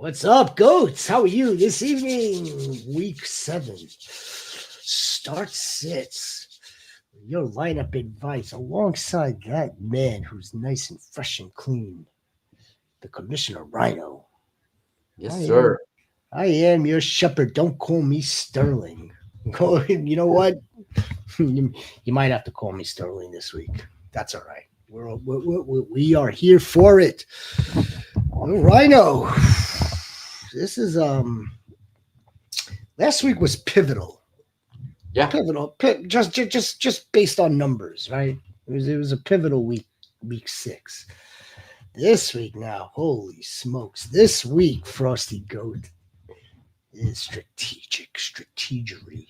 What's up, goats? How are you this evening? Week 7. Start sits. Your lineup advice alongside that man who's nice and fresh and clean, the Commissioner Rhino. Yes, I sir. I am your shepherd. Don't call me Sterling. You know what? You might have to call me Sterling this week. That's all right. We are here for it. Rhino. This is last week was pivotal. Yeah. Pivotal. Just based on numbers, right? It was a pivotal week 6. This week now, holy smokes! This week, Frosty Goat is strategery.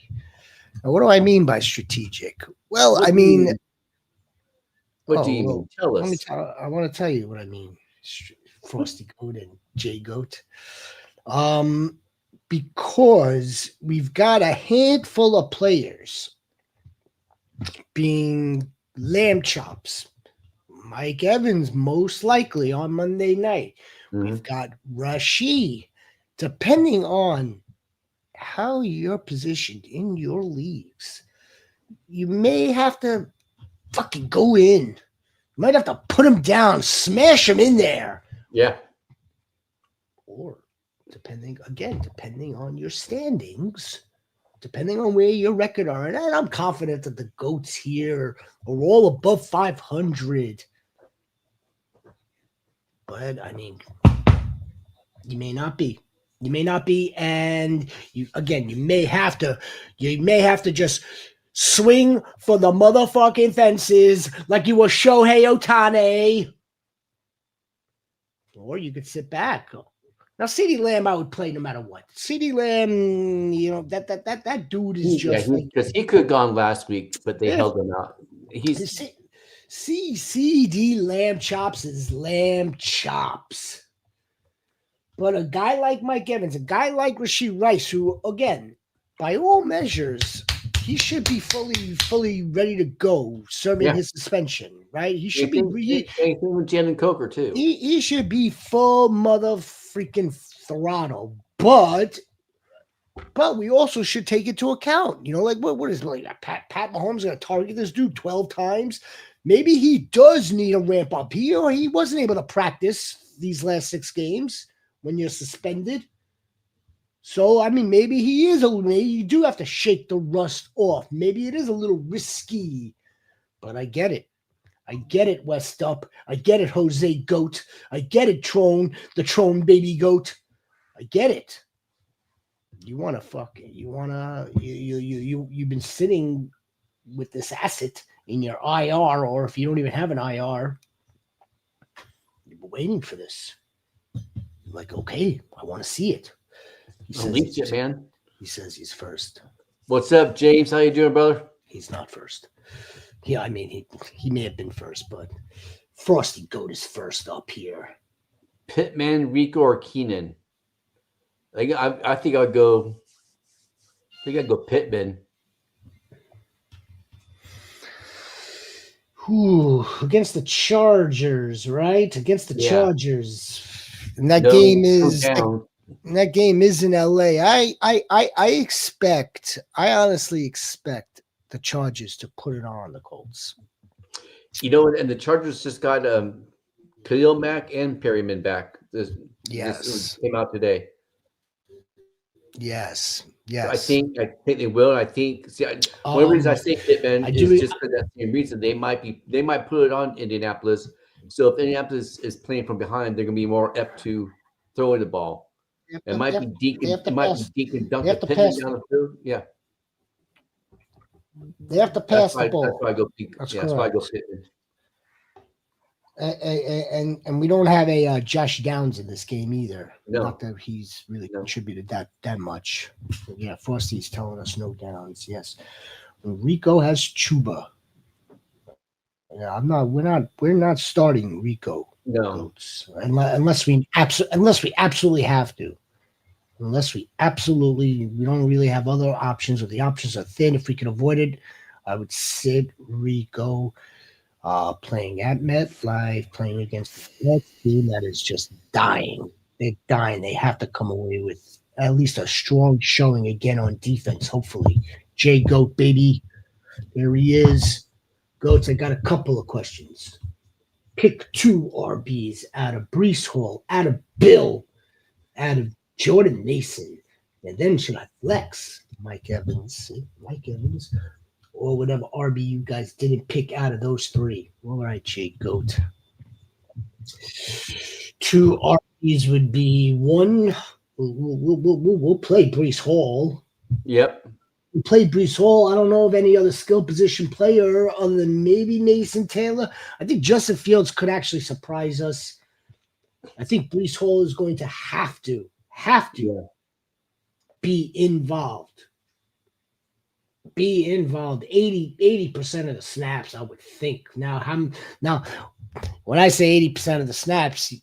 Now, what do I mean by strategic? Well, What I do you mean, mean? What do you mean? Tell let me us. tell. I want to tell you what I mean. Frosty Goat and J Goat. Um, because we've got a handful of players being lamb chops. Mike Evans, most likely on Monday night. We've Mhm. got Rashid. Depending on how you're positioned in your leagues, you may have to fucking go in. You might have to put him down, smash him in there. Yeah. Or depending on your standings, depending on where your record are, and I'm confident that the goats here are all above 500. But I mean, you may not be. You may not be, and you may have to just swing for the motherfucking fences like you were Shohei Otani. Or you could sit back. Now, CeeDee Lamb, I would play no matter what. CeeDee Lamb, that dude is Yeah, just like because he could have gone last week, but they if held him out. He's CeeDee Lamb chops is lamb chops. But a guy like Mike Evans, a guy like Rashid Rice, who again, by all measures, he should be fully ready to go, serving yeah. his suspension. Right? He should be. Anything with Jalen Coker too. He should be full mother freaking throttle. But we also should take into account, like what is like Pat Mahomes going to target this dude 12 times? Maybe he does need a ramp up. He wasn't able to practice these last 6 games when you're suspended. So I mean, maybe you do have to shake the rust off. Maybe it is a little risky, but I get it. I get it, West Up. I get it, Jose Goat. I get it, the Trone baby goat. I get it. You've been sitting with this asset in your IR, or if you don't even have an IR, you've been waiting for this. You're like, okay, I want to see it. Unleash it, man. He says he's first. What's up, James? How you doing, brother? He's not first. Yeah, I mean he may have been first, but Frosty Goat is first up here. Pittman, Rico, or Keenan? I think I'd go. I think I'd go Pittman. Against the Chargers, right? Against the Chargers. And that game is in LA. I honestly expect the Chargers to put it on the Colts. And the Chargers just got Khalil Mack and Perryman back. This came out today. Yes. I think they will. I think one reason I say Pittman is just for that same reason. They might put it on Indianapolis. So if Indianapolis is playing from behind, they're gonna be more apt to throwing the ball. It might be Deacon Duncan Pittman down the field. Yeah. They have to pass the ball. That's why I go Pittman. And we don't have a Josh Downs in this game either. No. Not that he's really contributed that much. Yeah, Frosty's telling us no Downs. Yes, Rico has Chuba. Yeah, we're not starting Rico. No, unless we absolutely have to. We don't really have other options, or the options are thin. If we can avoid it, I would sit Rico. Playing at MetLife, playing against the Mets team that is just dying. They're dying. They have to come away with at least a strong showing again on defense, hopefully. Jay Goat, baby. There he is. Goats, I got a couple of questions. Pick 2 RBs out of Brees Hall, out of Bill, out of Jordan Mason. And then should I flex Mike Evans, or whatever RB you guys didn't pick out of those 3? All right, Jay Goat. 2 RBs would be one. We'll play Brees Hall. Yep. We played Brees Hall. I don't know of any other skill position player other than maybe Mason Taylor. I think Justin Fields could actually surprise us. I think Brees Hall is going to have to be involved. Be involved 80% of the snaps, I would think. Now, when I say 80% of the snaps,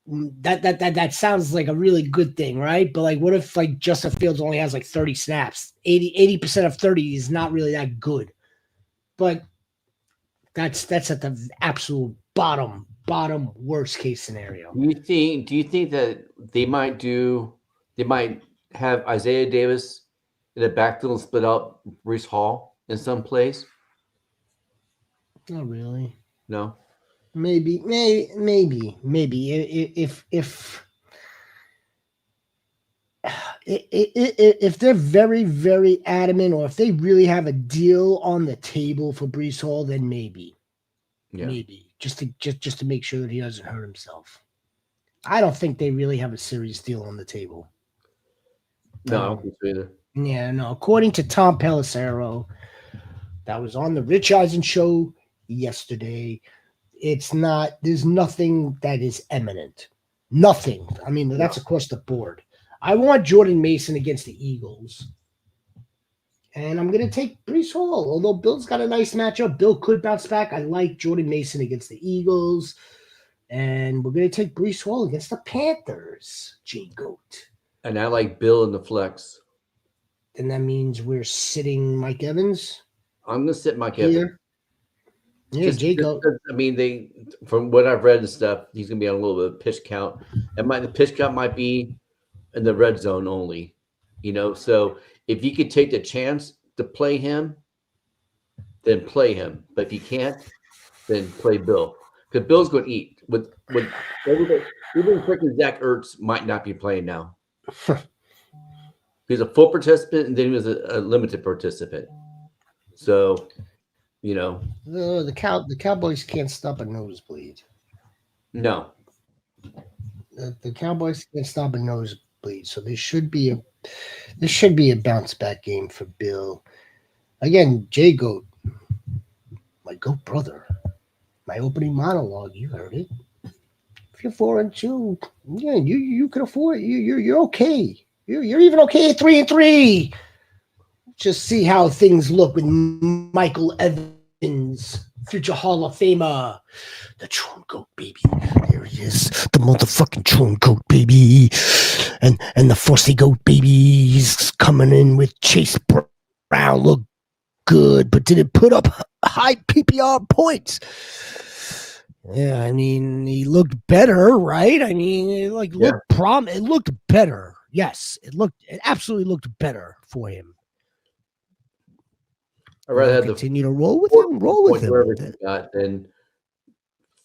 that sounds like a really good thing, right? But like, what if like Justin Fields only has like 30 snaps? 80% of 30 is not really that good. But that's at the absolute bottom worst case scenario. Do you think that they might have Isaiah Davis in the backfield and split out Brees Hall in some place? Not really. No. Maybe if they're very, very adamant, or if they really have a deal on the table for Brees Hall, then maybe just to make sure that he doesn't hurt himself. I don't think they really have a serious deal on the table. No, I don't think so either. Yeah, no. According to Tom Pelissero, that was on the Rich Eisen show yesterday, there's nothing that is imminent. Nothing. I mean, that's across the board. I want Jordan Mason against the Eagles. And I'm going to take Brees Hall. Although Bill's got a nice matchup, Bill could bounce back. I like Jordan Mason against the Eagles. And we're going to take Brees Hall against the Panthers. Jay Goat. And I like Bill in the flex. And that means we're sitting Mike Evans. I'm going to sit Mike Evans. Yeah, Jay Goat. I mean, from what I've read and stuff, he's going to be on a little bit of pitch count. The pitch count might be in the red zone only, So if you could take the chance to play him, then play him. But if you can't, then play Bill, because Bill's going to eat with everybody. Even freaking Zach Ertz might not be playing now. He's a full participant, and then he was a limited participant. So, the Cowboys can't stop a nosebleed. No. The Cowboys can't stop a nosebleed, so there should be a bounce back game for Bill. Again, Jay Goat, my goat brother, my opening monologue. You heard it. If you're 4-2, yeah, you can afford it. You're okay. You're even okay at 3-3. Just see how things look with Michael Evans, future Hall of Famer, the Tron Goat, baby. There he is, the motherfucking Tron Goat, baby, and the Frosty Goat, baby. He's coming in with Chase Brown. Look good, but didn't put up high PPR points. Yeah, I mean, he looked better, right? I mean, it looked better. Yes, it absolutely looked better for him. I'd rather have continue to roll with him. Wherever he got than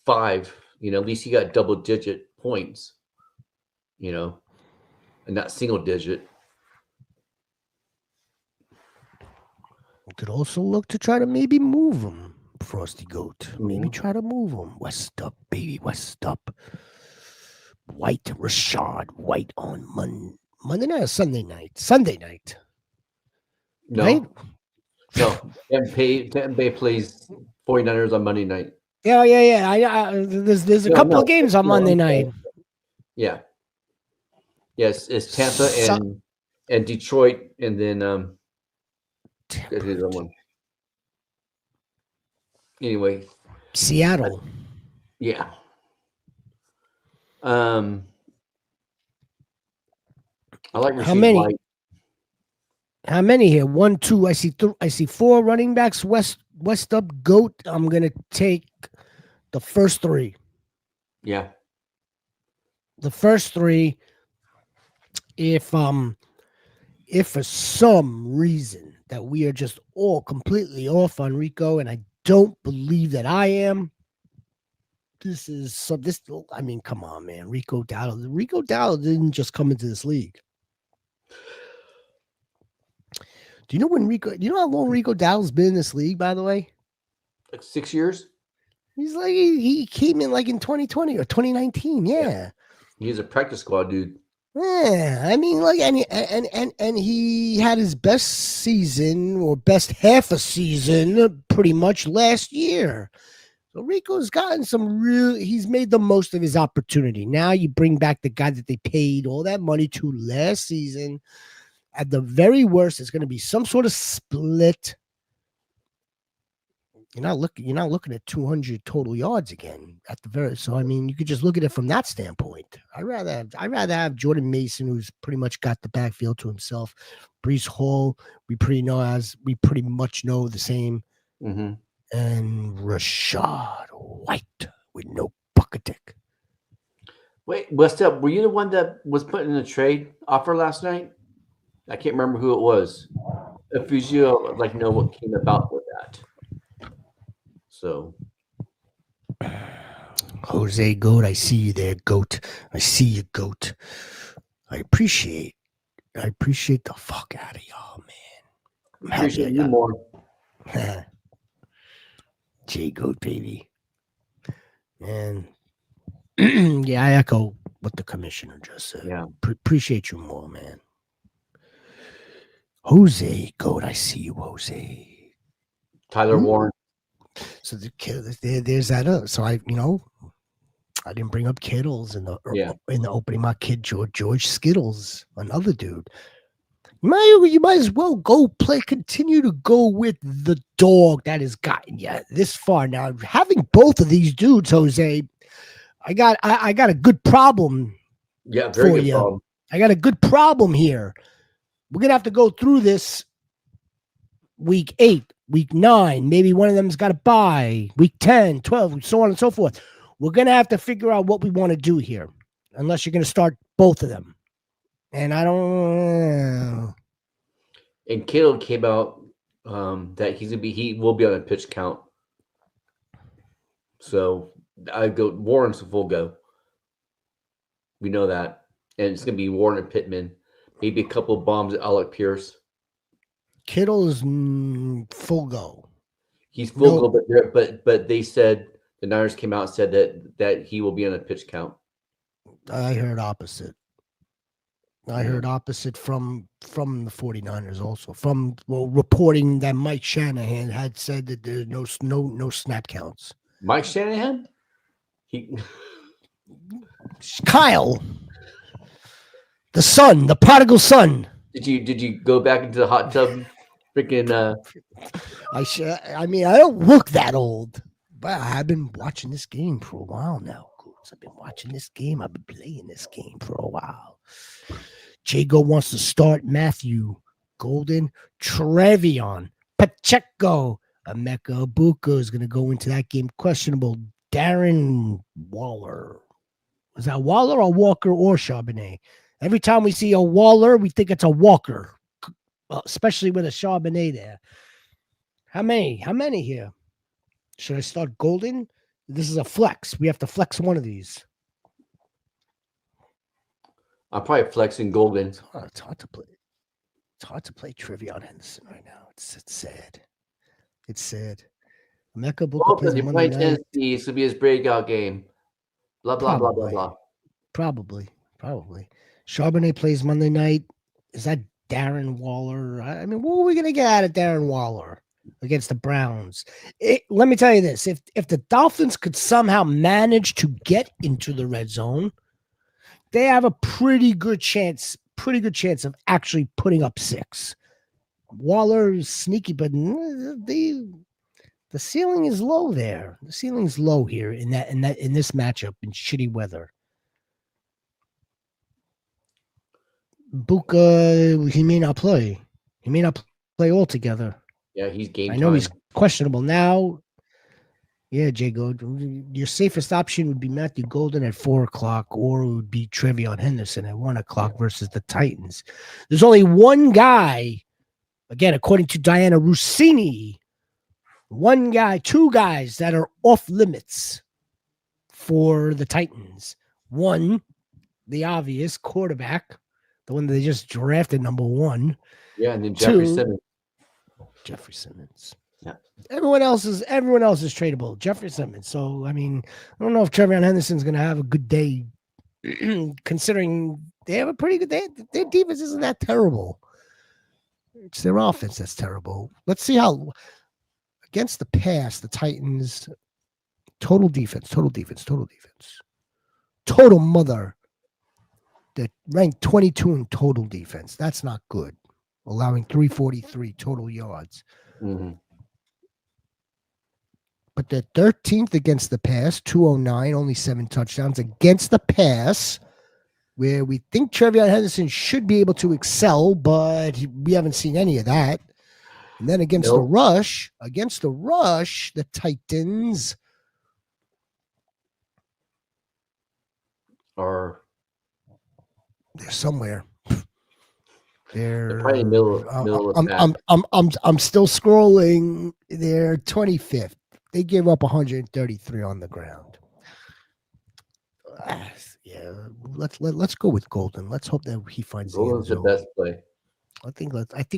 5. At least he got double-digit points. And not single-digit. We could also look to try to maybe move him, Frosty Goat. Maybe try to move him. West up, baby, West up. White, Rashad White on Monday night or Sunday night? Sunday night. No. Right? No. Tampa Bay plays 49ers on Monday night. Yeah. There's a couple of games on Monday night. Yeah. Yes, it's Tampa and Detroit, and then the other one. Anyway. Seattle. Yeah. I like how many? White. How many here? 1, 2. I see 4 running backs. West up, Goat. I'm gonna take the first 3. Yeah. the first three, if for some reason that we are just all completely off on Rico, and I don't believe that I am, this is so. This, I mean, come on, man. Rico Dowdle didn't just come into this league. Do you know when Rico? You know how long Rico Dowdle's been in this league? By the way, like 6 years. He's like he came in like in 2020 or 2019. Yeah. He's a practice squad dude. Yeah, I mean, like, and he had his best season or best half a season pretty much last year. So Rico's gotten some real. He's made the most of his opportunity. Now you bring back the guy that they paid all that money to last season. At the very worst, it's going to be some sort of split. You're not looking at 200 total yards again at the very. So I mean, you could just look at it from that standpoint. I'd rather have Jordan Mason, who's pretty much got the backfield to himself. Brees Hall, we pretty much know the same. Mm-hmm. And Rashad White with no bucketic. Wait, what's up? Were you the one that was put in a trade offer last night? I can't remember who it was. If it was you, I'd like to know what came about with that. So, Jose Goat, I see you there, Goat. I see you, Goat. I appreciate the fuck out of y'all, man. I appreciate you more. J Goat, baby. And yeah, I echo what the commissioner just said. Yeah. Appreciate you more, man. Jose Goat, I see you, Jose. Tyler Warren. So there's that. So I didn't bring up Kittles in the opening. My kid George Skittles, another dude. You might as well continue to go with the dog that has gotten you this far. Now, having both of these dudes, Jose, I got a good problem. Yeah, very good problem. I got a good problem here. We're gonna have to go through this week 8, week 9. Maybe one of them's got to bye. Week 10, 12, so on and so forth. We're gonna have to figure out what we want to do here, unless you're gonna start both of them. And I don't. And Kittle came out that he will be on a pitch count. So I go Warren's a full go. We know that, and it's gonna be Warren and Pittman. Maybe a couple of bombs at Alec Pierce. Kittle is full go. He's full go, but they said the Niners came out and said that he will be on a pitch count. I heard opposite. I heard opposite from the 49ers also. From reporting that Mike Shanahan had said that there's no snap counts. Mike Shanahan? Kyle. The son, the prodigal son. Did you go back into the hot tub? Freaking I mean, I don't look that old, but I've been watching this game for a while now. I've been watching this game. I've been playing this game for a while. Jago wants to start Matthew Golden, Trevion, Pacheco, Emeka Ibuka is going to go into that game. Questionable. Darren Waller. Was that Waller or Walker or Charbonnet? Every time we see a Waller, we think it's a Walker, especially with a Charbonnet there. How many here? Should I start Golden? This is a flex. We have to flex one of these. I'm probably flexing Golden. It's hard to play. It's hard to play Trevion Henderson right now. It's sad. It's sad. Emeka Ibuka plays Monday night. Tennessee. This will be his breakout game. Blah blah blah blah blah. Probably. Charbonnet plays Monday night. Is that Darren Waller? I mean, what are we going to get out of Darren Waller against the Browns? Let me tell you this. If the Dolphins could somehow manage to get into the red zone, they have a pretty good chance of actually putting up 6. Waller is sneaky, but the ceiling is low there. The ceiling's low here in this matchup in shitty weather. Buka, he may not play. He may not play altogether. Yeah, he's game. I know he's questionable now. Yeah, Jay Gold. Your safest option would be Matthew Golden at 4 o'clock, or it would be Trevion Henderson at 1 o'clock versus the Titans. There's only one guy, again, according to Diana Rossini, two guys that are off limits for the Titans. One, the obvious quarterback, the one that they just drafted #1. Yeah, and then Jeffrey Simmons. Jeffrey Simmons. Yeah. Everyone else is tradable. Jeffrey Simmons. So I mean, I don't know if Trevion Henderson's going to have a good day, considering they have a pretty good day. Their defense isn't that terrible. It's their offense that's terrible. Let's see how against the pass, the Titans total defense, total mother. They're ranked 22 in total defense. That's not good. Allowing 343 total yards. Mm-hmm. But they're 13th against the pass, 209, only 7 touchdowns against the pass, where we think Trevion Henderson should be able to excel, but we haven't seen any of that. And then against the rush, the Titans they're somewhere. They're probably middle of the I'm still scrolling. They're 25th. They gave up 133 on the ground. Yeah, let's go with Golden. Let's hope that he finds Golden's the best play. I think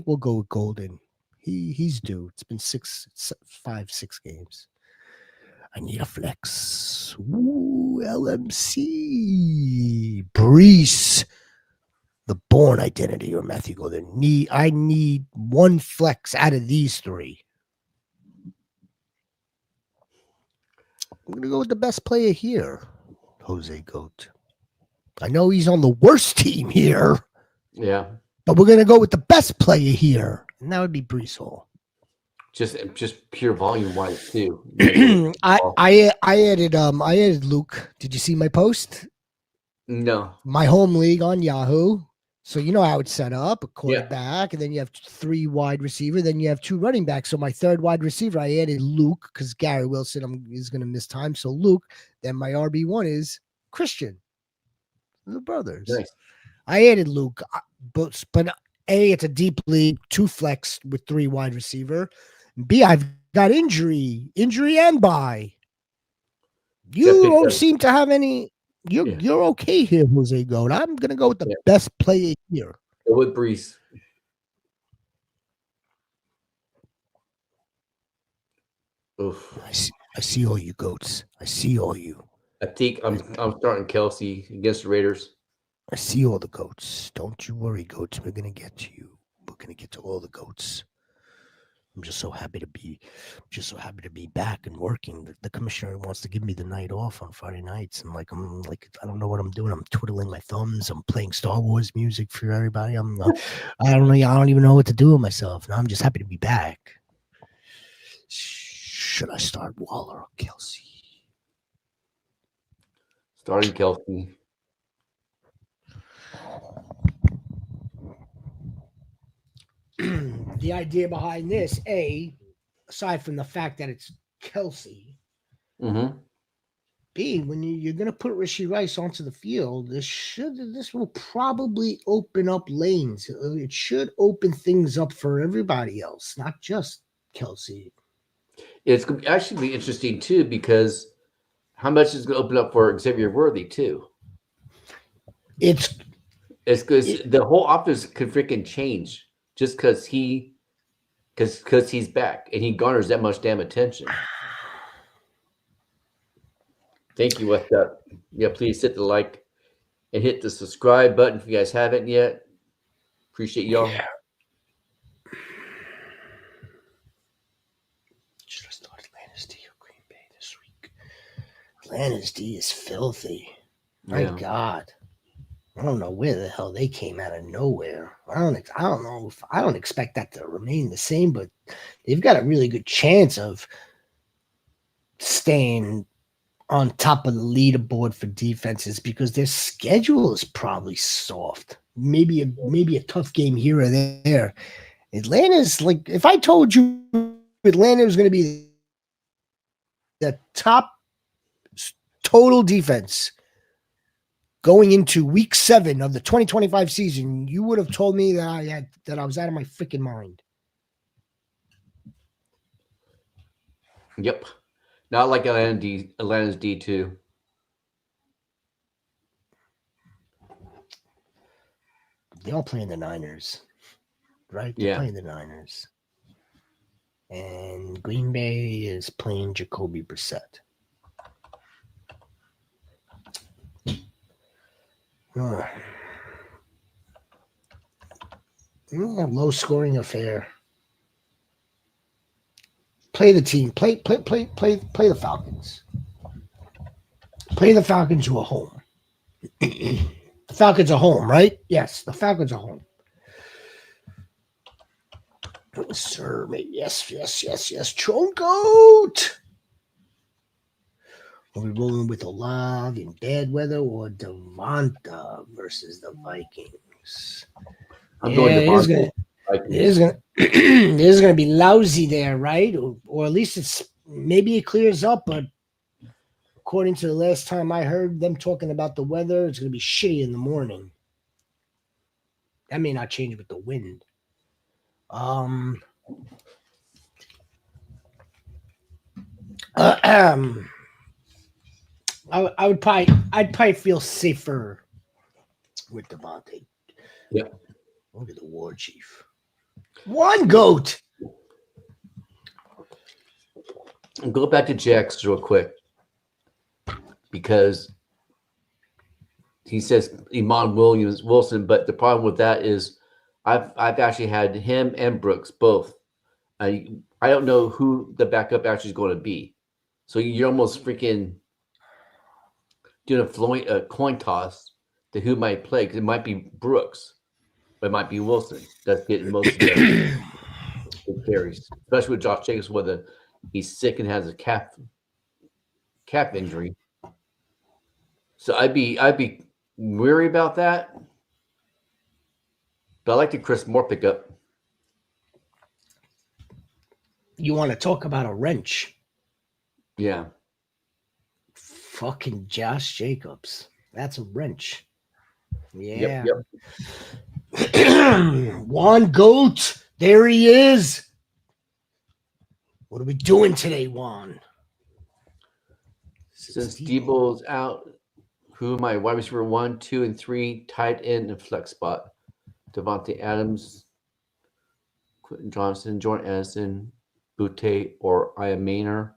we'll go with Golden. He's due. It's been 5, 6 games. I need a flex. Ooh, LMC. Brees. The Born Identity or Matthew Golden. I need one flex out of these 3. I'm going to go with the best player here, Jose Goat. I know he's on the worst team here. Yeah. But we're going to go with the best player here, and that would be Brees Hall. Just pure volume wise too. I added Luke. Did you see my post? No. My home league on Yahoo. So you know how it's set up: a quarterback, and then you have 3 wide receiver, then you have 2 running backs. So my 3rd wide receiver, I added Luke because Gary Wilson is going to miss time. So Luke. Then my RB1 is Christian, the brothers. Nice. I added Luke, but A, it's a deep league, 2 flex with 3 wide receiver. B, I've got injury and bye. You don't seem to have any. You're okay here, Jose Goat. I'm gonna go with the best player here. Go with Brees. Oof. I see all you goats. I see all you. I think I'm starting Kelsey against the Raiders. I see all the goats. Don't you worry, goats. We're gonna get to you. We're gonna get to all the goats. I'm just so happy to be back and working. The commissioner wants to give me the night off on Friday nights, and I don't know what I'm doing. I'm twiddling my thumbs. I'm playing Star Wars music for everybody. I don't know. I don't even know what to do with myself. Now I'm just happy to be back. Should I start Waller or Kelsey? Starting Kelsey. The idea behind this, aside from the fact that it's Kelsey, B, when you're going to put Rashee Rice onto the field, this will probably open up lanes. It should open things up for everybody else, not just Kelsey. It's going to actually be interesting too, because how much is going to open up for Xavier Worthy too? It's because the whole offense could freaking change just because he's back and he garners that much damn attention. Thank you, What's Up? Yeah, please hit the like and hit the subscribe button if you guys haven't yet. Appreciate y'all. Yeah. Should have started Atlantis D or Green Bay this week. Atlantis D is filthy. My God. I don't know where the hell they came out of nowhere. I don't know if I don't expect that to remain the same, but they've got a really good chance of staying on top of the leaderboard for defenses because their schedule is probably soft. Maybe a tough game here or there. Atlanta's like, if I told you Atlanta was going to be the top total defense going into week 7 of the 2025 season, you would have told me that I was out of my freaking mind. Yep. Not like Atlanta's D2. They're all playing the Niners, right? They're playing the Niners. And Green Bay is playing Jacoby Brissett. Low scoring affair. Play the team. Play the Falcons. Play the Falcons who are home. The Falcons are home, right? Yes, the Falcons are home. Sir, yes. Troncoat. Are we rolling with Olave in bad weather or Devonta versus the Vikings? I'm going Devonta. This is gonna be lousy there, right? Or at least maybe it clears up, but according to the last time I heard them talking about the weather, it's gonna be shitty in the morning. That may not change with the wind. I would probably feel safer with Devontae. Yeah. Look at the war chief. One goat. Go back to Jax real quick because he says Iman Wilson, but the problem with that is I've actually had him and Brooks both. I don't know who the backup actually is going to be, so you're almost freaking doing a coin toss to who might play because it might be Brooks, but it might be Wilson that's getting most of the carries, especially with Josh Jacobs, whether he's sick and has a calf injury. So I'd be weary about that. But I like the Chris Moore pickup. You want to talk about a wrench? Yeah. Fucking Josh Jacobs. That's a wrench. Yeah. Yep. Juan Goat. There he is. What are we doing today, Juan? Since Debo's out, who am I? Wide receiver 1, 2, and 3, tight end and flex spot. Devontae Adams, Quentin Johnson, Jordan Addison, Butte, or Iamainer,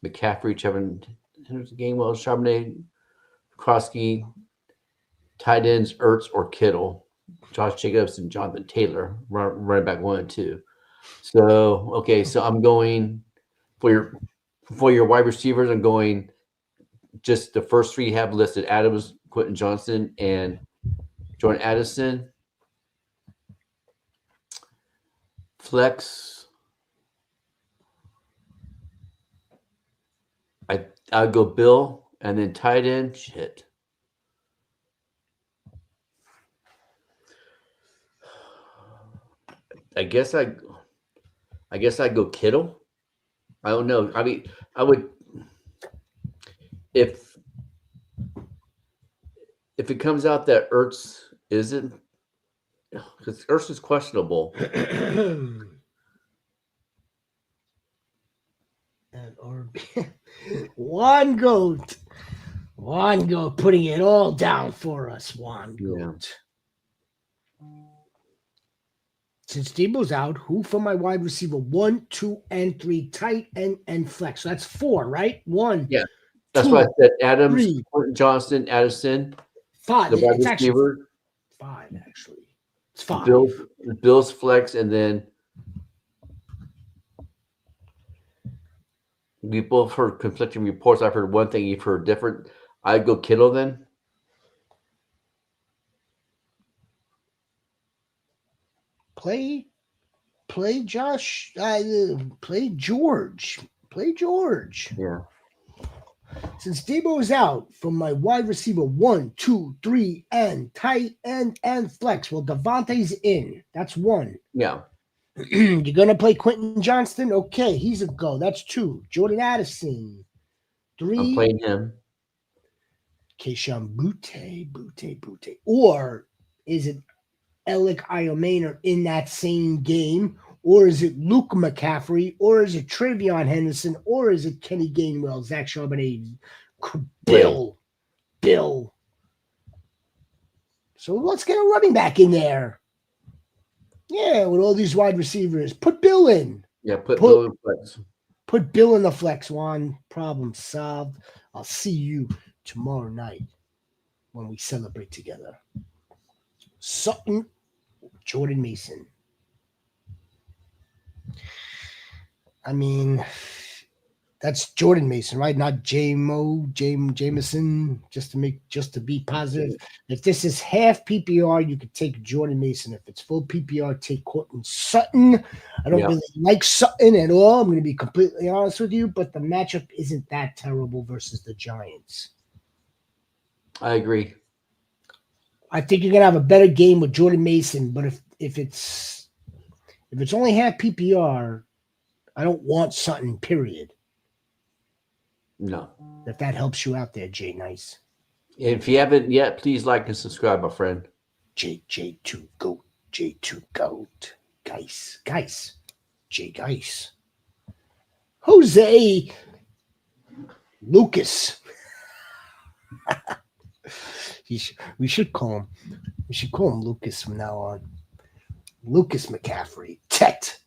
McCaffrey, Chevron Gainwell, Charbonnet, Krosky, tight ends, Ertz or Kittle, Josh Jacobs and Jonathan Taylor, running back 1 and 2. So I'm going for your wide receivers. I'm going just the first 3 you have listed: Adams, Quentin Johnson, and Jordan Addison. Flex, I'll go Bill, and then tight end. Shit. I guess I go Kittle. I don't know. I mean, I would if it comes out that Ertz isn't, because Ertz is questionable. One goat, putting it all down for us. One goat. Yeah. Since Debo's out, who for my wide receiver 1, 2, and 3, tight end and flex? So that's 4, right? 1. Yeah, that's what I said. Adams, 3, Quentin Johnson, Addison. 5. The wide receiver. 5 actually. It's 5. Bill's flex, and then we both heard conflicting reports. I've heard one thing, you've heard different. I'd go Kittle then. Play Josh. Play George. Yeah. Since Debo is out from my wide receiver 1, 2, 3, and tight end and flex. Well, Devontae's in. That's 1. Yeah. You're gonna play Quentin Johnston? Okay, he's a go. That's 2. Jordan Addison. 3. I'm playing him. Keishon Butte. Or is it Alec Iomaner in that same game? Or is it Luke McCaffrey? Or is it Travion Henderson? Or is it Kenny Gainwell, Zach Charbonnet, Bill? So let's get a running back in there. Yeah, with all these wide receivers. Put Bill in. Yeah, put Bill in flex. Put Bill in the flex, Juan. Problem solved. I'll see you tomorrow night when we celebrate together. Sutton, Jordan Mason. I mean, that's Jordan Mason, right? Not Jameson, just to be positive. If this is half PPR, you could take Jordan Mason. If it's full PPR, take Courtland Sutton. I don't really like Sutton at all. I'm going to be completely honest with you, but the matchup isn't that terrible versus the Giants. I agree. I think you're going to have a better game with Jordan Mason, but if it's only half PPR, I don't want Sutton, period. No. If that helps you out there, Jay Nice. If you haven't yet, please like and subscribe, my friend. J2GOAT. Geis. Jay Geis. Jose Lucas. We should call him Lucas from now on. Lucas McCaffrey. Tet.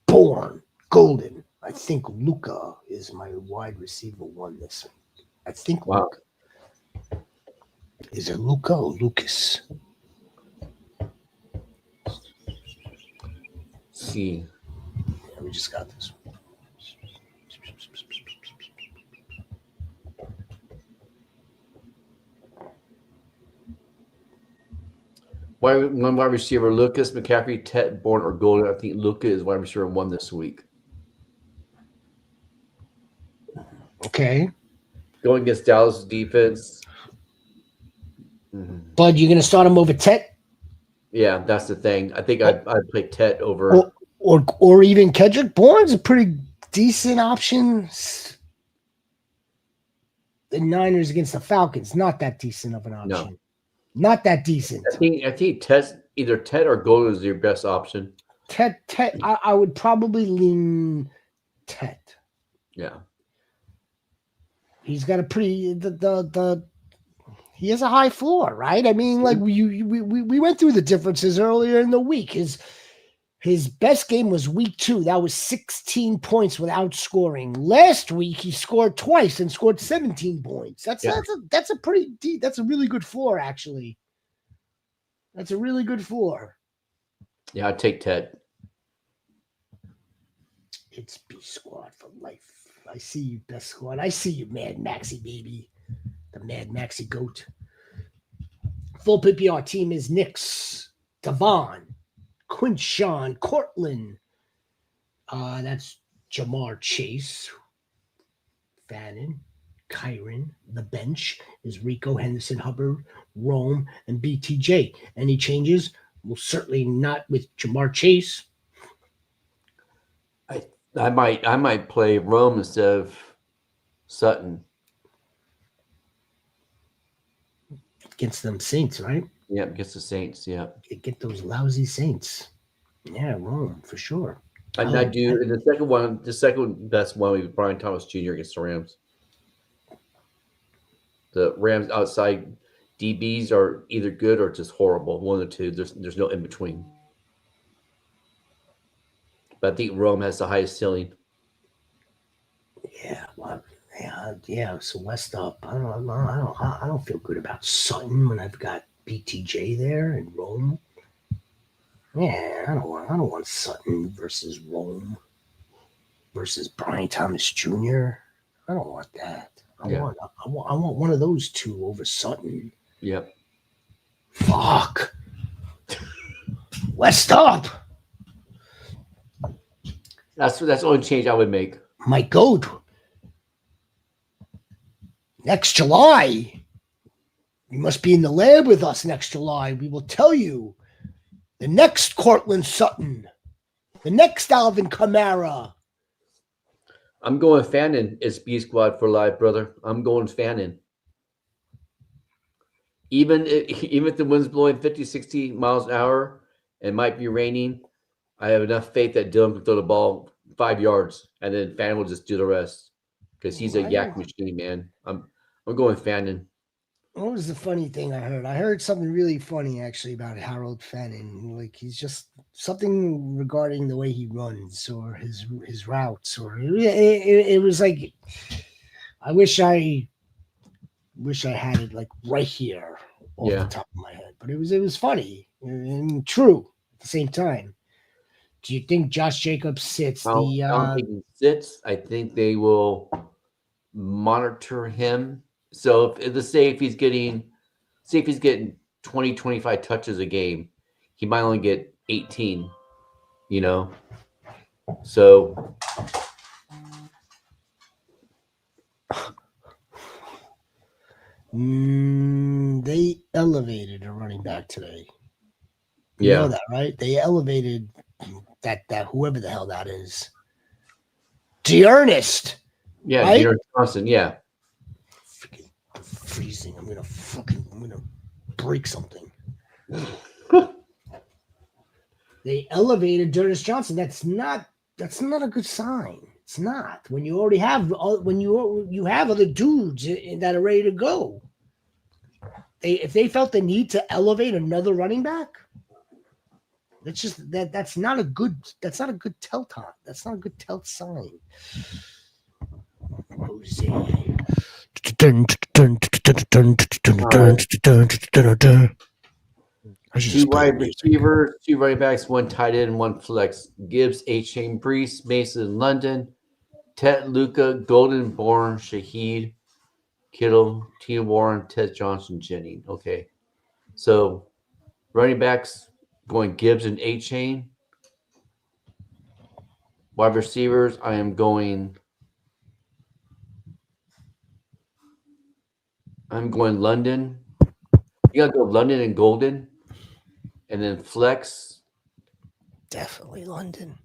Bourne. Golden. I think Luca is my wide receiver one this week. I think wow. Luca. Is it Luca or Lucas? See. Yeah, we just got this. One wide receiver, Lucas, McCaffrey, Tet, Bourne, or Golden. I think Luca is wide receiver 1 this week. Okay. Going against Dallas defense. But you're going to start him over Tet? Yeah, that's the thing. I think I'd play Tet over. Or even Kendrick Bourne's a pretty decent option. The Niners against the Falcons, not that decent of an option. No. Not that decent. I think either Tet or Golden is your best option. Tet. I would probably lean Tet. Yeah. He's got a pretty he has a high floor, right? I mean, like we went through the differences earlier in the week. His best game was week 2. That was 16 points without scoring. Last week he scored twice and scored 17 points. That's a really good floor, actually. That's a really good floor. Yeah, I'd take Ted. It's B Squad for life. I see you, Best Squad. I see you, Mad Maxi, baby. The Mad Maxi Goat. Full PPR team is Knicks, Devon, Quinshawn, Cortland. That's Jamar Chase, Fannin, Kyron. The bench is Rico, Henderson, Hubbard, Rome, and BTJ. Any changes? Well, certainly not with Jamar Chase. I might play Rome instead of Sutton. Against them Saints, right? Yeah, against the Saints, yeah. Get those lousy Saints. Yeah, Rome, for sure. And I do. And the second best one would be Brian Thomas Jr. against the Rams. The Rams outside DBs are either good or just horrible. One of the two. There's no in between. But I think Rome has the highest ceiling. Yeah, well, yeah. So West up. I don't feel good about Sutton when I've got BTJ there and Rome. Yeah, I don't want Sutton versus Rome versus Brian Thomas Jr. I don't want that. I want one of those two over Sutton. Yep. Fuck. West up. That's the only change I would make. My goat. Next July. You must be in the lab with us next July. We will tell you the next Cortland Sutton, the next Alvin Kamara. I'm going Fannin. It's B Squad for life, brother. I'm going Fannin. Even if the wind's blowing 50, 60 miles an hour and might be raining, I have enough faith that Dylan can throw the ball 5 yards, and then Fannin will just do the rest because he's a yak machine, man. I'm going Fannin. What was the funny thing I heard? I heard something really funny actually about Harold Fannin. Like he's just something regarding the way he runs or his routes, or it was like I wish I had it like right here off the top of my head. But it was funny and true at the same time. Do you think Josh Jacobs sits I don't think he sits. I think they will monitor him. So let's say if he's getting 20, 25 touches a game, he might only get 18, So they elevated a running back today. You know that, right? They elevated that whoever the hell that is. D'Ernest. Yeah, right? D'Ernest Johnson, yeah. Freaking freezing. I'm gonna break something. They elevated D'Ernest Johnson. That's not a good sign. It's not. When you already have you have other dudes that are ready to go. If they felt the need to elevate another running back, that's just that's not a good tell time. That's not a good tell sign. Jose. Two wide receivers, 2 running backs, 1 tight end, 1 flex. Gibbs, A-Chain, Brees, Mason, London, Ted, Luca, Golden, Bourne, Shaheed, Kittle, T. Warren, Ted Johnson, Jennings. Okay. So running backs going Gibbs and A-Chain. Wide receivers, I am going London. You gotta go London and Golden. And then flex. Definitely London.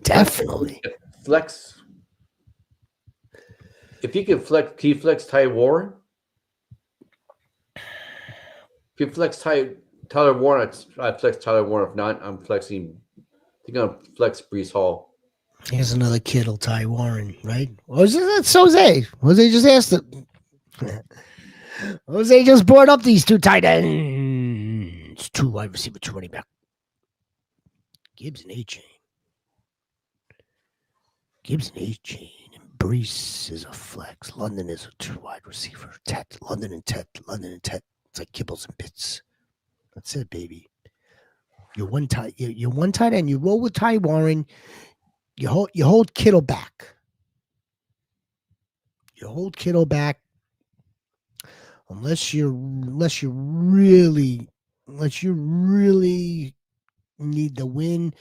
Definitely. Flex. If you can flex Ty Warren. If you flex Tyler Warren, I flex Tyler Warren. If not, I'm flexing. I think I'm flex Brees Hall. Here's another Kittle, Ty Warren, right? That's Jose. Jose just asked it. Jose just brought up these 2 tight ends, 2 wide receiver, 2 running back. Gibbs and A-Chain. And Brees is a flex. London is a 2 wide receiver. London and Ted. It's like kibbles and bits. That's it, baby. You're one tight end. You roll with Ty Warren. You hold Kittle back. Unless you really need the win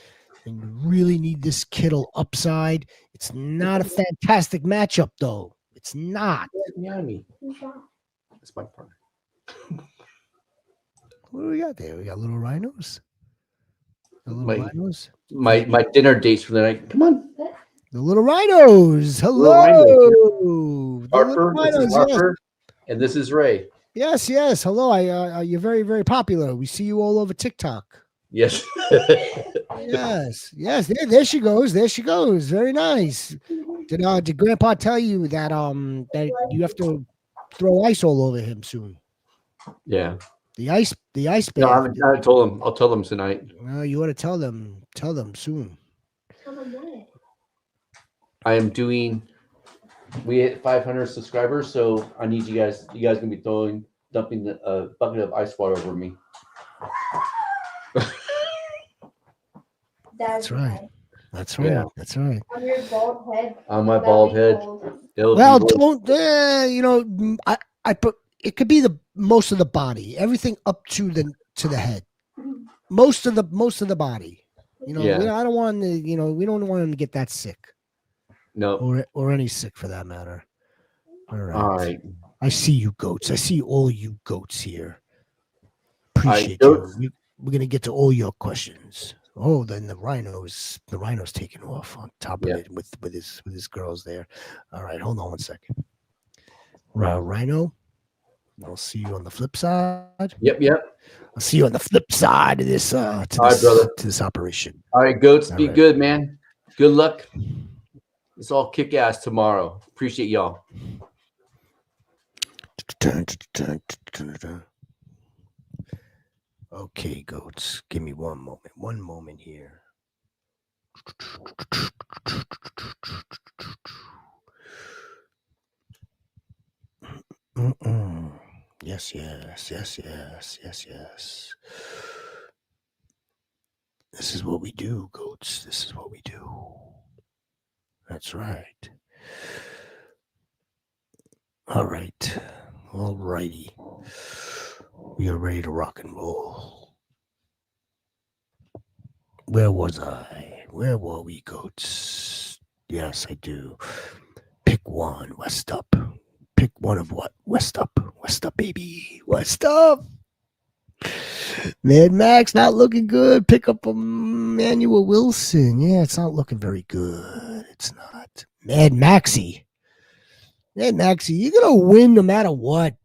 and you really need this Kittle upside. It's not a fantastic matchup, though. It's not. That's my partner. What do we got there? We got little rhinos. My dinner dates for the night. Come on. The little rhinos. Hello. Harper, this is Harper, and this is Ray. Yes. Hello. You're very, very popular. We see you all over TikTok. Yes. yes. There she goes. Very nice. Did Grandpa tell you that that you have to throw ice all over him soon? Yeah. The ice bath. No, I told him. I'll tell them tonight. No, you ought to tell them soon. I am doing. We hit 500 subscribers, so I need you guys. You guys gonna be dumping a bucket of ice water over me. That's right. Yeah. That's right. On your bald head. On my bald head. Well, don't. I put. It could be the most of the body, everything up to the head, most of the body. I don't want to. We don't want him to get that sick. No. Or any sick for that matter. All right. I see you goats. I see all you goats here. Appreciate you. We're gonna get to all your questions. Oh, then the rhino's taking off on top of it with his girls there. All right, hold on 1 second. Rhino, I'll see you on the flip side. Yep. I'll see you on the flip side of this All right, brother. to this operation. All right, Goats, All be right. good, man. Good luck. Let's all kick ass tomorrow. Appreciate y'all. Okay, Goats, give me 1 moment. 1 moment here. Yes. This is what we do, Goats. This is what we do. That's right. All right. All righty. We are ready to rock and roll. Where was I? Where were we, Goats? Yes, I do. Pick one. West up. Pick one of what? West up. West up, baby. West up. Mad Max not looking good. Pick up Emmanuel Wilson. Yeah, it's not looking very good. It's not. Mad Maxie, you're gonna win no matter what.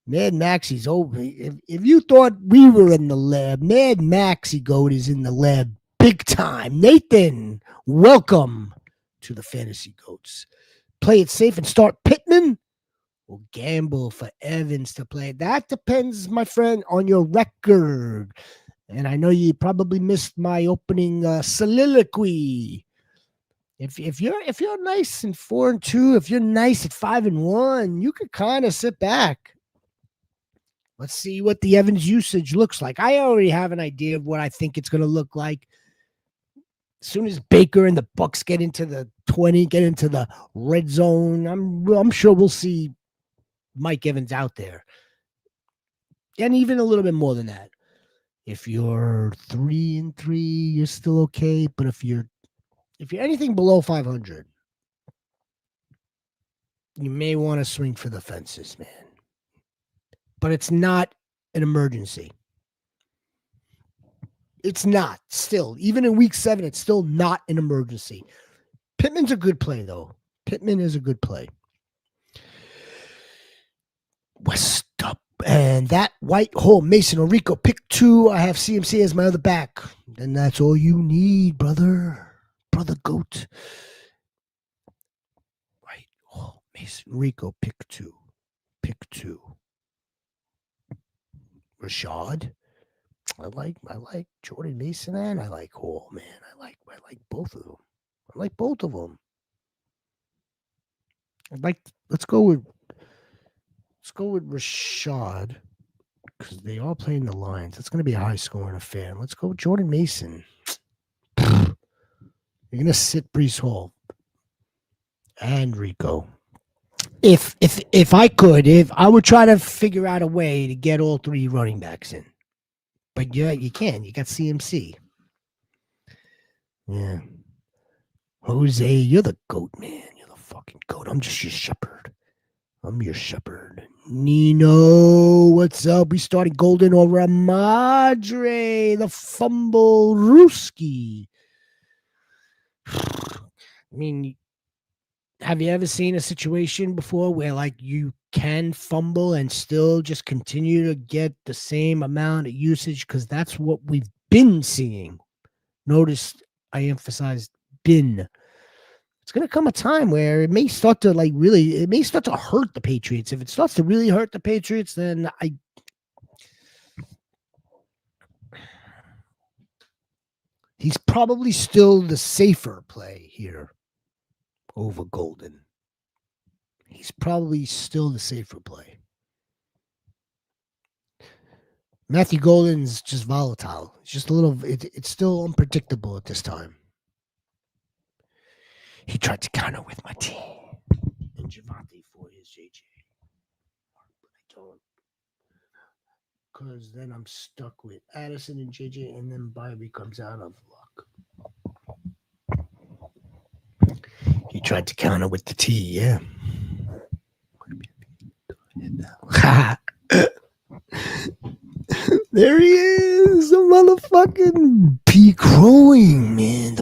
Mad Maxie's over. If you thought we were in the lab, Mad Maxie Goat is in the lab big time. Nathan, welcome to the Fantasy Goats. Play it safe and start Pittman. Or gamble for Evans to play. That depends, my friend, on your record. And I know you probably missed my opening soliloquy. If you're nice and 4-2, if you're nice at 5-1, you could kind of sit back. Let's see what the Evans usage looks like. I already have an idea of what I think it's going to look like. As soon as Baker and the Bucks get into the 20, get into the red zone, I'm sure we'll see Mike Evans out there. And even a little bit more than that. If you're 3-3, you're still okay. But if you're anything below 500, you may want to swing for the fences, man. But it's not an emergency. It's not. Still, even in week 7, it's still not an emergency. Pittman's a good play, though. Pittman is a good play. West up. And that white hole, Mason Rico, pick 2. I have CMC as my other back. And that's all you need, brother. Brother Goat. White hole, Mason Rico, pick 2. Pick 2. Rashad. I like Jordan Mason, and I like Hall, man. I like both of them. I like both of them. Let's go with Rashad, because they all playing the Lions. It's going to be a high scoring affair. Let's go with Jordan Mason. You're going to sit Breece Hall and Rico. If I would try to figure out a way to get all 3 running backs in. But yeah, you can. You got CMC. Yeah. Jose, you're the goat, man. You're the fucking goat. I'm just your shepherd. I'm your shepherd. Nino, what's up? We started Golden over Madre, the fumble Ruski. I mean, have you ever seen a situation before where like you can fumble and still just continue to get the same amount of usage? Because that's what we've been seeing. Notice I emphasized been. It's going to come a time where it may start to hurt the Patriots. If it starts to really hurt the Patriots, then he's probably still the safer play here over Golden. He's probably still the safer play. Matthew Golden's just volatile. It's just a little. It's still unpredictable at this time. He tried to counter with my team and Javante for his JJ, but I don't, because then I'm stuck with Addison and JJ, and then Bobby comes out of luck. He tried to counter with the T, yeah. There he is, the motherfucking pea growing, man.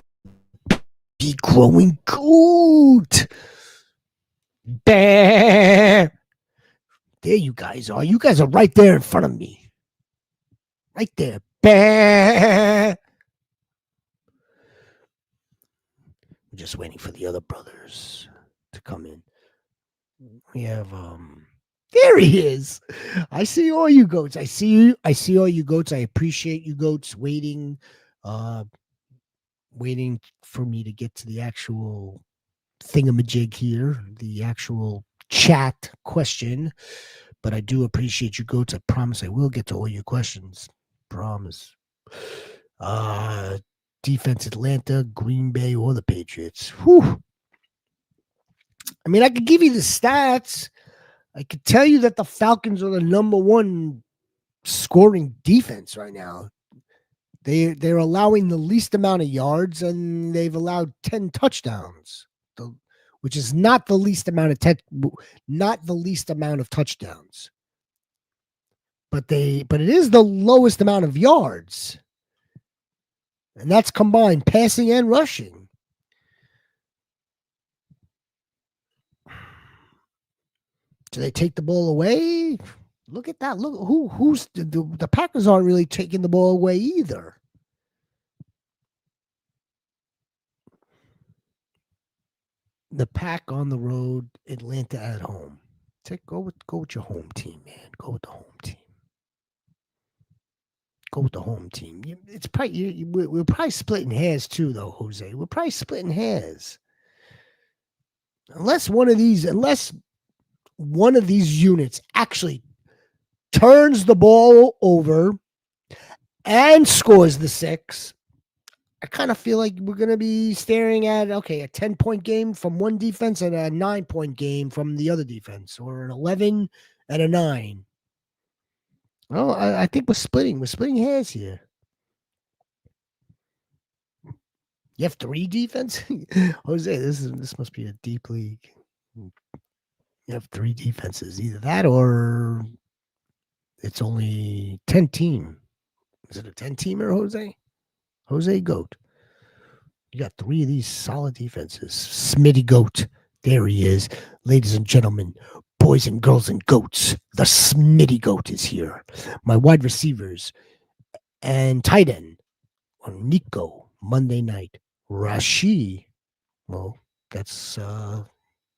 The pea growing goat. Bah. There you guys are. You guys are right there in front of me. Right there. Bah. We're just waiting for the other brothers to come in. We have there he is. I see all you goats. I see you. I see all you goats. I appreciate you goats waiting waiting for me to get to the actual thingamajig here, the actual chat question. But I do appreciate you goats. I promise I will get to all your questions. Promise. Defense Atlanta, Green Bay, or the Patriots. Whew. I mean, I could give you the stats. I could tell you that the Falcons are the number one scoring defense right now. They're allowing the least amount of yards, and they've allowed 10 touchdowns, which is not the least amount of touchdowns. But it is the lowest amount of yards, and that's combined passing and rushing. Do they take the ball away? Look at that. Look who's the Packers aren't really taking the ball away either. The Pack on the road, Atlanta at home. Go with your home team, man. Go with the home team. Go with the home team. It's probably we're probably splitting hairs too, though, Jose. We're probably splitting hairs. Unless one of these units actually turns the ball over and scores the 6, I kind of feel like we're going to be staring at, a 10-point game from one defense and a 9-point game from the other defense, or an 11 and a 9. Well, I think we're splitting hairs here. You have 3 defense? Jose, this must be a deep league. You have 3 defenses. Either that or it's only 10-team. Is it a 10-teamer, Jose? Jose Goat. You got 3 of these solid defenses. Smitty Goat. There he is. Ladies and gentlemen, boys and girls and goats, the Smitty Goat is here. My wide receivers and tight end on Nico, Monday night. Rashi, well, that's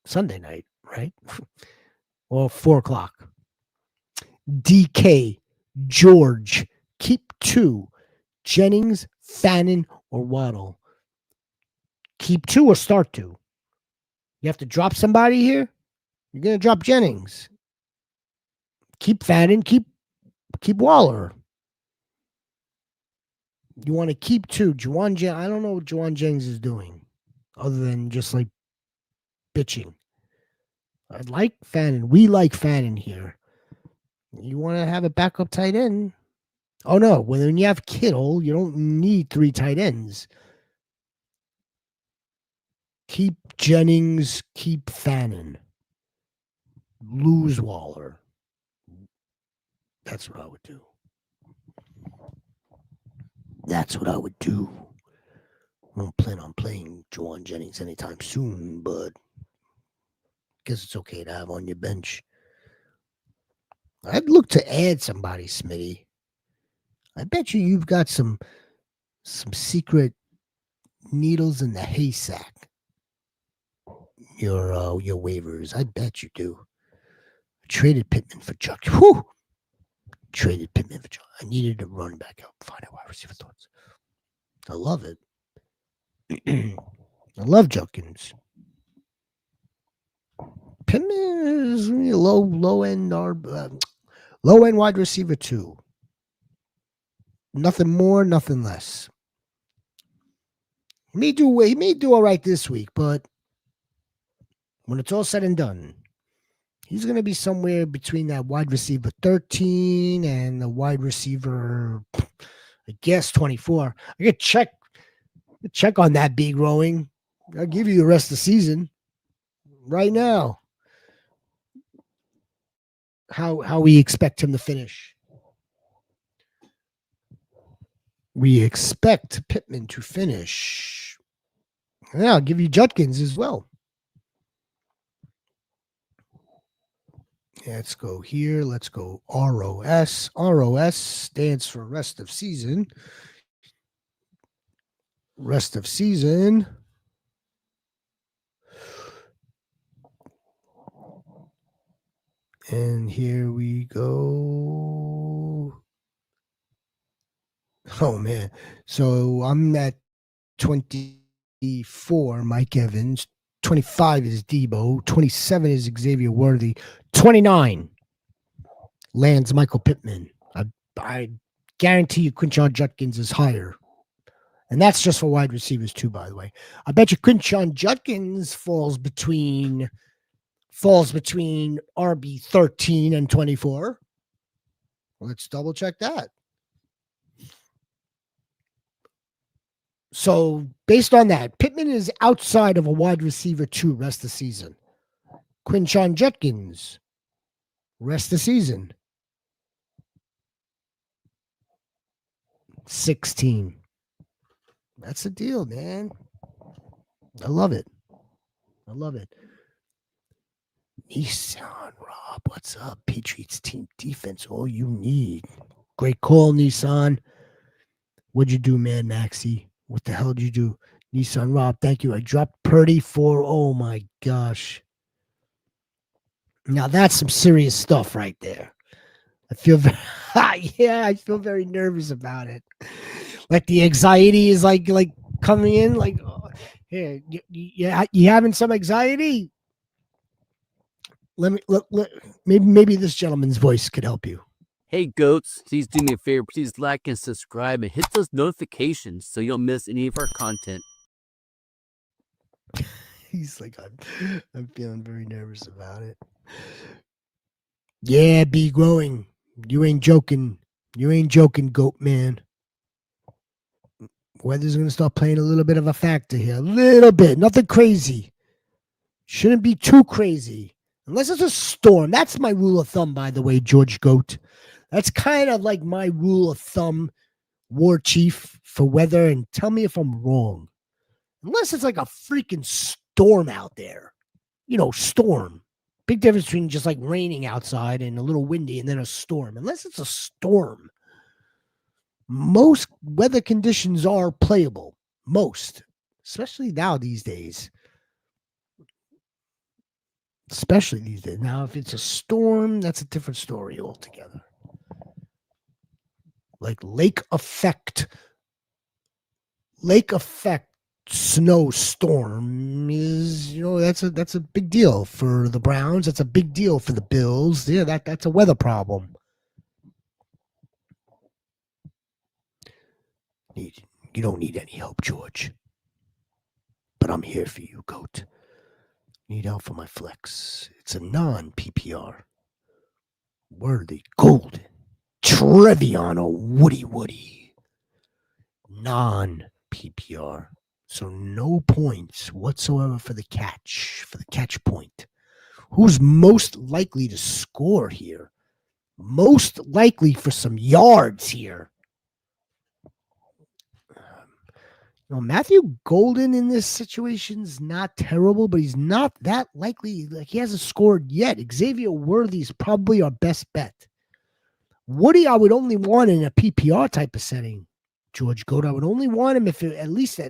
Sunday night, right? Or 4 o'clock. DK, George, keep 2. Jennings, Fannin, or Waddle. Keep 2 or start 2. You have to drop somebody here. You're gonna drop Jennings. Keep Fannin. Keep Waller. You want to keep 2. I don't know what Juwan Jennings is doing, other than just like bitching. I like Fannin. We like Fannin here. You want to have a backup tight end? Oh no! When you have Kittle, you don't need 3 tight ends. Keep Jennings. Keep Fannin. Lose Waller. That's what I would do. That's what I would do. I don't plan on playing Juwan Jennings anytime soon, but I guess it's okay to have on your bench. I'd look to add somebody, Smitty. I bet you've got some secret needles in the haystack. Your waivers. I bet you do. I traded Pittman for Chuck. Whew! Traded Pittman for Chuck. I needed a running back out. Find out wide receiver thoughts. I love it. I love Junkins. Pittman is low end wide receiver 2. Nothing more, nothing less. He may do all right this week, but when it's all said and done, he's going to be somewhere between that wide receiver 13 and the wide receiver, I guess, 24. I could check on that, B growing. I'll give you the rest of the season right now. How we expect him to finish. We expect Pittman to finish. Yeah, I'll give you Judkins as well. Let's go here. Let's go ROS. ROS stands for rest of season. Rest of season. And here we go. Oh, man. So I'm at 24, Mike Evans. 25 is Debo. 27 is Xavier Worthy. 29 lands Michael Pittman. I guarantee you Quinshon Judkins is higher. And that's just for wide receivers too, by the way. I bet you Quinshon Judkins falls between RB 13 and 24. Let's double check that. So based on that, Pittman is outside of a wide receiver 2 rest of the season. Quinshon Judkins, rest of the season. 16. That's the deal, man. I love it. I love it. Nissan, Rob, what's up? Patriots team defense, all you need. Great call, Nissan. What'd you do, man, Maxie? What the hell did you do? Nissan, Rob, thank you. I dropped Purdy for, oh my gosh. Now that's some serious stuff right there. I feel very, I feel very nervous about it. Like the anxiety is like coming in. Like, here, you having some anxiety? Maybe this gentleman's voice could help you. Hey goats, please do me a favor. Please like and subscribe and hit those notifications so you don't miss any of our content. He's like, I'm feeling very nervous about it. Yeah, be growing. You ain't joking. You ain't joking, goat man. Weather's going to start playing a little bit of a factor here. A little bit. Nothing crazy. Shouldn't be too crazy. Unless it's a storm. That's my rule of thumb, by the way, George Goat. That's kind of like my rule of thumb, war chief, for weather. And tell me if I'm wrong. Unless it's like a freaking storm out there. You know, storm. Big difference between just like raining outside and a little windy and then a storm. Unless it's a storm. Most weather conditions are playable. Most. Especially now these days. Now, if it's a storm, that's a different story altogether. Like lake effect snowstorm is, that's a big deal for the Browns. That's a big deal for the Bills. Yeah, that's a weather problem. You don't need any help, George. But I'm here for you, Goat. Need help for my flex. It's a non-PPR. Worthy, Golden, Treviano, Woody. Non-PPR. So no points whatsoever for the catch point. Who's most likely to score here? Most likely for some yards here. Matthew Golden in this situation is not terrible, but he's not that likely. Like, he hasn't scored yet. Xavier Worthy is probably our best bet. Woody, I would only want in a PPR type of setting. George Goat, I would only want him if at least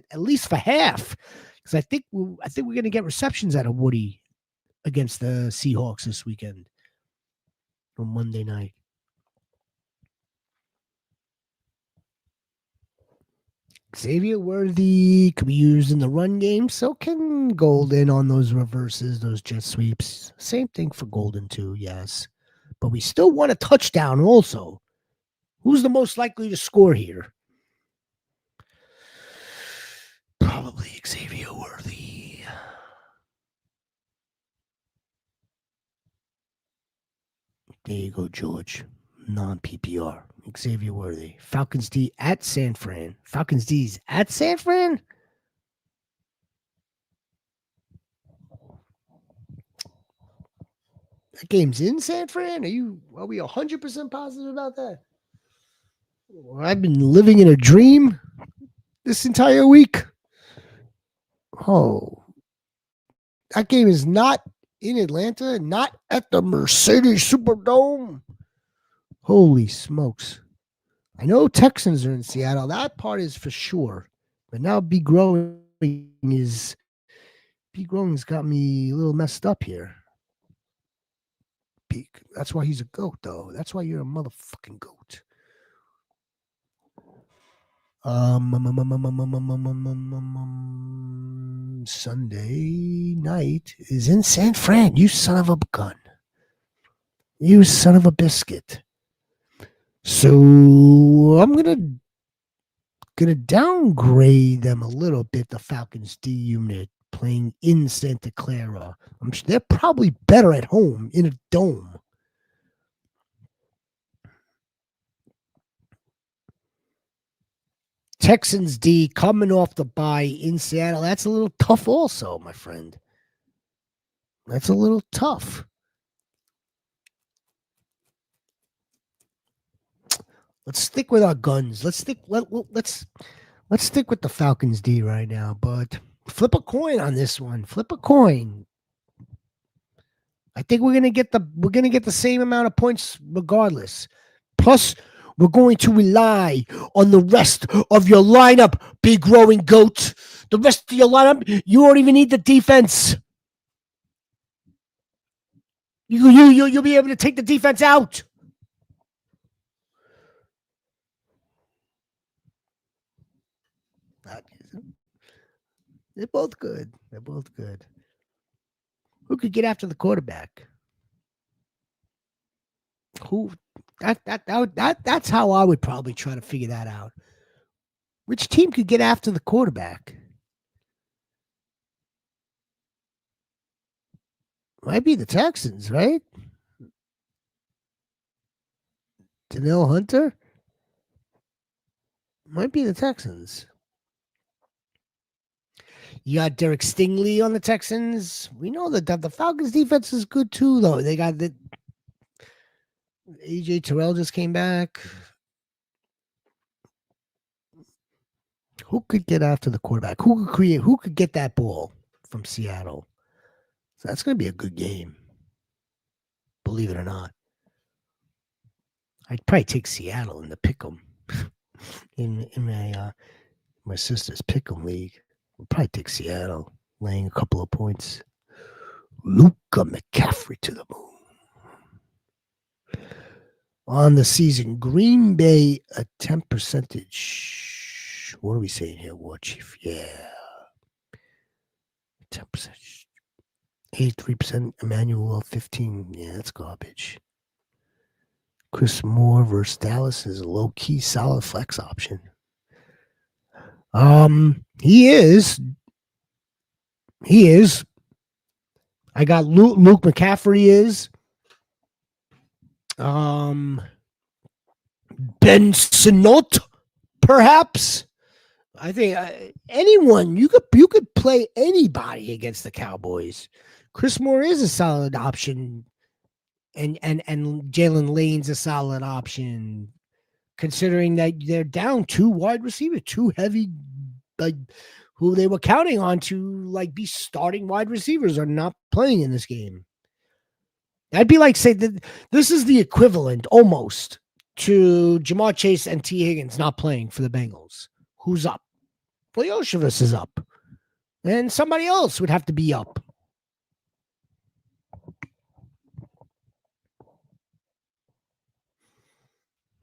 for half, because I think we're going to get receptions out of Woody against the Seahawks this weekend on Monday night. Xavier Worthy could be used in the run game, so can Golden on those reverses, those jet sweeps. Same thing for Golden too, yes. But we still want a touchdown also. Who's the most likely to score here? Probably Xavier Worthy. There you go, George. Non-PPR. Xavier Worthy. Falcons D at San Fran. Falcons D's at San Fran? That game's in San Fran? Are we 100% positive about that? I've been living in a dream this entire week. Oh, that game is not in Atlanta, not at the Mercedes Superdome. Holy smokes. I know Texans are in Seattle. That part is for sure. But now B Growing's got me a little messed up here. That's why he's a goat, though. That's why you're a motherfucking goat. Sunday night is in San Fran. You son of a gun. You son of a biscuit. So I'm gonna downgrade them a little bit. The Falcons D unit playing in Santa Clara. They're probably better at home in a dome. Texans D coming off the bye in Seattle. That's a little tough also, my friend. That's a little tough. Let's stick with our guns. Let's stick with the Falcons D right now, but flip a coin on this one. Flip a coin. I think we're gonna get the same amount of points regardless. Plus, we're going to rely on the rest of your lineup, big growing goat. The rest of your lineup, you won't even need the defense. You'll be able to take the defense out. They're both good. They're both good. Who could get after the quarterback? Who? That's how I would probably try to figure that out. Which team could get after the quarterback? Might be the Texans, right? Danielle Hunter? Might be the Texans. You got Derek Stingley on the Texans. We know that the Falcons defense is good too, though. They got the AJ Terrell just came back. Who could get after the quarterback? Who could get that ball from Seattle? So that's going to be a good game. Believe it or not. I'd probably take Seattle in the pick'em in my sister's pick'em league. We'll probably take Seattle, laying a couple of points. Luka McCaffrey to the moon. On the season, Green Bay attempt percentage. What are we saying here, War Chief? Yeah. 10%. 83%. Emmanuel 15. Yeah, that's garbage. Chris Moore versus Dallas is a low-key solid flex option. He is. I got Luke McCaffrey is. Ben Sinnott, perhaps. I think anyone you could play anybody against the Cowboys. Chris Moore is a solid option, and Jalen Lane's a solid option, considering that they're down two wide receiver, two heavy, like who they were counting on to like be starting wide receivers are not playing in this game. That'd be like say that this is the equivalent almost to Jamar Chase and T. Higgins not playing for the Bengals. Who's up? Leoshevich is up. And somebody else would have to be up.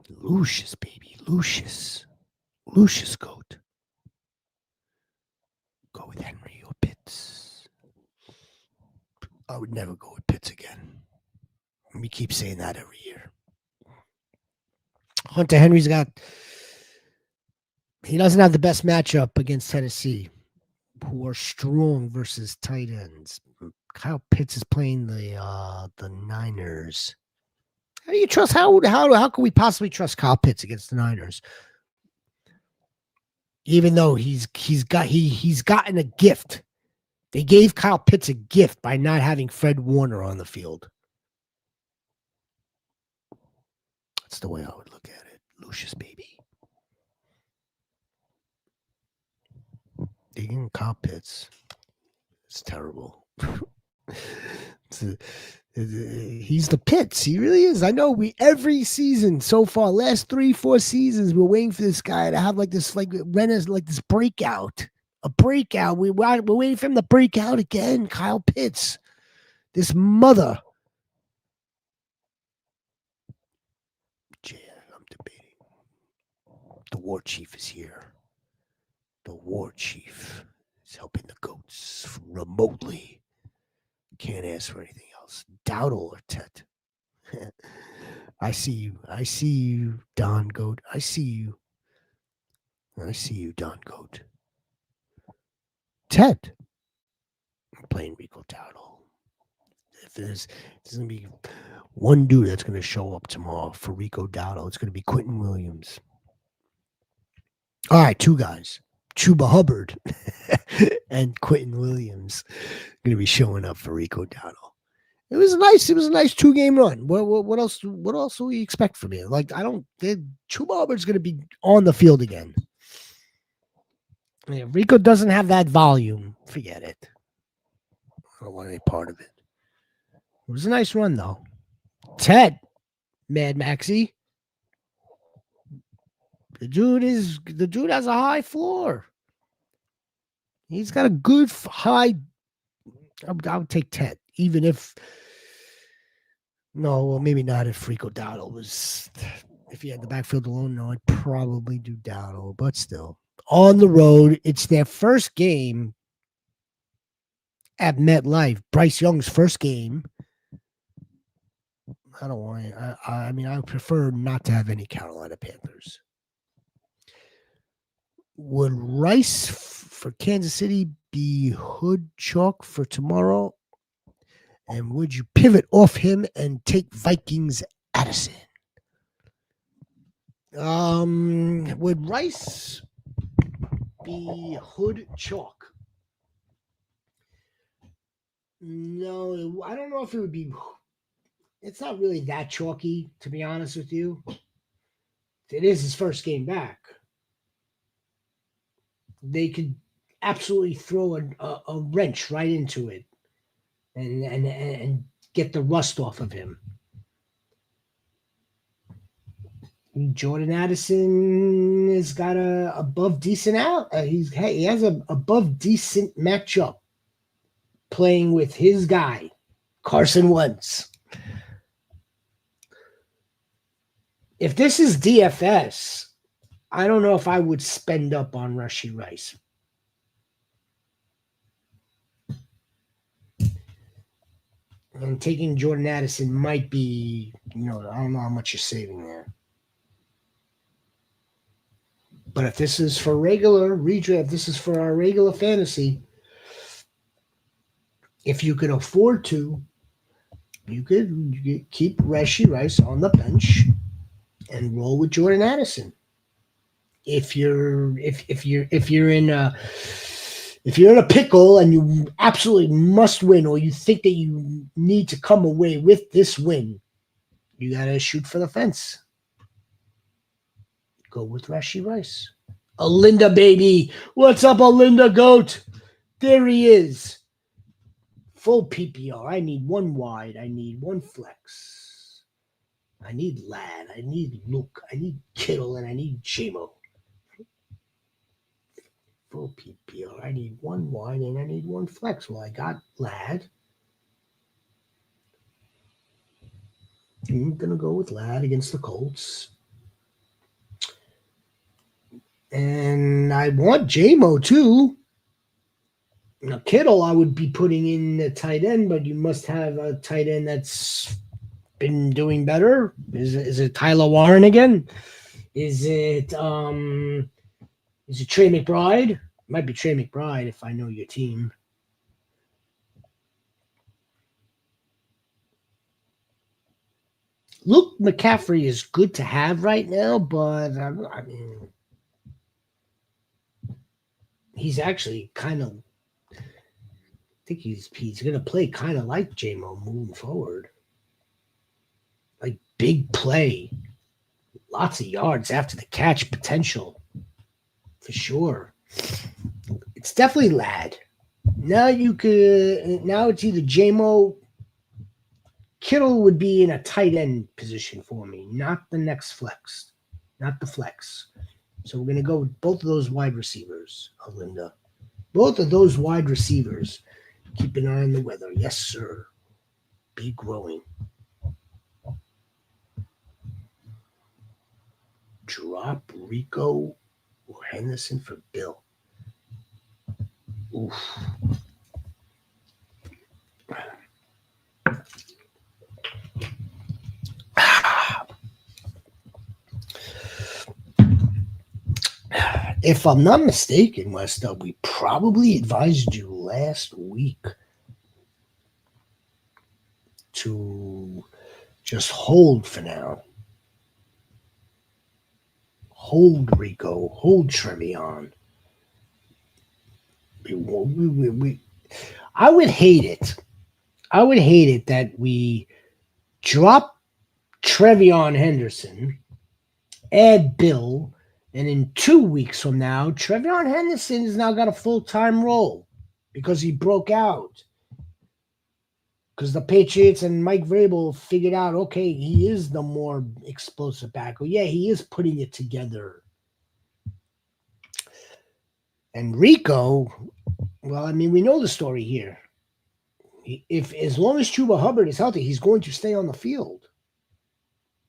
Lucius, baby. Lucius goat. Go with Henry or Pitts. I would never go with Pitts again. We keep saying that every year. Hunter Henry's he doesn't have the best matchup against Tennessee, who are strong versus tight ends. Kyle Pitts is playing the Niners. How do you trust? How can we possibly trust Kyle Pitts against the Niners? Even though he's gotten a gift. They gave Kyle Pitts a gift by not having Fred Warner on the field. That's the way I would look at it. Lucius, baby. taking Kyle Pitts. It's terrible. He's the Pitts. He really is. I know every season so far, last 3-4 seasons, we're waiting for this guy to have like this breakout. A breakout. We're waiting for him to break out again. Kyle Pitts. This mother. Yeah, I'm debating. The war chief is here. The war chief is helping the goats remotely. Can't ask for anything else. Dowdle or Tet. I see you. I see you, Don Goat. I see you. I see you, Don Goat. Ted. I'm playing Rico Dowdle. If there's going to be one dude that's going to show up tomorrow for Rico Dowdle, it's going to be Quentin Williams. All right, two guys. Chuba Hubbard and Quentin Williams going to be showing up for Rico Dowdle. It was a nice 2-game run. What else do we expect from you? Like, Chuba Hubbard's going to be on the field again. Yeah, Rico doesn't have that volume. Forget it. I don't want any part of it. It was a nice run, though. Ted, Mad Maxie. The dude has a high floor. He's got a good high. I would take Ted, even if. No, well, maybe not if Rico Dowdle was. If he had the backfield alone, no, I'd probably do Dowdle, but still. On the road, it's their first game at MetLife. Bryce Young's first game. I don't want. I mean, I would prefer not to have any Carolina Panthers. Would Rice for Kansas City be hood chalk for tomorrow? And would you pivot off him and take Vikings Addison? Would Rice be hood chalk? No, I don't know if it would be. It's not really that chalky, to be honest with you. It is his first game back. They could absolutely throw a wrench right into it and get the rust off of him. Jordan Addison has got a above decent out. He has a above decent matchup playing with his guy, Carson Wentz. If this is DFS, I don't know if I would spend up on Rashee Rice. And taking Jordan Addison might be, I don't know how much you're saving there. But if this is for regular redraft, this is for our regular fantasy, if you could afford to, you could keep Rashee Rice on the bench and roll with Jordan Addison. If you're in a pickle and you absolutely must win, or you think that you need to come away with this win, you gotta shoot for the fence. Go with Rashee Rice. Alinda, baby. What's up, Alinda Goat? There he is. Full PPR. I need one wide. I need one flex. I need Ladd. I need Luke. I need Kittle. And I need J-Mo. Full PPR. I need one wide and I need one flex. Well, I got Ladd. I'm going to go with Ladd against the Colts. And I want J-Mo too. Now, Kittle, I would be putting in the tight end, but you must have a tight end that's been doing better. Is it Tyler Warren again? Is it Trey McBride? It might be Trey McBride if I know your team. Luke McCaffrey is good to have right now, but I mean, he's actually kind of. I think he's going to play kind of like J-Mo moving forward. Like big play. Lots of yards after the catch potential. For sure. It's definitely Ladd. Now it's either JMO. Kittle would be in a tight end position for me, not the next flex, not the flex. So we're gonna go with both of those wide receivers, Alinda. Both of those wide receivers. Keep an eye on the weather. Yes, sir. Be growing. Drop Rico or Henderson for Bill. Oof. If I'm not mistaken, Westa, we probably advised you last week to just hold for now. Hold Rico. Hold Trevion. I would hate it. I would hate it that we drop Trevion Henderson, add Bill, and in 2 weeks from now, Trevion Henderson has now got a full-time role because he broke out. Because the Patriots and Mike Vrabel figured out, okay, he is the more explosive back. Oh, yeah, he is putting it together. And Rico, well, I mean, we know the story here. If as long as Chuba Hubbard is healthy, he's going to stay on the field.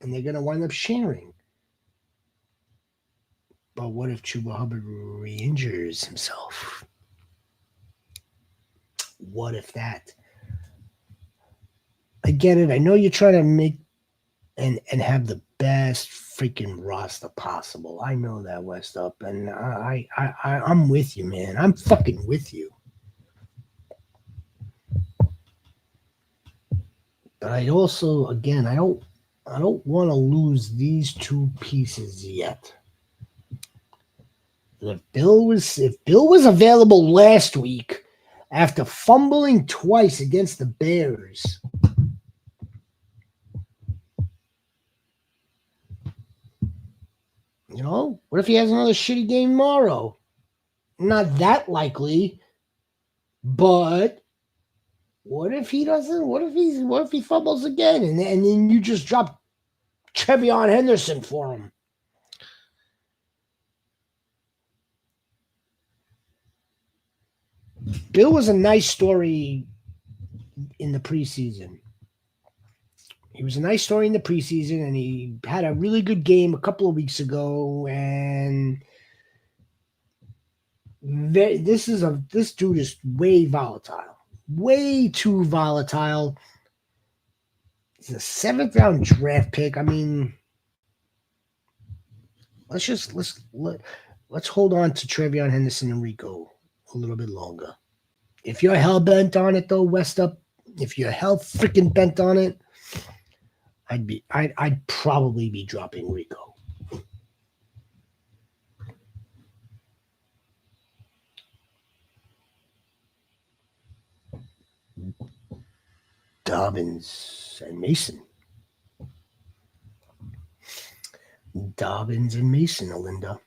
And they're going to wind up sharing. But what if Chuba Hubbard re-injures himself? What if that? I get it. I know you're trying to make and have the best freaking roster possible. I know that, West Up, and I'm with you, man. I'm fucking with you. But I also, again, I don't want to lose these two pieces yet. If Bill was available last week after fumbling twice against the Bears, you know, what if he has another shitty game tomorrow? Not that likely, but what if he doesn't? What if he fumbles again and then you just drop Trevion Henderson for him? Bill was a nice story in the preseason. He was a nice story in the preseason, and he had a really good game a couple of weeks ago. And this dude is way volatile, way too volatile. He's a 7th round draft pick. I mean, let's hold on to Trevion Henderson and Rico a little bit longer. If you're hell bent on it, though, West Up, if you're hell freaking bent on it, I'd probably be dropping Rico. Dobbins and Mason. Alinda.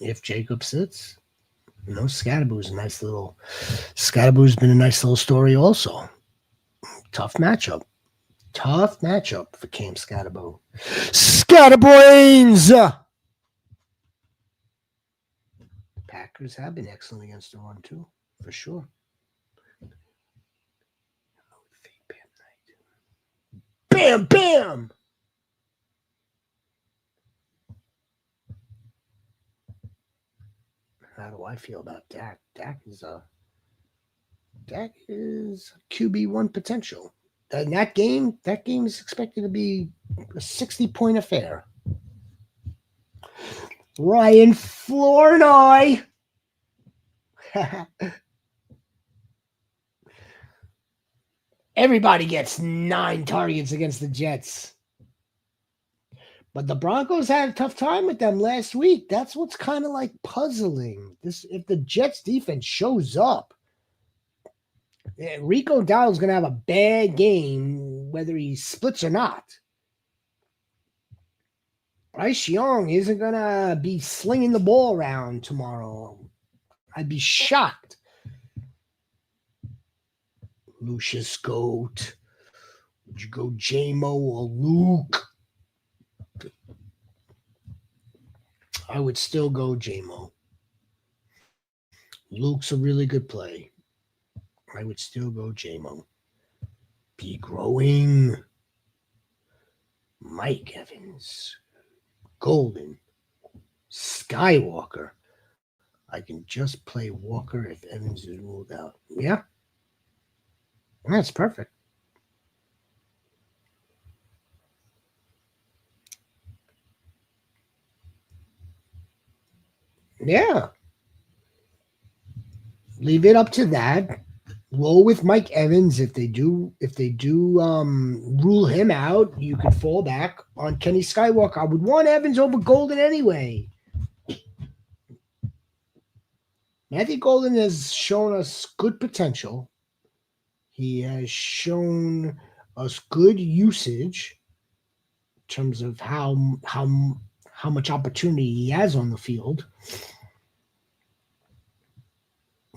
If Jacob sits, you know, Scadaboo's been a nice little story also. Tough matchup for Cam Scatterboo. Scatterbrains! Packers have been excellent against the run, too, for sure. Bam, bam! How do I feel about Dak? Dak is QB1 potential. And that game is expected to be a 60-point affair. Ryan Flournoy. Everybody gets 9 targets against the Jets. But the Broncos had a tough time with them last week. That's what's kind of like puzzling. If the Jets defense shows up, Rico Dowdle's going to have a bad game, whether he splits or not. Bryce Young isn't going to be slinging the ball around tomorrow. I'd be shocked. Lucius Goat. Would you go J-Mo or Luke? I would still go J-Mo. Luke's a really good play. I would still go J-Mo. Be growing. Mike Evans. Golden. Skywalker. I can just play Walker if Evans is ruled out. Yeah. That's perfect. Yeah. Leave it up to that. Roll with Mike Evans. If they do rule him out, you could fall back on Kenny Skywalker. I would want Evans over Golden anyway. Matthew Golden has shown us good potential. He has shown us good usage in terms of how much opportunity he has on the field.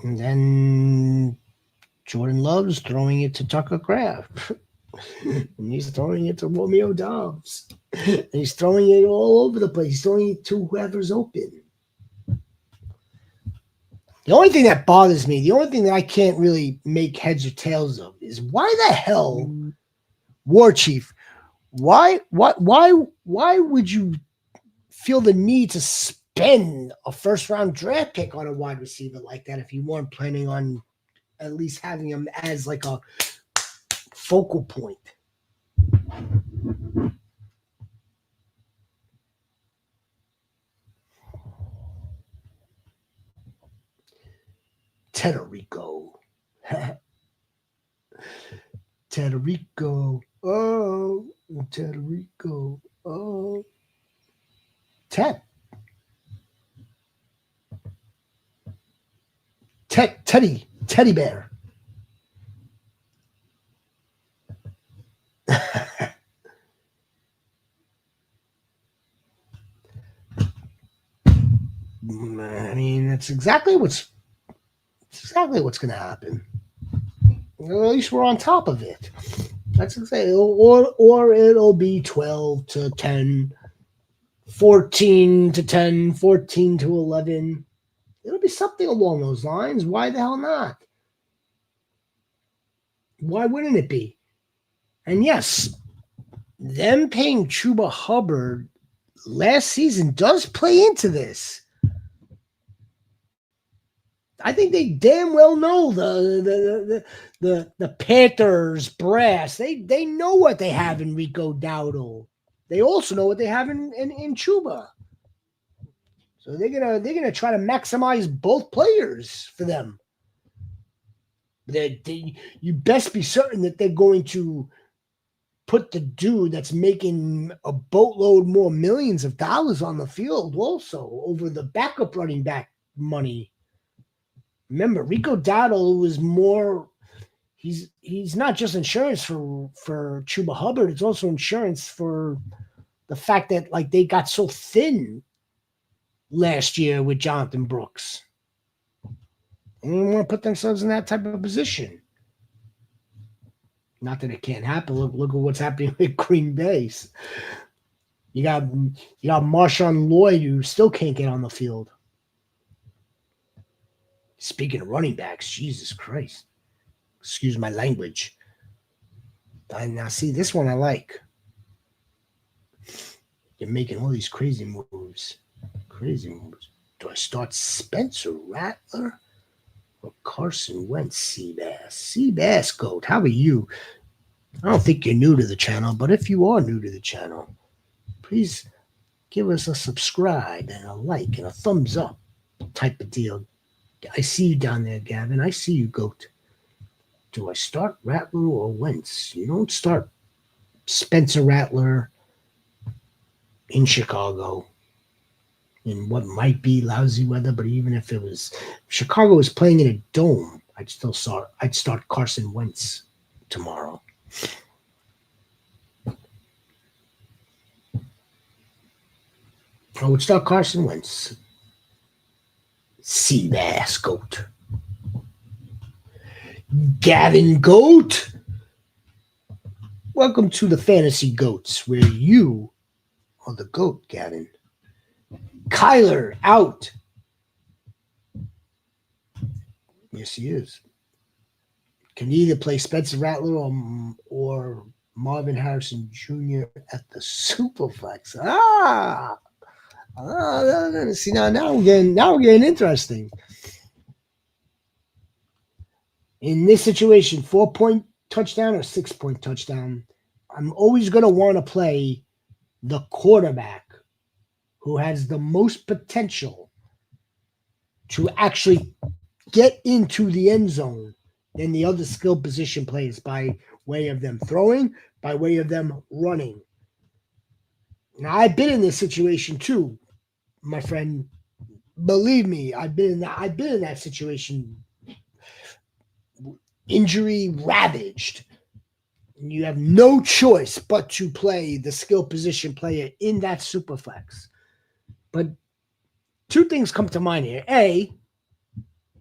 And then Jordan Love's throwing it to Tucker Kraft. And he's throwing it to Romeo Dobbs. And he's throwing it all over the place. He's throwing it to whoever's open. The only thing that bothers me, the only thing that I can't really make heads or tails of is why the hell, War Chief, why would you feel the need to spend a first-round draft pick on a wide receiver like that if you weren't planning on at least having him as like a focal point? Tederico. Tederico. Oh, Tederico. Oh. Teddy bear. I mean, that's exactly what's going to happen. Or at least we're on top of it. That's exactly, or it'll be 12 to 10, 14 to 10, 14 to 11. It'll be something along those lines. Why the hell not? Why wouldn't it be? And yes, them paying Chuba Hubbard last season does play into this. I think they damn well know the Panthers brass. They know what they have in Rico Dowdle. They also know what they have in Chuba. So they're gonna try to maximize both players for them. You best be certain that they're going to put the dude that's making a boatload more millions of dollars on the field also over the backup running back money. Remember, Rico Dowdle was more. He's not just insurance for Chuba Hubbard. It's also insurance for the fact that like they got so thin last year with Jonathan Brooks. And they want to put themselves in that type of position. Not that it can't happen. Look at what's happening with Green Bay. You got Marshawn Lloyd who still can't get on the field. Speaking of running backs, Jesus Christ. Excuse my language. Now, see, this one I like. You're making all these crazy moves. Crazy moves. Do I start Spencer Rattler or Carson Wentz? Seabass Goat, how are you? I don't think you're new to the channel, but if you are new to the channel, please give us a subscribe and a like and a thumbs up type of deal. I see you down there, Gavin. I see you, Goat. Do I start Rattler or Wentz? You don't start Spencer Rattler in Chicago in what might be lousy weather, but even if it was Chicago was playing in a dome, I'd start Carson Wentz tomorrow. I would start Carson Wentz. Seabass Goat. Gavin Goat. Welcome to the Fantasy Goats, where you are the GOAT, Gavin. Kyler out. Yes, he is. Can either play Spencer Rattler or Marvin Harrison Jr. at the Superflex. See now we're getting interesting. In this situation, 4-point touchdown or 6-point touchdown, I'm always going to want to play the quarterback who has the most potential to actually get into the end zone than the other skill position players by way of them throwing, by way of them running. Now, I've been in this situation too, my friend. Believe me, I've been in that situation. Injury ravaged. You have no choice but to play the skill position player in that Superflex. But two things come to mind here. A,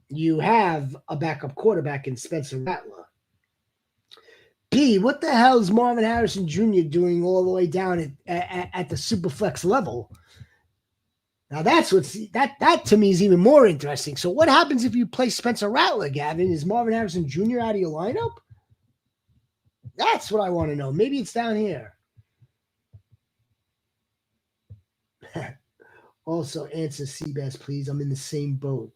you have a backup quarterback in Spencer Rattler. B, what the hell is Marvin Harrison Jr. doing all the way down at the Superflex level? Now that to me is even more interesting. So what happens if you play Spencer Rattler, Gavin? Is Marvin Harrison Jr. out of your lineup? That's what I want to know. Maybe it's down here. Also, answer Seabass, please. I'm in the same boat.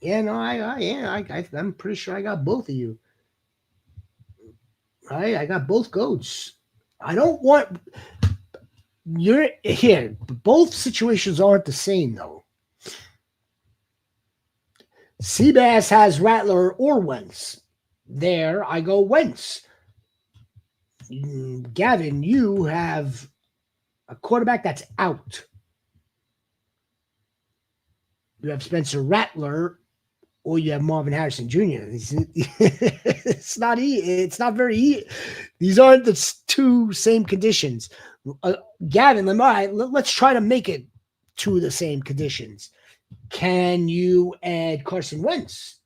Yeah, no, I'm pretty sure I got both of you. I got both goats. I don't want you're here. Both situations aren't the same though. Seabass has Rattler or Wentz. There, I go Wentz. Gavin, you have a quarterback that's out. You have Spencer Rattler, or you have Marvin Harrison Jr. It's not It's not very easy. These aren't the two same conditions. Gavin, let's try to make it to the same conditions. Can you add Carson Wentz?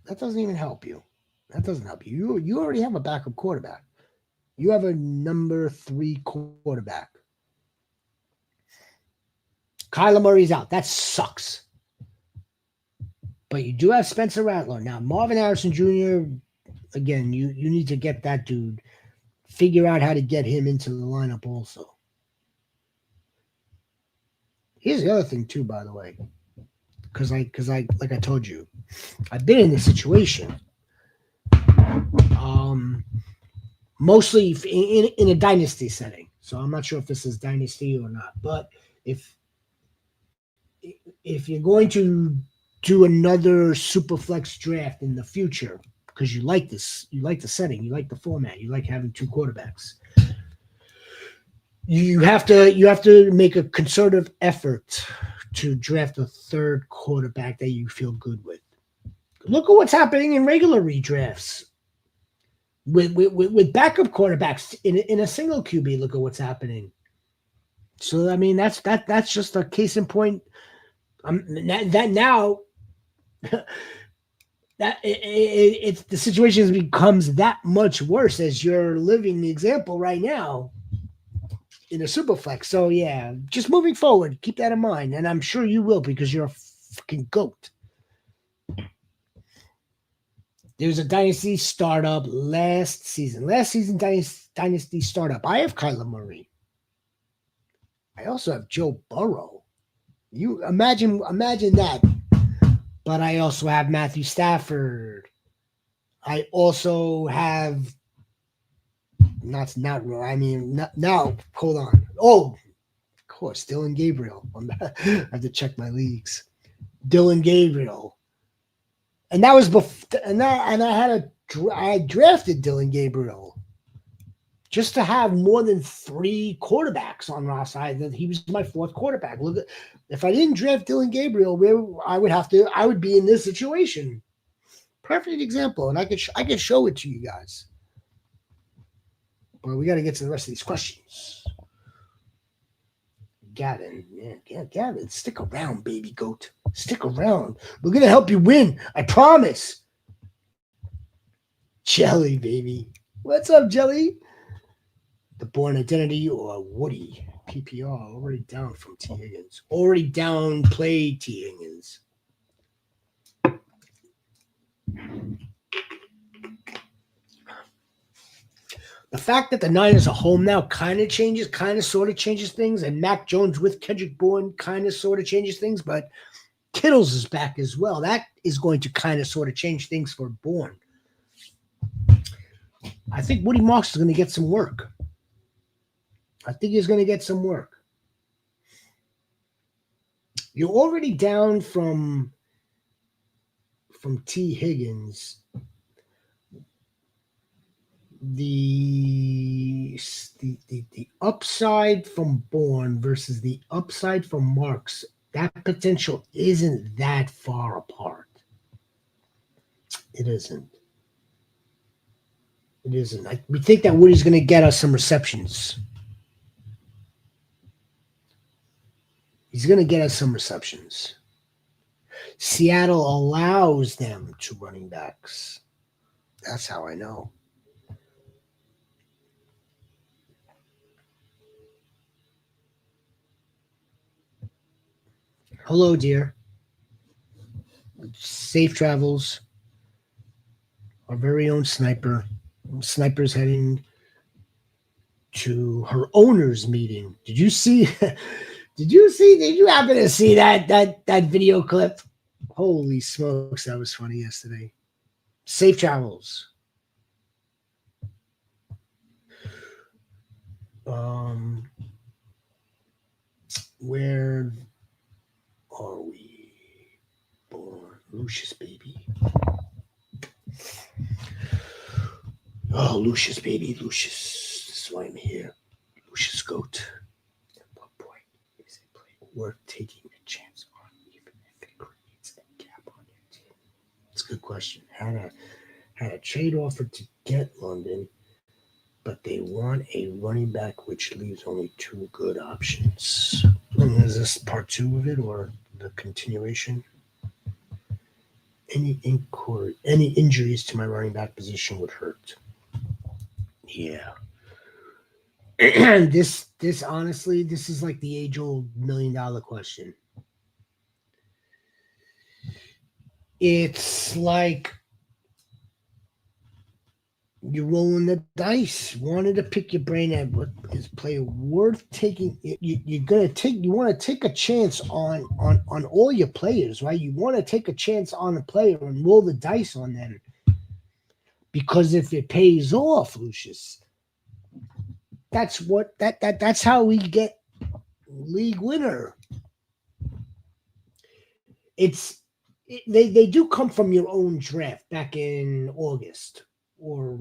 That doesn't even help you. That doesn't help you. You already have a backup quarterback. You have a number 3 quarterback. Kyler Murray's out. That sucks. But you do have Spencer Rattler. Now, Marvin Harrison Jr., again, you need to get that dude. Figure out how to get him into the lineup also. Here's the other thing, too, by the way. Because I like I told you, I've been in this situation. Mostly in a dynasty setting. So I'm not sure if this is dynasty or not. But if you're going to do another Superflex draft in the future, because you like this, you like the setting, you like the format, you like having 2 quarterbacks, you have to make a concerted effort to draft a 3rd quarterback that you feel good with. Look at what's happening in regular redrafts. With backup quarterbacks in a single QB, look at what's happening. So I mean that's just a case in point. That now that it's the situation becomes that much worse as you're living the example right now in a Superflex. So yeah, just moving forward, keep that in mind, and I'm sure you will because you're a fucking goat. There was a dynasty startup last season. Dynasty startup. I have Kyler Murray. I also have Joe Burrow. You imagine that. But I also have Matthew Stafford. I also have now. Hold on. Oh, of course, Dylan Gabriel. I have to check my leagues. Dylan Gabriel. And that was before, I drafted Dylan Gabriel just to have more than 3 quarterbacks on roster. He was my 4th quarterback. Look, if I didn't draft Dylan Gabriel, I would be in this situation. Perfect example, and I could show it to you guys. But we got to get to the rest of these questions. Gavin, Gavin, stick around, baby goat. Stick around. We're gonna help you win. I promise. Jelly, baby. What's up, Jelly? The Born Identity or Woody PPR already down from T Higgins. Already down. Play T Higgins. The fact that the Niners are home now kind of sort of changes things, and Mac Jones with Kendrick Bourne kind of sort of changes things, but Kittles is back as well. That is going to kind of sort of change things for Bourne. I think Woody Marks is going to get some work. I think he's going to get some work. You're already down from T. Higgins. The upside from Bourne versus the upside from Marks, that potential isn't that far apart. It isn't. We think that Woody's going to get us some receptions. He's going to get us some receptions. Seattle allows them to running backs. That's how I know. Hello, dear. Safe travels. Our very own sniper. Sniper's heading to her owner's meeting. Did you happen to see that video clip? Holy smokes, that was funny yesterday. Safe travels. Where are we? Born Lucius, baby. Oh, Lucius, baby, Lucius. This is why I'm here. Lucius Goat. What point is it worth taking a chance on, even if it creates a gap on your team? It's a good question. Had a trade offer to get London, but they want a running back, which leaves only two good options. Is this part 2 of it or the continuation? Any injuries to my running back position would hurt. Yeah. This honestly, this is like the age-old $1 million question. It's like you're rolling the dice. Wanted to pick your brain at what is player worth taking. You want to take a chance on all your players, right? You want to take a chance on a player and roll the dice on them. Because if it pays off, Lucius, that's how we get league winner. They do come from your own draft back in August or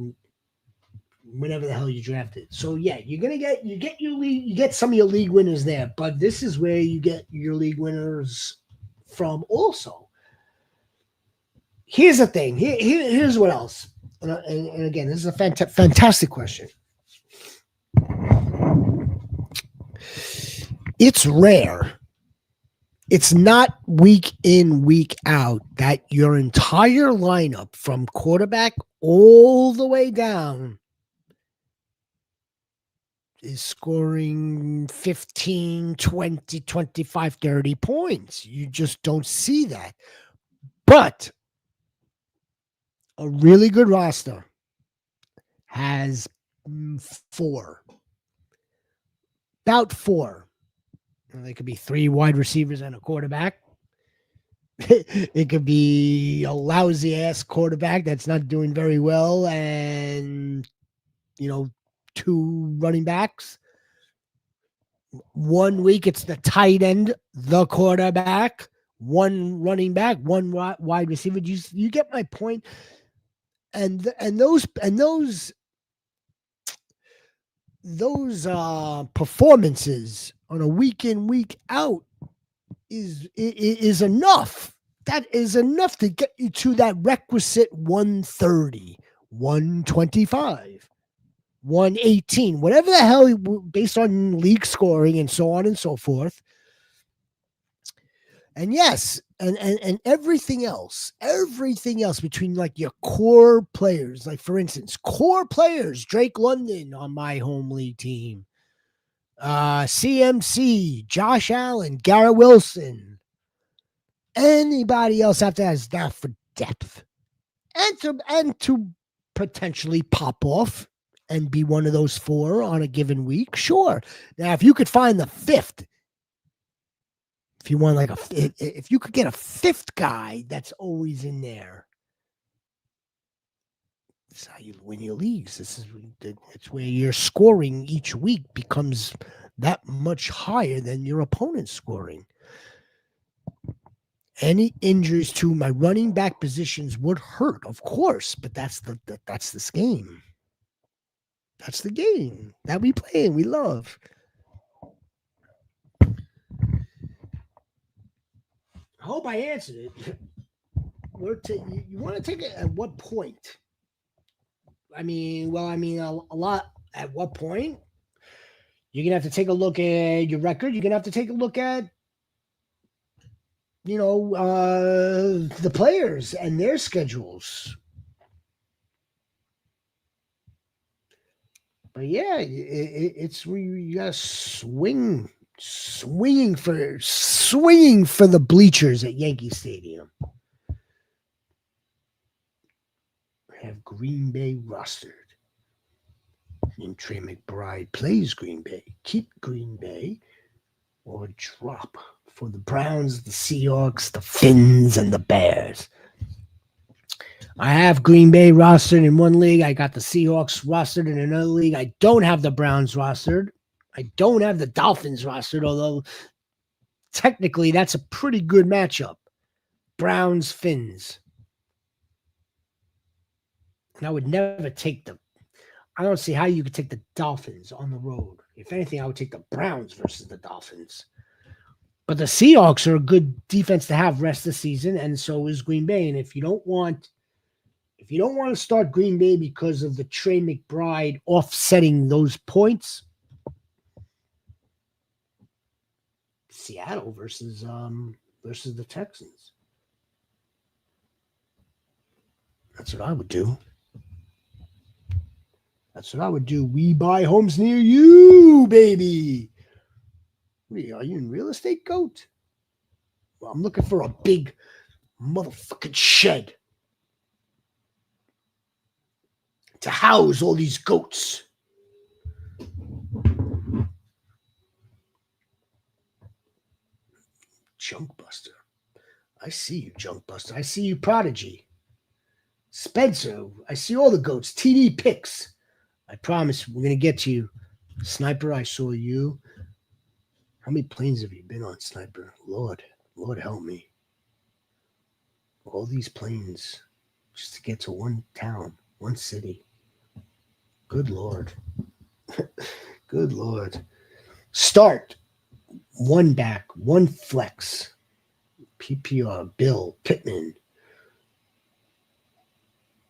whenever the hell you drafted. So yeah, you get some of your league winners there, but this is where you get your league winners from also. Here's the thing. Here's what else. And again, this is a fantastic question. It's rare. It's not week in, week out that your entire lineup from quarterback all the way down is scoring 15, 20, 25, 30 points. You just don't see that. But a really good roster has 4. About 4. They could be 3 wide receivers and a quarterback. It could be a lousy ass quarterback that's not doing very well and 2 running backs. One week it's the tight end, the quarterback, 1 running back, 1 wide receiver. You get my point. And those performances on a week in, week out is enough. That is enough to get you to that requisite 130, 125, 118, whatever the hell, based on league scoring and so on and so forth. And yes, and everything else between like your core players, like for instance, core players, Drake London on my home league team, CMC, Josh Allen, Garrett Wilson, anybody else after that is now for depth and to potentially pop off and be one of those 4 on a given week. Sure. Now, if you could find the 5th, if you want if you could get a 5th guy that's always in there, that's how you win your leagues. It's where your scoring each week becomes that much higher than your opponent's scoring. Any injuries to my running back positions would hurt, of course, but that's this game. That's the game that we play and we love. I hope I answered it. You want to take it at what point? A lot. At what point? You're gonna have to take a look at your record. You're gonna have to take a look at, the players and their schedules. But yeah, it's where you gotta swinging for the bleachers at Yankee Stadium. Have Green Bay rostered. And Trey McBride plays Green Bay. Keep Green Bay or drop for the Browns, the Seahawks, the Finns, and the Bears. I have Green Bay rostered in one league. I got the Seahawks rostered in another league. I don't have the Browns rostered. I don't have the Dolphins rostered, although technically that's a pretty good matchup. Browns, Finns. And I would never take I don't see how you could take the Dolphins on the road. If anything, I would take the Browns versus the Dolphins. But the Seahawks are a good defense to have rest of the season, and so is Green Bay. And if you don't want to start Green Bay because of the Trey McBride offsetting those points, Seattle versus the Texans. That's what I would do. We buy homes near you, baby. Are you in real estate, goat? Well, I'm looking for a big motherfucking shed to house all these goats. Junk Buster. I see you, Junk Buster. I see you, Prodigy. Spencer. I see all the goats. TD picks. I promise we're going to get to you. Sniper, I saw you. How many planes have you been on, Sniper? Lord help me. All these planes just to get to one town, one city. Good Lord. Good Lord. Start. One back, one flex. PPR, Bill, Pittman,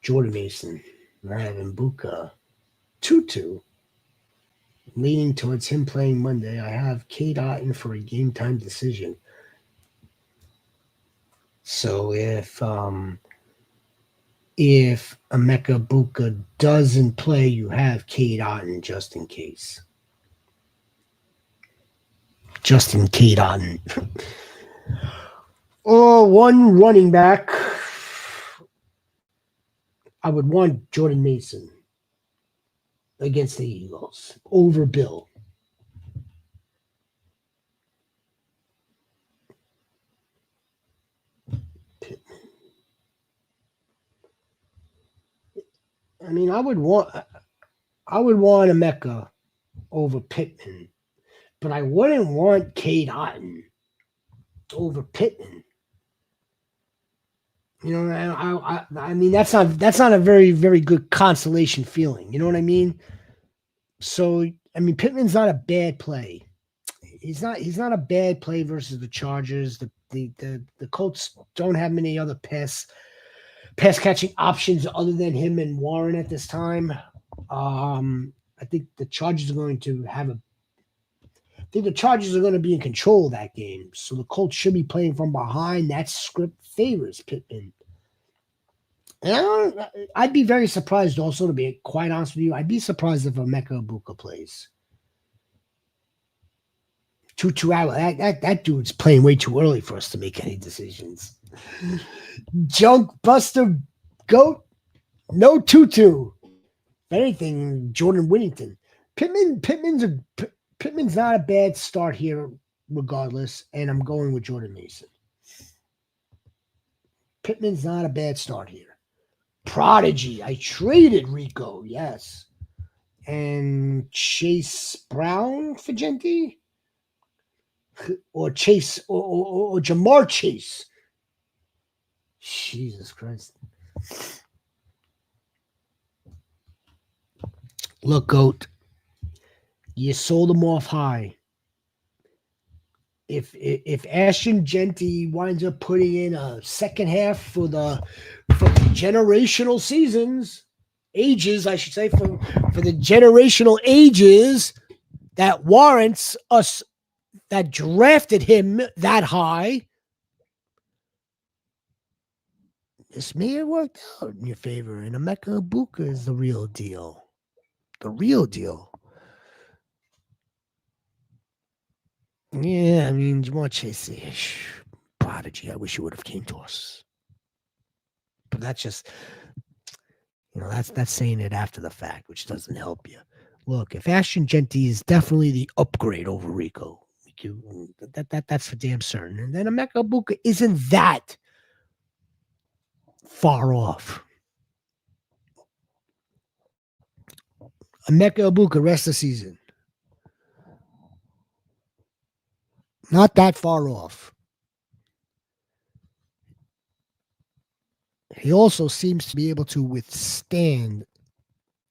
Jordan Mason, Ryan Buka, Tutu. Leaning towards him playing Monday. I have Cade Otton for a game time decision. So if Emeka Buka doesn't play, you have Cade Otton just in case. Justin Cade Otton. One running back. I would want Jordan Mason against the Eagles over Bill. Pittman. I mean, I would want Emeka over Pittman, but I wouldn't want Cade Otton over Pittman. You know, I mean that's not a very, very good consolation feeling. You know what I mean? So I mean, Pittman's not a bad play. He's not a bad play versus the Chargers. The Colts don't have many other pass catching options other than him and Warren at this time. think the Chargers are going to the Chargers are going to be in control of that game. So the Colts should be playing from behind. That script favors Pittman. And I'd be very surprised also, to be quite honest with you. I'd be surprised if Emeka Egbuka plays. Tutu Atwell, that dude's playing way too early for us to make any decisions. Junk Buster Goat, no Tutu. If anything, Jordan Whittington. Pittman's not a bad start here, regardless, and I'm going with Jordan Mason. Pittman's not a bad start here. Prodigy, I traded Rico, yes. And Chase Brown for Genty? Or Chase, or Jamar Chase. Jesus Christ. Look, Goat, you sold them off high. If Ashton Genty winds up putting in a second half for the generational ages, I should say, for the generational ages that warrants us, that drafted him that high, this may have worked out in your favor. And Emeka Egbuka is the real deal. The real deal. Yeah, I mean, Jamar Chase, Prodigy. I wish you would have came to us. But that's just, that's saying it after the fact, which doesn't help you. Look, if Ashton Genty is definitely the upgrade over Rico, that's for damn certain. And then Emeka Egbuka isn't that far off. Emeka Egbuka, rest of the season. Not that far off. He also seems to be able to withstand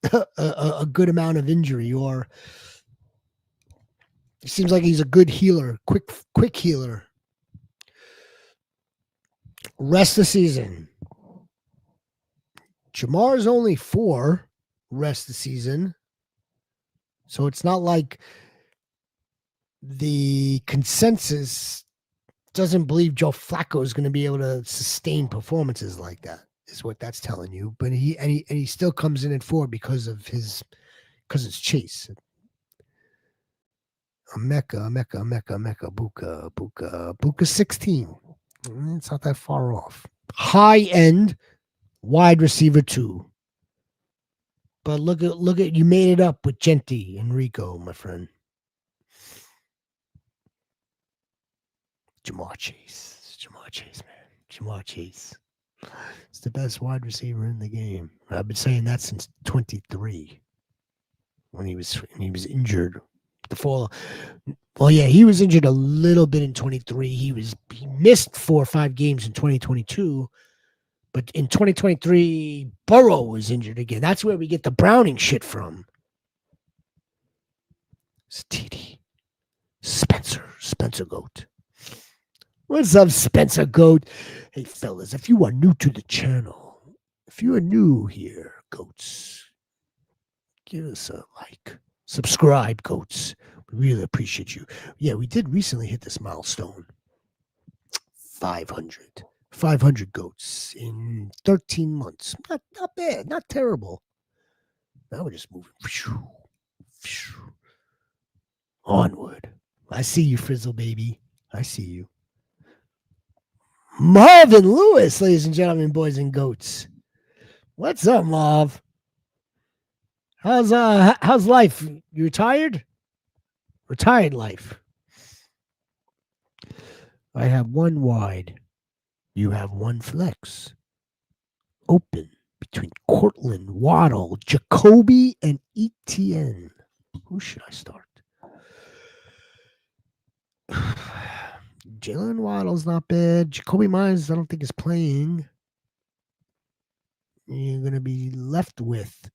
a good amount of injury, or it seems like he's a good healer, quick healer. Rest of the season. Jamar's only 4 rest of the season. So it's not like the consensus doesn't believe Joe Flacco is going to be able to sustain performances like that, is what that's telling you. But he still comes in at 4 because it's Chase. Emeka Egbuka 16. It's not that far off. High end wide receiver 2. But look at you made it up with Genty and Rico, my friend. Jamar Chase, man. Jamar Chase. It's the best wide receiver in the game. I've been saying that since 23, when he was injured. Well, yeah, he was injured a little bit in 23. He missed 4 or 5 games in 2022. But in 2023, Burrow was injured again. That's where we get the Browning shit from. It's TD. Spencer Goat. What's up, Spencer Goat? Hey, fellas, if you are new to the channel, if you are new here, Goats, give us a like. Subscribe, Goats. We really appreciate you. Yeah, we did recently hit this milestone. 500 Goats in 13 months. Not bad. Not terrible. Now we're just moving. Onward. I see you, Frizzle baby. I see you. Marvin Lewis, ladies and gentlemen, boys and goats. What's up, Marv? How's life? You retired? Retired life. I have 1 wide. You have 1 flex. Open between Cortland, Waddle, Jacoby, and Etienne. Who should I start? Jalen Waddle's not bad. Jacoby Myers, I don't think is playing. You're going to be left with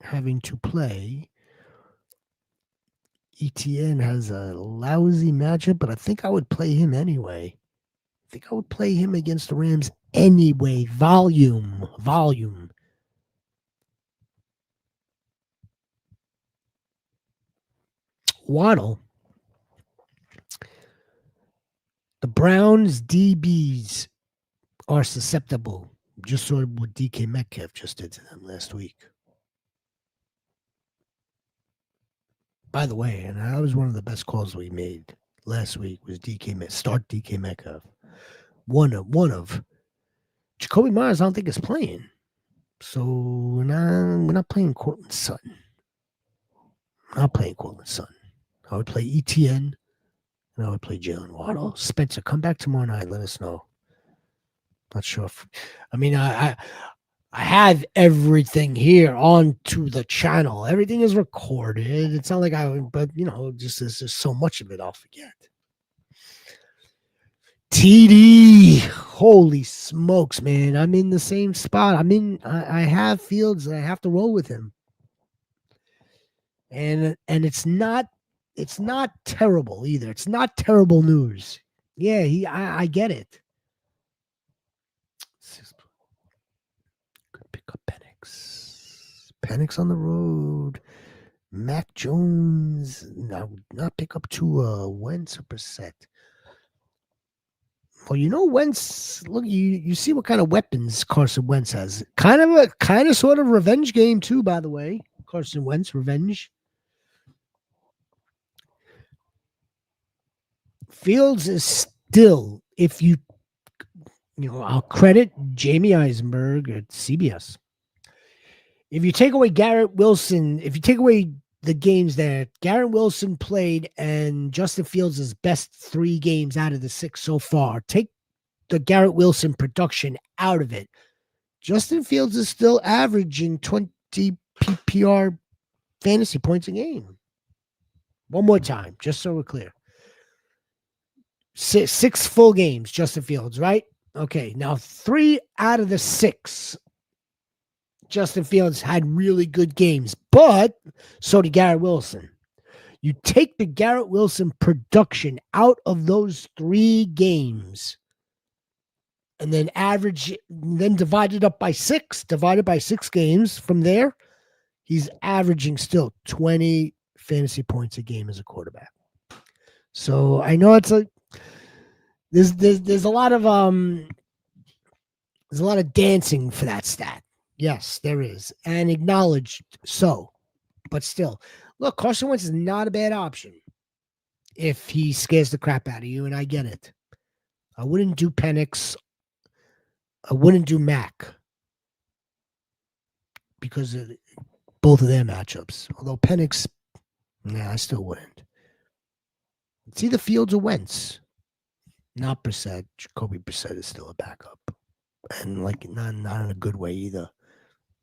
having to play. Etienne has a lousy matchup, but I think I would play him anyway. I think I would play him against the Rams anyway. Volume. Waddle. The Browns DBs are susceptible. Just saw what DK Metcalf just did to them last week. By the way, and that was one of the best calls we made last week was start DK Metcalf. One of Jacoby Myers, I don't think is playing. So we're not playing Cortland Sutton. Not playing Cortland Sutton. I would play ETN and I would play Jalen Waddle. Spencer, come back tomorrow night. Let us know. Not sure if I have everything here onto the channel. Everything is recorded. It's not like but just there's just so much of it I'll forget. TD, holy smokes, man! I'm in the same spot. I have Fields, and I have to roll with him. And it's not terrible either. It's not terrible news. Yeah, I get it. Could pick up Penix on the road. Mac Jones, not pick up to Wentz or Brissett. Well, Wentz. Look, you see what kind of weapons Carson Wentz has. Kind of sort of revenge game too. By the way, Carson Wentz revenge. Fields is still, if I'll credit Jamie Eisenberg at CBS. If you take away Garrett Wilson, if you take away the games that Garrett Wilson played and Justin Fields' best 3 games out of the 6 so far, take the Garrett Wilson production out of it. Justin Fields is still averaging 20 PPR fantasy points a game. One more time, just so we're clear. 6 full games, Justin Fields, right? Okay, now 3 out of the 6, Justin Fields had really good games, but so did Garrett Wilson. You take the Garrett Wilson production out of those 3 games and then divide it up by 6, divided by 6 games. From there, he's averaging still 20 fantasy points a game as a quarterback. So I know it's there's a lot of dancing for that stat. Yes, there is, and acknowledged so. But still, look, Carson Wentz is not a bad option if he scares the crap out of you, and I get it. I wouldn't do Penix. I wouldn't do Mac because of both of their matchups. Although Penix, I still wouldn't. It's either Fields or Wentz. Not Brissett. Jacoby Brissett is still a backup, and not in a good way either.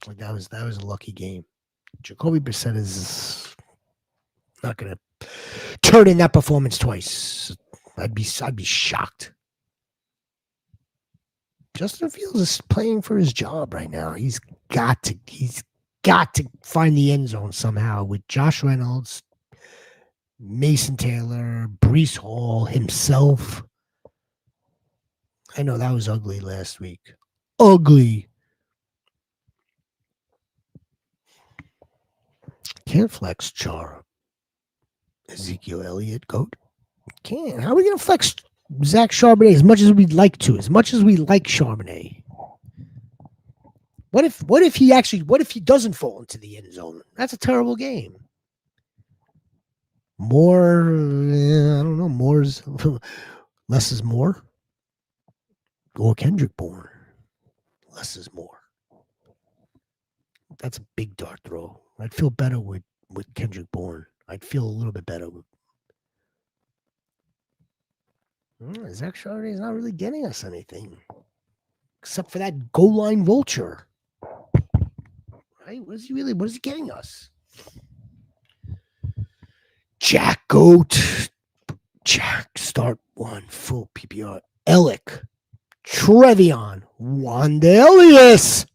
Like that was a lucky game. Jacoby Brissett is not going to turn in that performance twice. I'd be shocked. Justin Fields is playing for his job right now. He's got to find the end zone somehow with Josh Reynolds, Mason Taylor, Breece Hall, himself. I know that was ugly last week. Ugly. Can't flex Chara. Ezekiel Elliott, GOAT. Can't. How are we going to flex Zach Charbonnet as much as we'd like to? As much as we like Charbonnet. What if he doesn't fall into the end zone? That's a terrible game. I don't know. Less is more. Or Kendrick Bourne. Less is more. That's a big dart throw. I'd feel better with Kendrick Bourne. I'd feel a little bit better. Zach Charbonnet is not really getting us anything. Except for that goal line vulture. Right? What is he getting us? Jack Goat. Jack, start 1, full PPR. Ellick. Trevion. Wandelius.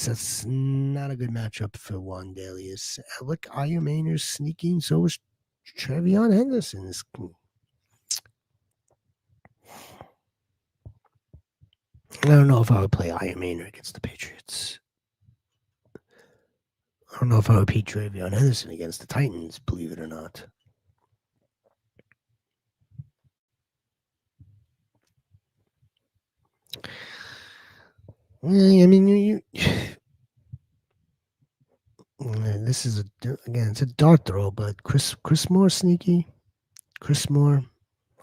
That's not a good matchup for Wandelius. Alec Ayumaner's sneaking, so is Trevion Henderson. I don't know if I would play Ayumaner against the Patriots. I don't know if I would pick Travion Henderson against the Titans, believe it or not. I mean, this is it's a dart throw, but Chris Moore sneaky. Chris Moore.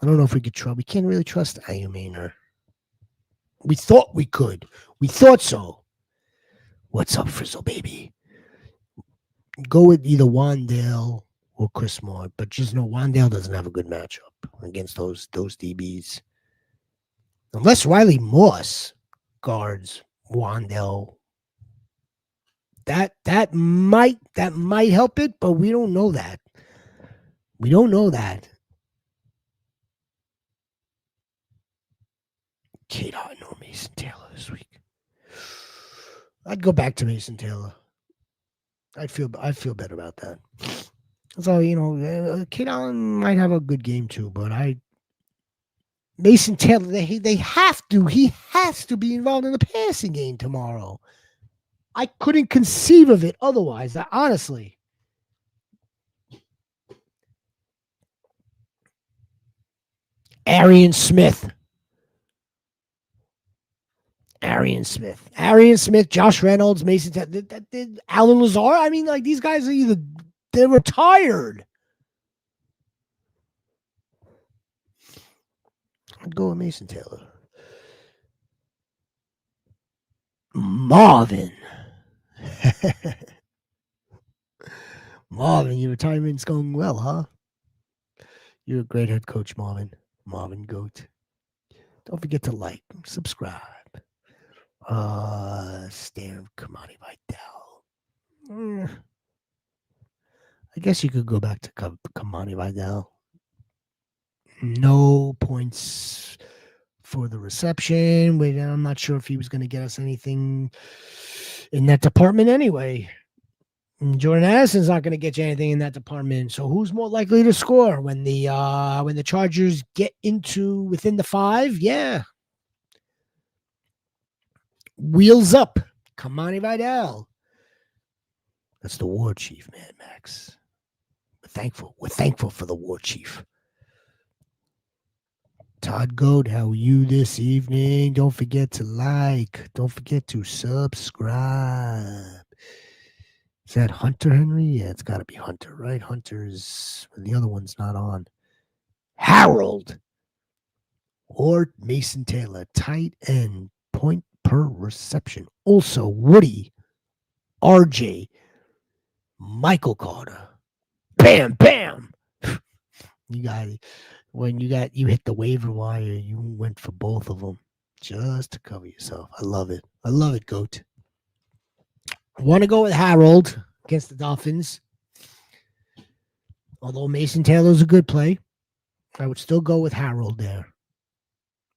I don't know if we could trust. We can't really trust Ayumainer. We thought we could. We thought so. What's up, Frizzle baby? Go with either Wandale or Chris Moore, but just know Wandale doesn't have a good matchup against those DBs. Unless Riley Moss guards Wandale, that might help it, but we don't know that. We don't know that. Kate Hart or Mason Taylor this week. I'd go back to Mason Taylor. I'd feel better about that. So, Kate Allen might have a good game too, but Mason Taylor, he has to be involved in the passing game tomorrow. I couldn't conceive of it otherwise, honestly. Arian Smith, Josh Reynolds, Mason Taylor, Alan Lazar. I mean, like, these guys are they're retired. I'd go with Mason Taylor. Marvin. Marvin, your retirement's going well, huh? You're a great head coach, Marvin. Marvin Goat. Don't forget to like, subscribe. Stan Kamani Vidal. I guess you could go back to Kamani Vidal. No points for the reception. Wait, I'm not sure if he was going to get us anything in that department anyway. Jordan Addison's not going to get you anything in that department. So who's more likely to score when the Chargers get within the 5? Yeah. Wheels up. Kamani Vidal. That's the war chief, man, Max. We're thankful for the war chief. Todd Goat, how are you this evening? Don't forget to like. Don't forget to subscribe. Is that Hunter Henry? Yeah, it's got to be Hunter, right? Hunter's, the other one's not on. Harold or Mason Taylor, tight end, point per reception. Also, Woody, RJ, Michael Carter. Bam, bam. You hit the waiver wire, you went for both of them just to cover yourself. I love it. I love it, Goat. I want to go with Harold against the Dolphins. Although Mason Taylor's a good play, I would still go with Harold there.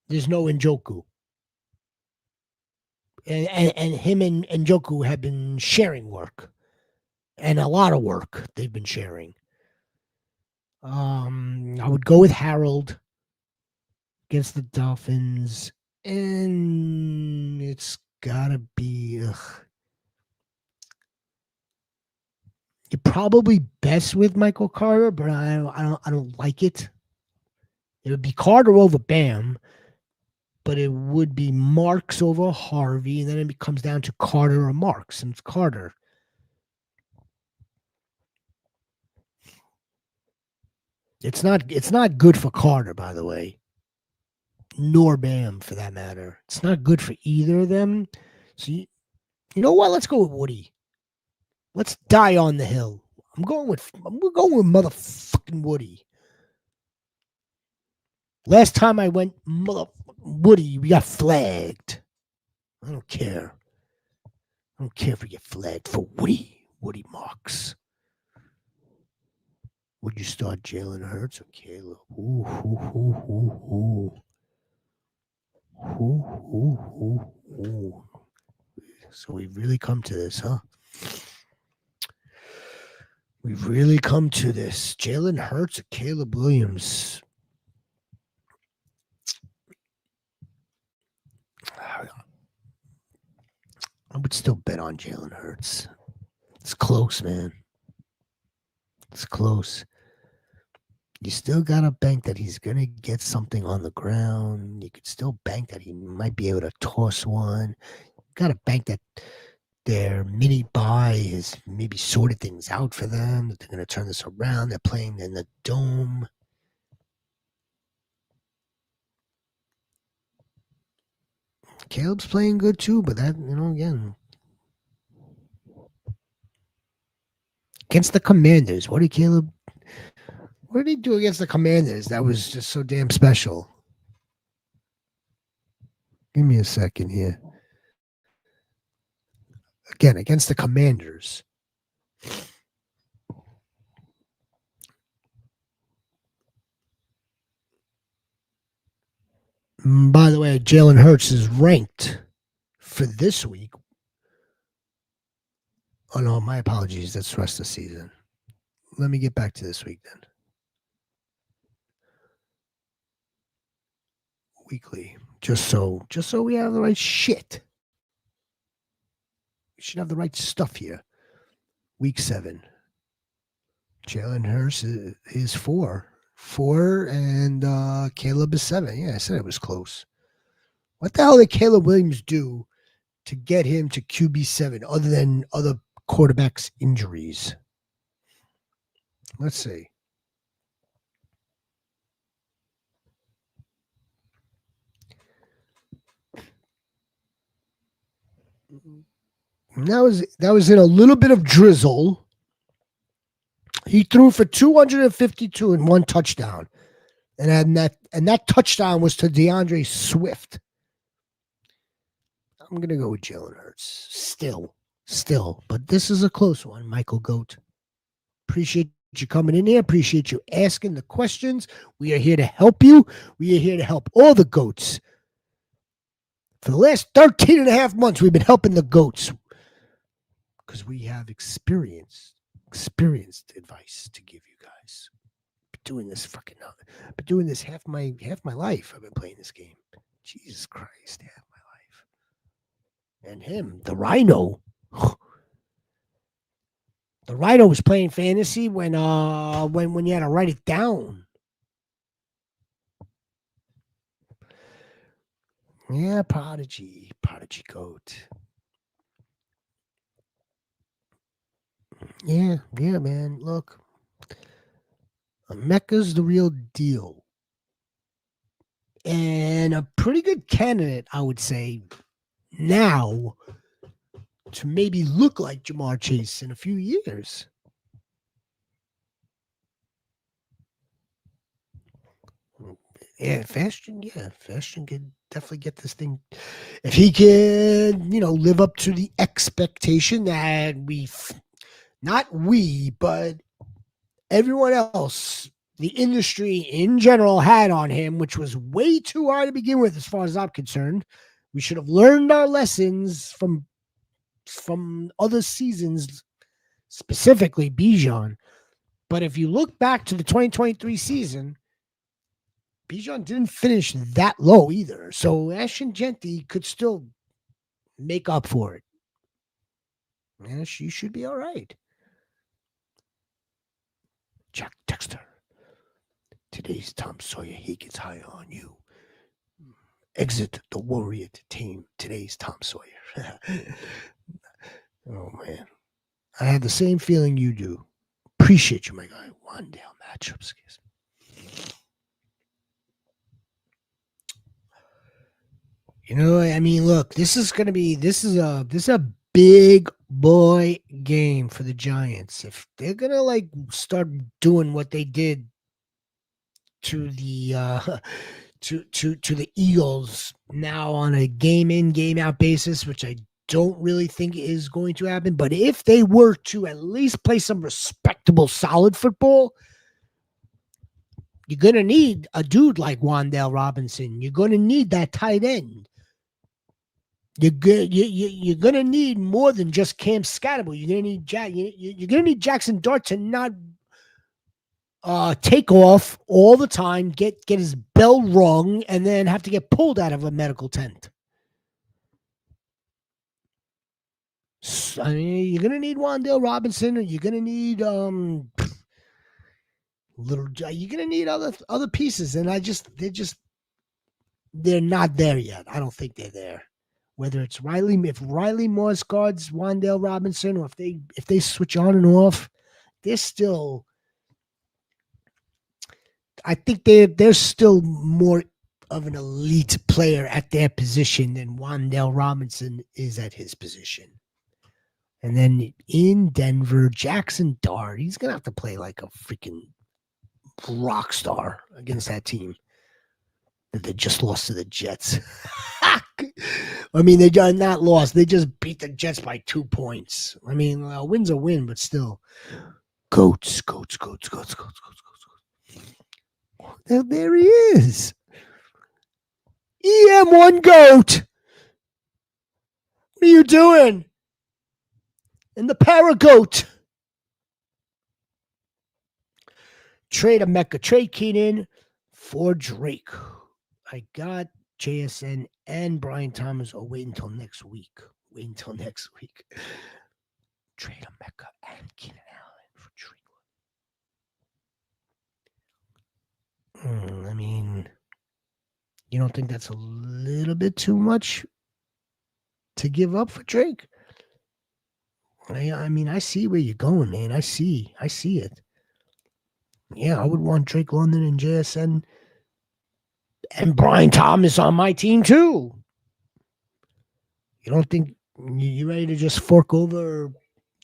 There's no Njoku. And him and Njoku have been sharing work. And a lot of work they've been sharing. I would go with Harold against the Dolphins. And it's gotta be you're probably best with Michael Carter, but I don't like it. It would be Carter over Bam, but it would be Marks over Harvey, and then it comes down to Carter or Marks, and it's Carter. It's not good for Carter, by the way, nor Bam for that matter. It's not good for either of them. So you know what? Let's go with Woody. Let's die on the hill. We're going with motherfucking Woody. Last time I went Woody, we got flagged. I don't care. I don't care if we get flagged for Woody Marks. Would you start Jalen Hurts or Caleb? Ooh. So we've really come to this, huh? We've really come to this. Jalen Hurts or Caleb Williams? I would still bet on Jalen Hurts. It's close, man. It's close. You still got to bank that he's going to get something on the ground. You could still bank that he might be able to toss one. Got to bank that their mini buy has maybe sorted things out for them, that they're going to turn this around. They're playing in the dome. Caleb's playing good too, but that, again, against the Commanders, what did he do against the Commanders? That was just so damn special. Give me a second here. Again, against the Commanders. By the way, Jalen Hurts is ranked for this week. Oh, no, my apologies. That's the rest of the season. Let me get back to this week then. Weekly. Just so we have the right shit. We should have the right stuff here. Week 7. Jalen Hurts is 4. 4 and Caleb is 7. Yeah, I said it was close. What the hell did Caleb Williams do to get him to QB7 other than other quarterbacks' injuries? Let's see. That was in a little bit of drizzle. He threw for 252 and 1 touchdown. And that touchdown was to DeAndre Swift. I'm going to go with Jalen Hurts. Still. But this is a close one, Michael Goat. Appreciate you coming in here. Appreciate you asking the questions. We are here to help you. We are here to help all the goats. For the last 13 and a half months, we've been helping the goats because we have experienced advice to give you guys. Been doing this half my life. I've been playing this game. Jesus Christ, half my life. And him, the Rhino. The Rhino was playing fantasy when you had to write it down. Yeah, Prodigy Goat. Yeah, man. Look, Mecca's the real deal. And a pretty good candidate, I would say, now to maybe look like Jamar Chase in a few years. Yeah, Fashion could definitely get this thing. If he can, live up to the expectation that but everyone else, the industry in general, had on him, which was way too high to begin with, as far as I'm concerned. We should have learned our lessons from other seasons, specifically Bijan. But if you look back to the 2023 season, Bijan didn't finish that low either. So Ashton Genty could still make up for it. Man, you should be all right. Jack Texter. Today's Tom Sawyer, he gets higher on you. Exit the warrior to tame today's Tom Sawyer. Oh, man. I had the same feeling you do. Appreciate you, my guy. One down matchups. Look, this is a big boy game for the Giants. If they're gonna start doing what they did to the to the Eagles now on a game in, game out basis, which I don't really think is going to happen, but if they were to at least play some respectable, solid football, you're gonna need a dude like Wan'Dale Robinson. You're gonna need that tight end. You're gonna need more than just Cam Scatterable. You're gonna need Jackson Dart to not take off all the time, get his bell rung, and then have to get pulled out of a medical tent. I mean, you're gonna need Wan'Dale Robinson, or you're gonna need You're gonna need other pieces, and they're not there yet. I don't think they're there. Whether it's if Riley Morris guards Wan'Dale Robinson, or if they switch on and off, they're still. I think they're still more of an elite player at their position than Wan'Dale Robinson is at his position. And then in Denver, Jackson Dart, he's gonna have to play like a freaking rock star against that team that they just lost to the Jets. I mean, they are not lost. They just beat the Jets by 2 points. I mean, a win's a win, but still. Goats. There he is. EM1 Goat. What are you doing? And the Paragoat. Trade a Mecca. Trade Keenan for Drake. I got JSN and Brian Thomas. Oh, wait until next week. Trade a Mecca and Keenan Allen for Drake. I mean, you don't think that's a little bit too much to give up for Drake? I mean, I see where you're going, man. I see it. Yeah, I would want Drake London and JSN and Brian Thomas on my team too. You don't think you ready to just fork over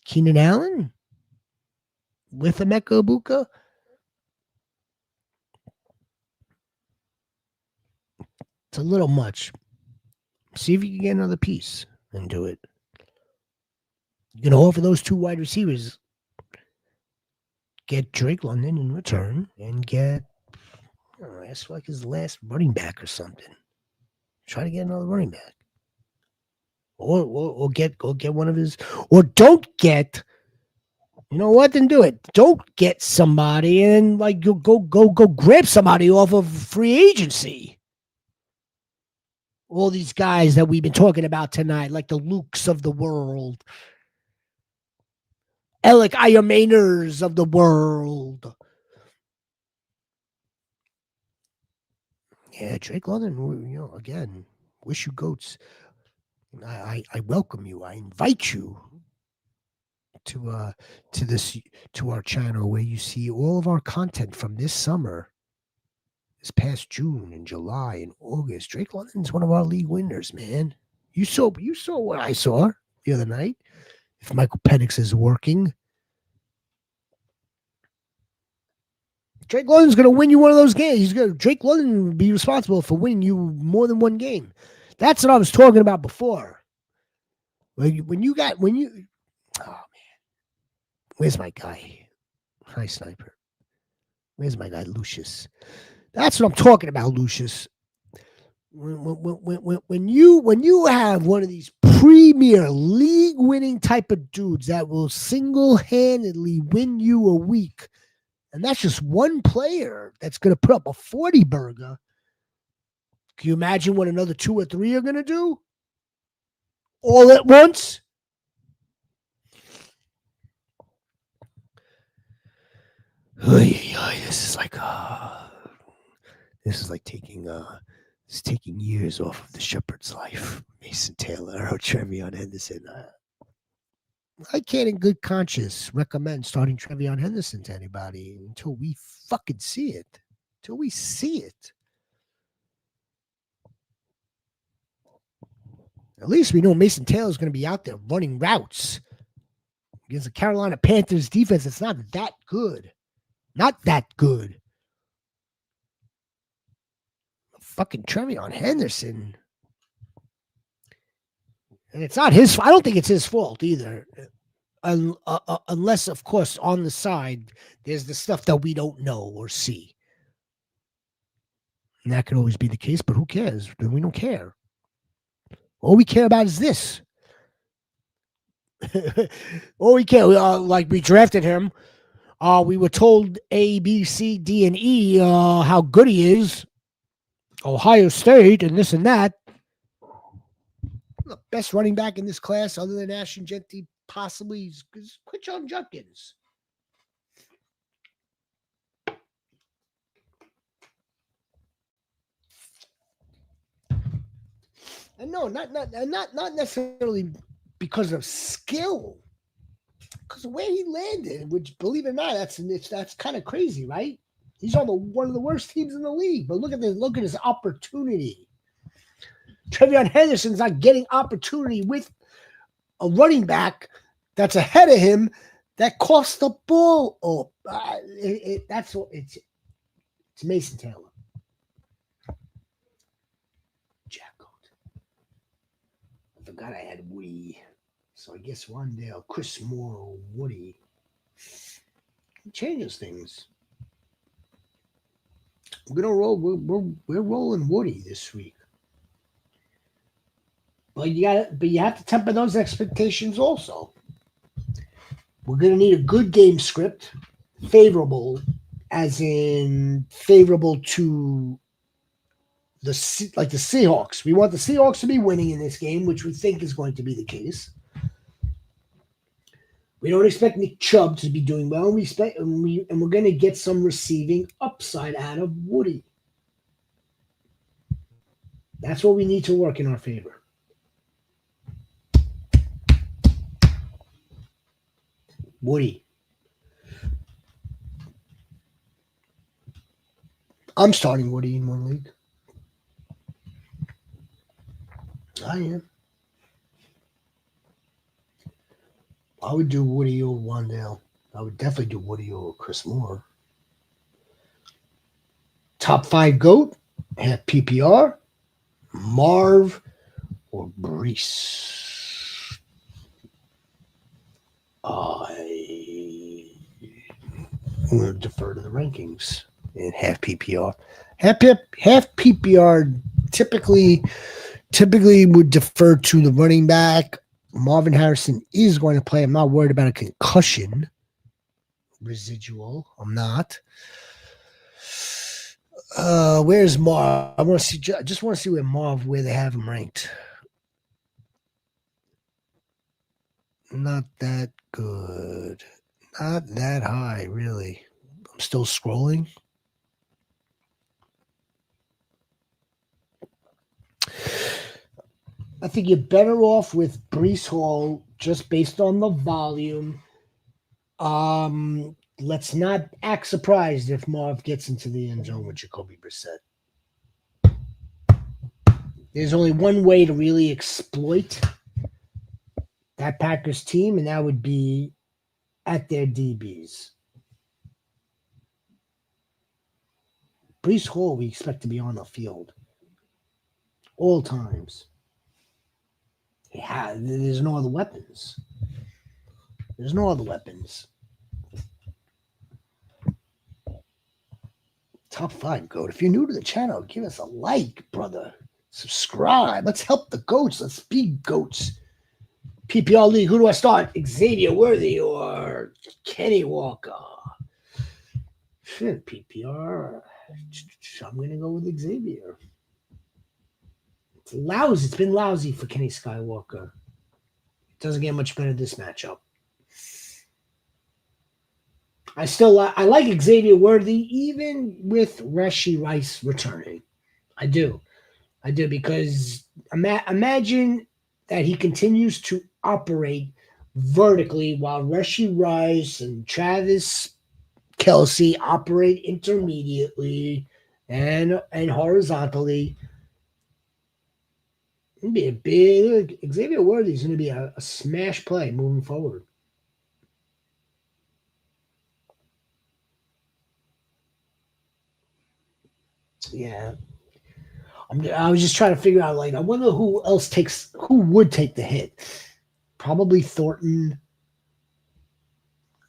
Keenan Allen with Emeka Egbuka? It's a little much. See if you can get another piece and do it. You're going to offer those 2 wide receivers. Get Drake London in return and get, ask like his last running back or something. Try to get another running back. Or get one of his, or don't get, you know what, then do it. Don't get somebody and like go grab somebody off of free agency. All these guys that we've been talking about tonight, like the Lukes of the world. Alec Ayermaners of the world. Yeah, Drake London, again, wish you goats. I welcome you. I invite you to our channel where you see all of our content from this summer, this past June and July and August. Drake London's one of our league winners, man. You saw what I saw the other night. If Michael Penix is working, Drake London's going to win you one of those games. Drake London will be responsible for winning you more than one game. That's what I was talking about before. Oh man, where's my guy? Hi, Sniper. Where's my guy, Lucius? That's what I'm talking about, Lucius. When you have one of these premier league winning type of dudes that will single-handedly win you a week, and that's just one player that's going to put up a 40 burger. Can you imagine what another 2 or 3 are going to do? All at once? This is like taking years off of the shepherd's life. Mason Taylor or Trevion Henderson. I can't in good conscience recommend starting Trevion Henderson to anybody until we fucking see it. Until we see it. At least we know Mason Taylor is going to be out there running routes against the Carolina Panthers defense. It's not that good. Not that good. Fucking Trevion Henderson. And it's not his. I don't think it's his fault either. Unless, of course, on the side, there's the stuff that we don't know or see. And that could always be the case, but who cares? We don't care. All we care about is this. All we care, like we drafted him. We were told A, B, C, D, and E how good he is. Ohio State and this and that. The best running back in this class, other than Ashton Jeanty, possibly is Quinshon Judkins. And no, not necessarily because of skill, because the way he landed, which, believe it or not, that's kind of crazy, right? He's on one of the worst teams in the league, but look at his opportunity. Trevion Henderson's not getting opportunity with a running back that's ahead of him that costs the ball. Oh, it's Mason Taylor. I forgot I had Woody. So I guess Wandale, Chris Moore, Woody. It changes things. We're gonna roll. We're rolling Woody this week. But you have to temper those expectations also. We're gonna need a good game script, favorable, as in favorable to the Seahawks. We want the Seahawks to be winning in this game, which we think is going to be the case. We don't expect Nick Chubb to be doing well. And we're going to get some receiving upside out of Woody. That's what we need to work in our favor. Woody. I'm starting Woody in one league. I am. I would do Woody or Wandale. I would definitely do Woody or Chris Moore. Top 5 GOAT, have PPR, Marv, or Brees. I'm going to defer to the rankings and half PPR. Half PPR typically would defer to the running back. Marvin Harrison is going to play. I'm not worried about a concussion residual. I'm not. Where's Marv? I just want to see where they have him ranked. Not that good. Not that high, really. I'm still scrolling. I think you're better off with Breece Hall just based on the volume. Let's not act surprised if Marv gets into the end zone with Jacoby Brissett. There's only one way to really exploit that Packers team, and that would be at their DBs. Breece Hall, we expect to be on the field all times. Yeah, there's no other weapons. There's no other weapons. Top 5 GOAT. If you're new to the channel, give us a like, brother. Subscribe. Let's help the GOATs. Let's be GOATs. PPR League. Who do I start? Xavier Worthy or Kenny Walker? PPR. I'm going to go with Xavier. It's lousy. It's been lousy for Kenny Skywalker. It doesn't get much better this matchup. I like Xavier Worthy even with Rashee Rice returning. I do because imagine that he continues to operate vertically while Rashee Rice and Travis Kelce operate intermediately and horizontally. It'd be a big Xavier Worthy is going to be a smash play moving forward. Yeah. I was just trying to figure out, I wonder who would take the hit. Probably Thornton.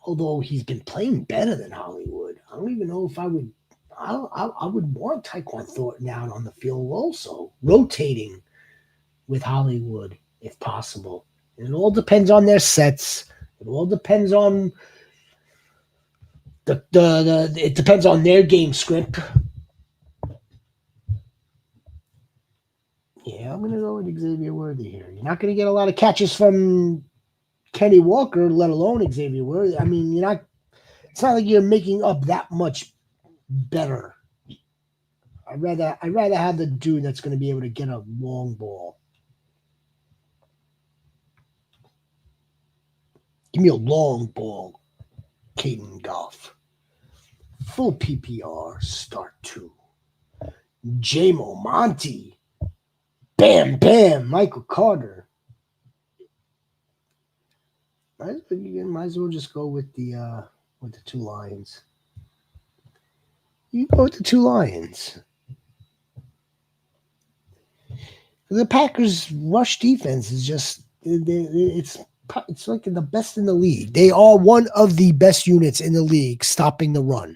Although he's been playing better than Hollywood. I don't even know if I would want Tyquan Thornton out on the field also, rotating with Hollywood if possible. And it all depends on their sets. It all depends on it depends on their game script. Yeah, I'm going to go with Xavier Worthy here. You're not going to get a lot of catches from Kenny Walker, let alone Xavier Worthy. I mean, you're not. It's not like you're making up that much better. I'd rather have the dude that's going to be able to get a long ball. Give me a long ball, Caden Goff. Full PPR, start 2. J-Mo Monty. Bam, bam, Michael Carter. Might as well just go with the 2 Lions. You go with the 2 Lions. The Packers' rush defense is just it's like the best in the league. They are one of the best units in the league stopping the run.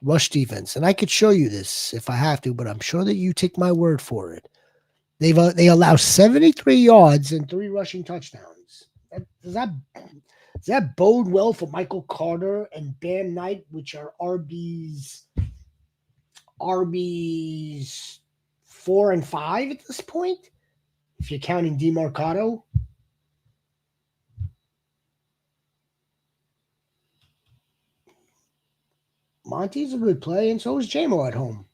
Rush defense, and I could show you this if I have to, but I'm sure that you take my word for it. They allow 73 yards and 3 rushing touchdowns. Does that bode well for Michael Carter and Bam Knight, which are RBs 4 and 5 at this point, if you're counting DeMarcado? Monty's a good play, and so is J-Mo at home.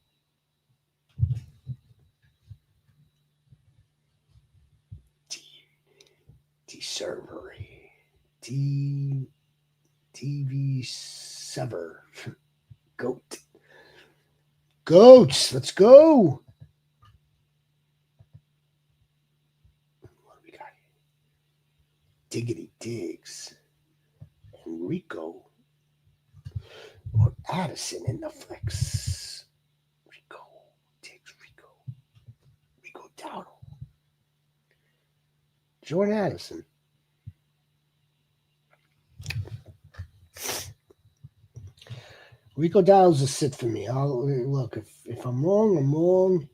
TV Sever. Goats, let's go. What do we got here? Diggity Diggs. Enrico. Or Addison in the flex. Rico Dowdle. Jordan Addison. Rico Dowdle's a sit for me. Look, if I'm wrong, I'm wrong.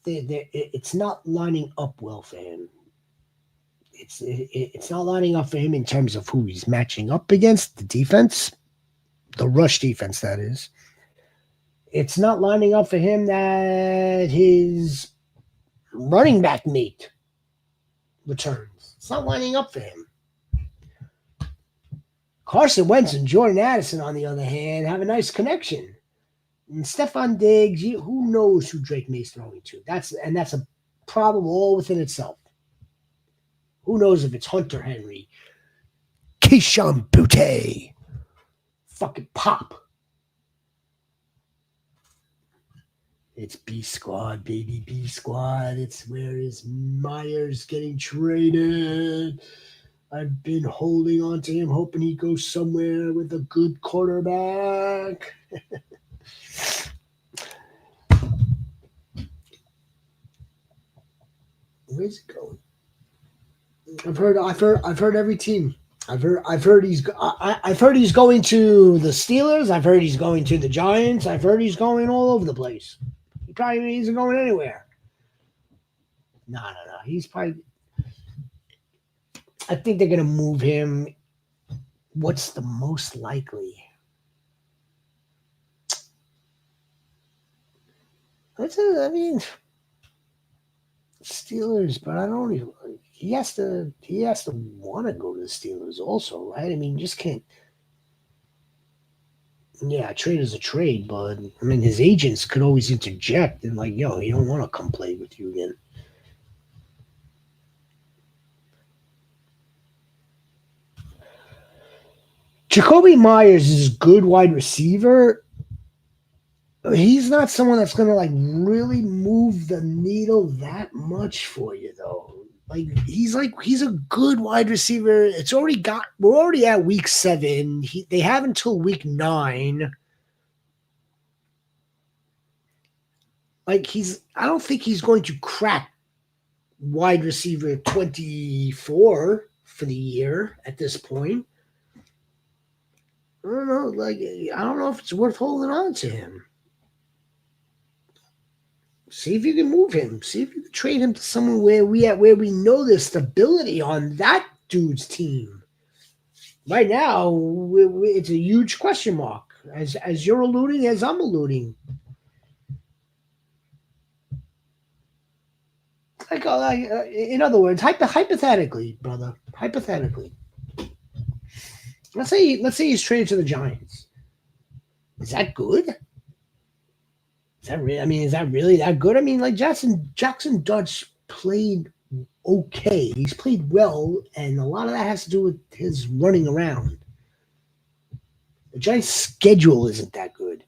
It's not lining up well for him. It's not lining up for him in terms of who he's matching up against, the defense, the rush defense, that is. It's not lining up for him that his running back mate returns. It's not lining up for him. Carson Wentz and Jordan Addison, on the other hand, have a nice connection. And Stephon Diggs, who knows who Drake May's throwing to? That's a problem all within itself. Who knows if it's Hunter Henry, Keyshawn Butte, fucking Pop. It's B Squad, baby, B Squad. It's where is Myers getting traded? I've been holding on to him, hoping he goes somewhere with a good quarterback. Where's it going? I've heard every team. I've heard he's going to the Steelers. I've heard he's going to the Giants. I've heard he's going all over the place. He probably isn't going anywhere. No. He's probably. I think they're going to move him. What's the most likely? Steelers, but I don't even. He has to want to go to the Steelers also, right? I mean, you just can't. Yeah, a trade is a trade, but I mean, his agents could always interject and like, yo, he don't want to come play with you again. Jacoby Myers is a good wide receiver. He's not someone that's going to like really move the needle that much for you, though. He's a good wide receiver. We're already at week 7. They have until week 9. I don't think he's going to crack wide receiver 24 for the year at this point. I don't know. I don't know if it's worth holding on to him. See if you can move him. See if you can trade him to someone where we know there's stability on that dude's team. Right now, it's a huge question mark. as you're alluding, as I'm alluding. Like, in other words, hypothetically, brother, hypothetically, let's say he's traded to the Giants. Is that good? Is that really? I mean, is that really that good? I mean, like Jackson Dutch played okay. He's played well, and a lot of that has to do with his running around. The Giants' schedule isn't that good.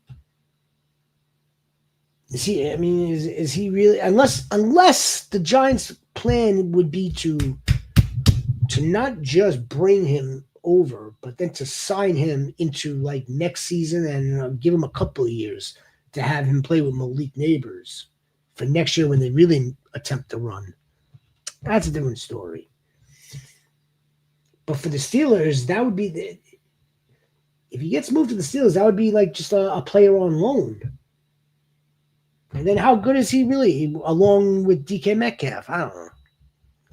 Is he? I mean, is he really? Unless the Giants' plan would be to not just bring him over, but then to sign him into like next season and give him a couple of years to have him play with Malik Neighbors for next year when they really attempt to run. That's a different story. But for the Steelers, that would be if he gets moved to the Steelers, that would be like just a player on loan. And then how good is he really along with DK Metcalf? I don't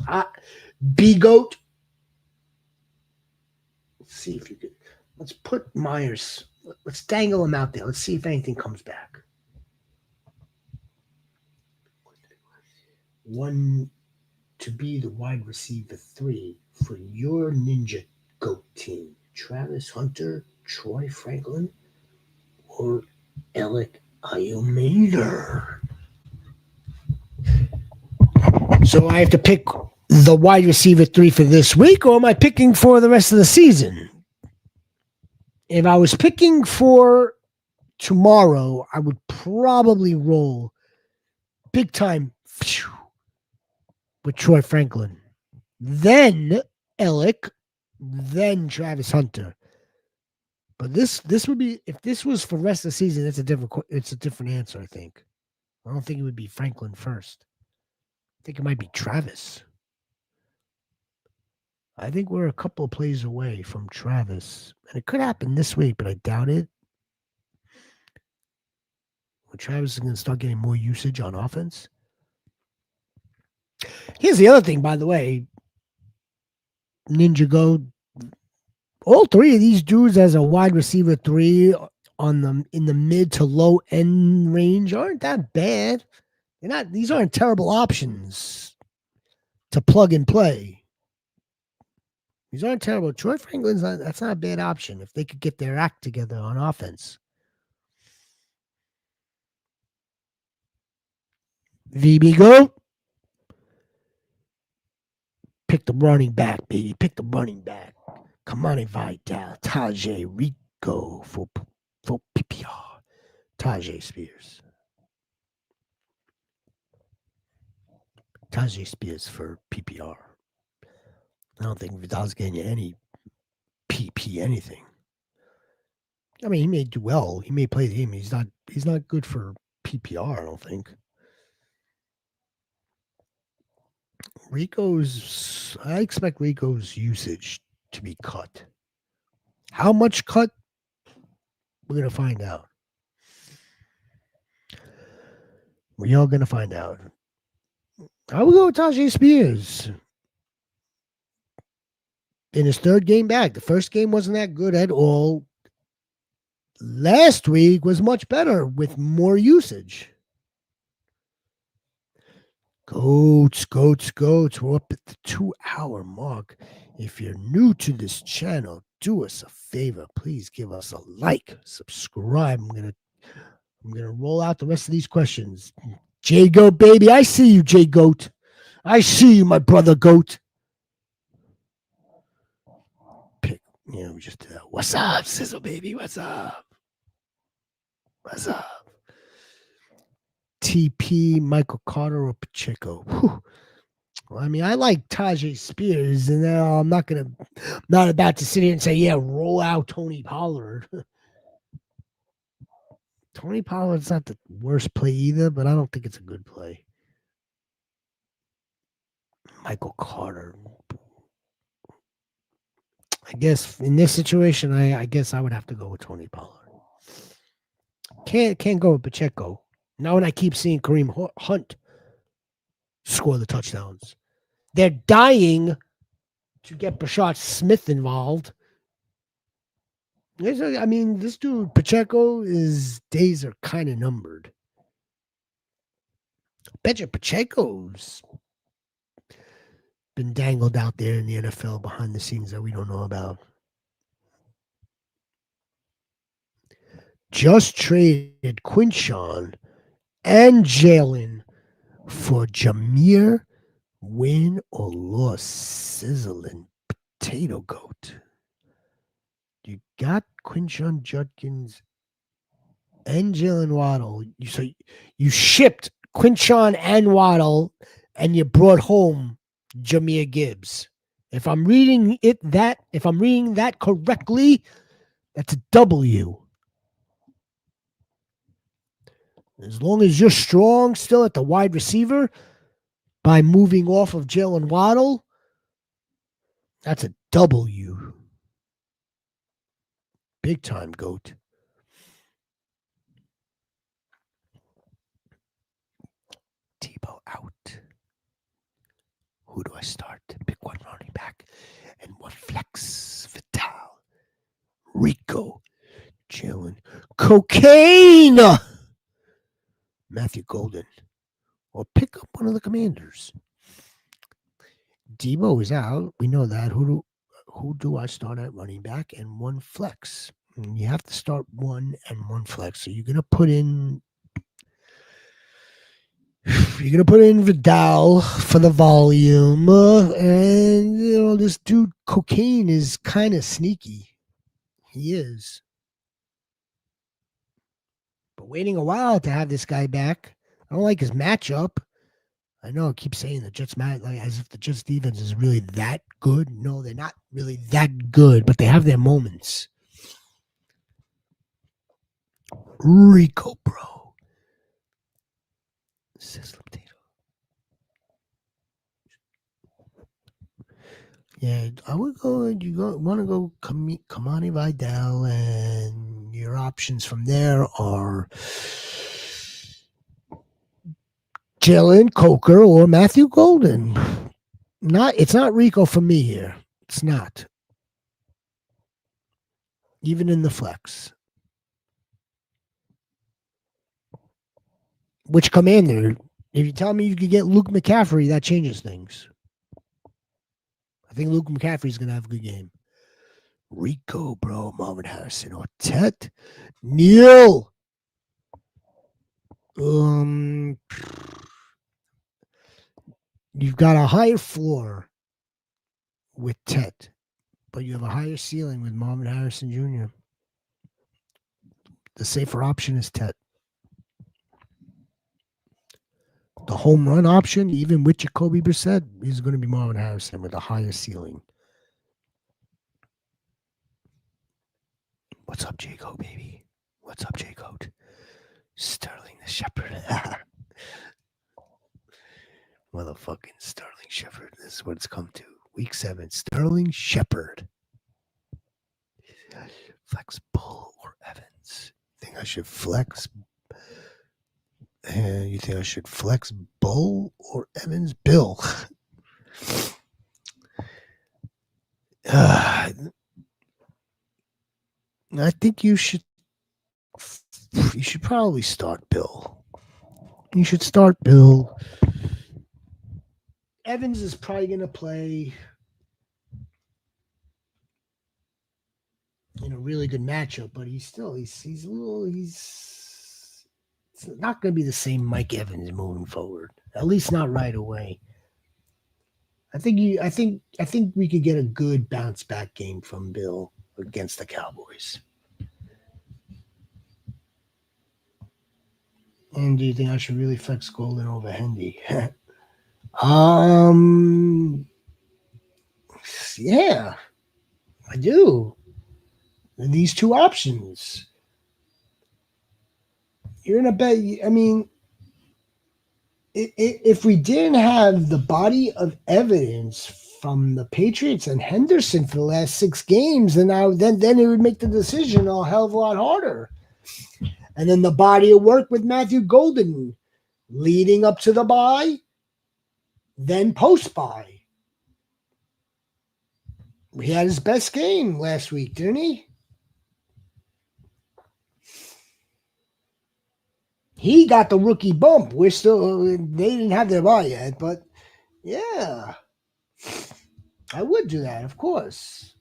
know. B-Goat. Let's see if you could. Let's put Myers. Let's dangle him out there. Let's see if anything comes back. One to be the wide receiver 3 for your Ninja Goat team. Travis Hunter, Troy Franklin, or Alec Iomader. So I have to pick the wide receiver 3 for this week, or am I picking for the rest of the season? If I was picking for tomorrow, I would probably roll big time with Troy Franklin, then Alec, then Travis Hunter. But this would be, if this was for the rest of the season, it's a different answer, I think. I don't think it would be Franklin first. I think it might be Travis. I think we're a couple of plays away from Travis. And it could happen this week, but I doubt it. Well, Travis is going to start getting more usage on offense. Here's the other thing, by the way. Ninja Go. All 3 of these dudes as a wide receiver 3 in the mid to low end range aren't that bad. These aren't terrible options to plug and play. These aren't terrible. Troy Franklin's that's not a bad option if they could get their act together on offense. VB go. Pick the running back, baby. Pick the running back. Kamani Vidal, Tajay Rico for PPR. Tajay Spears. Tajay Spears for PPR. I don't think Vidal's getting you any PP anything. I mean, he may do well. He may play the game. He's not good for PPR, I don't think. I expect Rico's usage to be cut. How much cut? We're going to find out. We are going to find out. I will go with Tajay Spears. In his 3rd game back. The first game wasn't that good at all. Last week was much better with more usage. Goats. We're up at the 2-hour mark. If you're new to this channel, do us a favor. Please give us a like, subscribe. I'm gonna roll out the rest of these questions. J Goat, baby. I see you, J Goat. I see you, my brother Goat. We just did that. What's up, Sizzle, baby? What's up? TP, Michael Carter, or Pacheco? Whew. Well, I mean, I like Tajay Spears, and I'm not about to sit here and say, yeah, roll out Tony Pollard. Tony Pollard's not the worst play either, but I don't think it's a good play. Michael Carter. I guess in this situation, I guess I would have to go with Tony Pollard. Can't go with Pacheco. Now when I keep seeing Kareem Hunt score the touchdowns. They're dying to get Brashad Smith involved. I mean, this dude Pacheco, his days are kind of numbered. Bet you Pacheco's been dangled out there in the NFL behind the scenes that we don't know about. Just traded Quinshawn and Jalen for Jameer, win or loss, sizzling potato goat. You got Quinshawn Judkins and Jalen Waddle. So you shipped Quinshawn and Waddle, and you brought home Jameer Gibbs. If I'm reading that correctly, that's a W. As long as you're strong still at the wide receiver by moving off of Jalen Waddle, that's a W. Big time, GOAT. Tebow out. Who do I start? Pick one running back and one flex. Vital. Rico. Jalen. Cocaine. Matthew Golden. Or pick up one of the Commanders. Debo is out. We know that. Who do I start at running back and one flex? And you have to start one and one flex. So you're gonna put in Vidal for the volume, and this dude Cocaine is kind of sneaky. He is. But waiting a while to have this guy back. I don't like his matchup. I know I keep saying the Jets as if the Jets defense is really that good. No, they're not really that good, but they have their moments. Rico, bro. Sizzling potato. Yeah, I would go. Want to go Kamani Vidal, and your options from there are Jalen Coker or Matthew Golden. It's not Rico for me here. It's not. Even in the flex. Which commander? If you tell me you could get Luke McCaffrey, that changes things. I think Luke McCaffrey's going to have a good game. Rico, bro. Marvin Harrison. Ortet. Neil. You've got a higher floor with Tet, but you have a higher ceiling with Marvin Harrison Jr. The safer option is Tet. The home run option, even with Jacoby Brissett, is going to be Marvin Harrison with a higher ceiling. What's up, J-Go, baby? What's up, J-Go? Sterling the Shepherd. Motherfucking Sterling Shepherd. This is what it's come to. Week 7. Sterling Shepherd. Flex Bull or Evans? Think I should flex? You think I should flex Bull or Evans? Bill. I think you should probably start Bill. You should start Bill. Evans is probably going to play in a really good matchup, but he's it's not going to be the same Mike Evans moving forward. At least not right away. I think we could get a good bounce back game from Bill against the Cowboys. And do you think I should really flex Golden over Hendy? Yeah, I do. These two options. You're in a bet. I mean, if we didn't have the body of evidence from the Patriots and Henderson for the last 6 games, then it would make the decision a hell of a lot harder. And then the body of work with Matthew Golden leading up to the bye, then post-bye. He had his best game last week, didn't he? He got the rookie bump. They didn't have their bye yet, but yeah, I would do that, of course.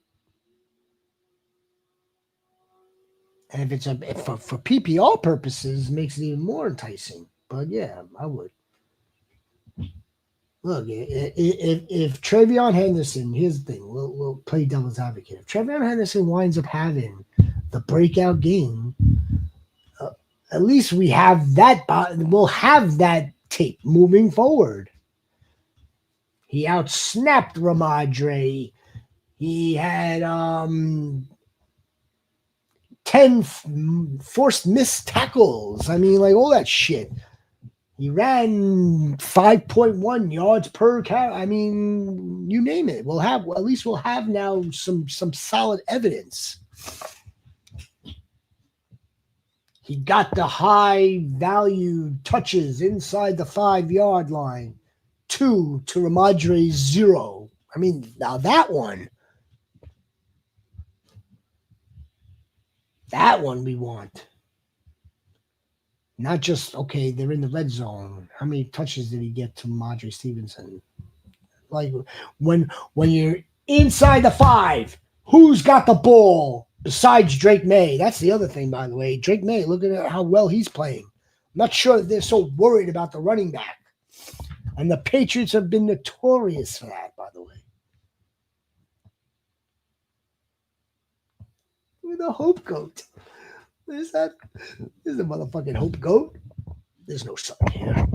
And if it's for PPR purposes, makes it even more enticing. But yeah, I would. Look, if Travion Henderson, here's the thing, we'll play devil's advocate. If Travion Henderson winds up having the breakout game, at least we have that. We'll have that tape moving forward. He outsnapped Ramadre. He had 10 forced missed tackles. I mean, like all that shit. He ran 5.1 yards per carry. I mean, you name it. At least we'll have now some solid evidence. He got the high value touches inside the 5-yard line. 2 to Ramadre's 0. I mean, now that one we want. Not just, okay, they're in the red zone. How many touches did he get to Madre Stevenson? Like, when you're inside the 5, who's got the ball besides Drake May? That's the other thing, by the way. Drake May, look at how well he's playing. I'm not sure that they're so worried about the running back. And the Patriots have been notorious for that, by the way. With a Hope Goat. There's the motherfucking Hope Goat. There's no Sutton here.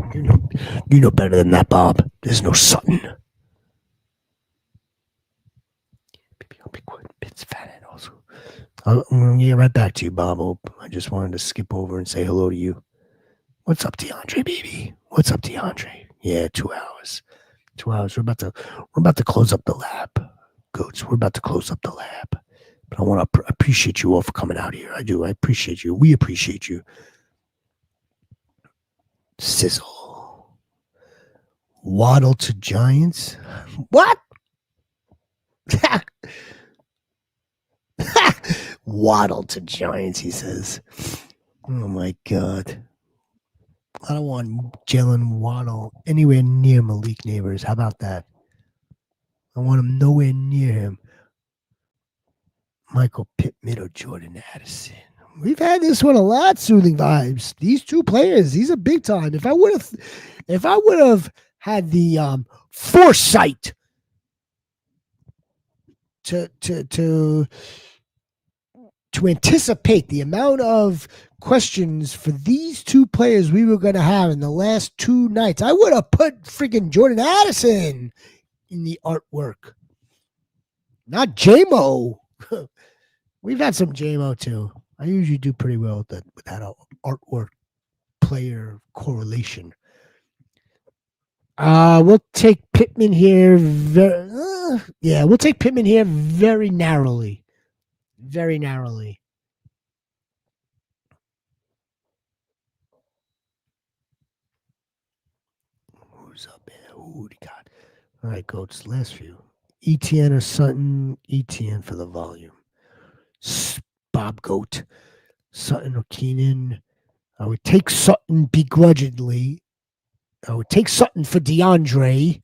You know better than that, Bob. There's no Sutton. It's fat also. I'm going to get right back to you, Bob. I just wanted to skip over and say hello to you. What's up, DeAndre, baby? What's up, DeAndre? Yeah, 2 hours. 2 hours. We're about to close up the lab, Goats. We're about to close up the lab. But I want to appreciate you all for coming out here. I do. I appreciate you. We appreciate you. Sizzle. Waddle to Giants. What? Waddle to Giants, he says. Oh, my God. I don't want Jalen Waddle anywhere near Malik Neighbors. How about that? I want him nowhere near him. Michael Pittman or Jordan Addison. We've had this one a lot, Soothing Vibes. These two players, these are big time. If I would have had the foresight to anticipate the amount of questions for these two players we were going to have in the last 2 nights, I would have put freaking Jordan Addison in the artwork. Not J-Mo. We've had some J-Mo too. I usually do pretty well with that artwork player correlation. We'll take Pittman here. We'll take Pittman here very narrowly. Very narrowly. Who's up there? Who do you got? All right, Goats, last few. ETN or Sutton? ETN for the volume. Bob Goat. Sutton or Keenan? I would take Sutton begrudgingly. I would take Sutton for DeAndre.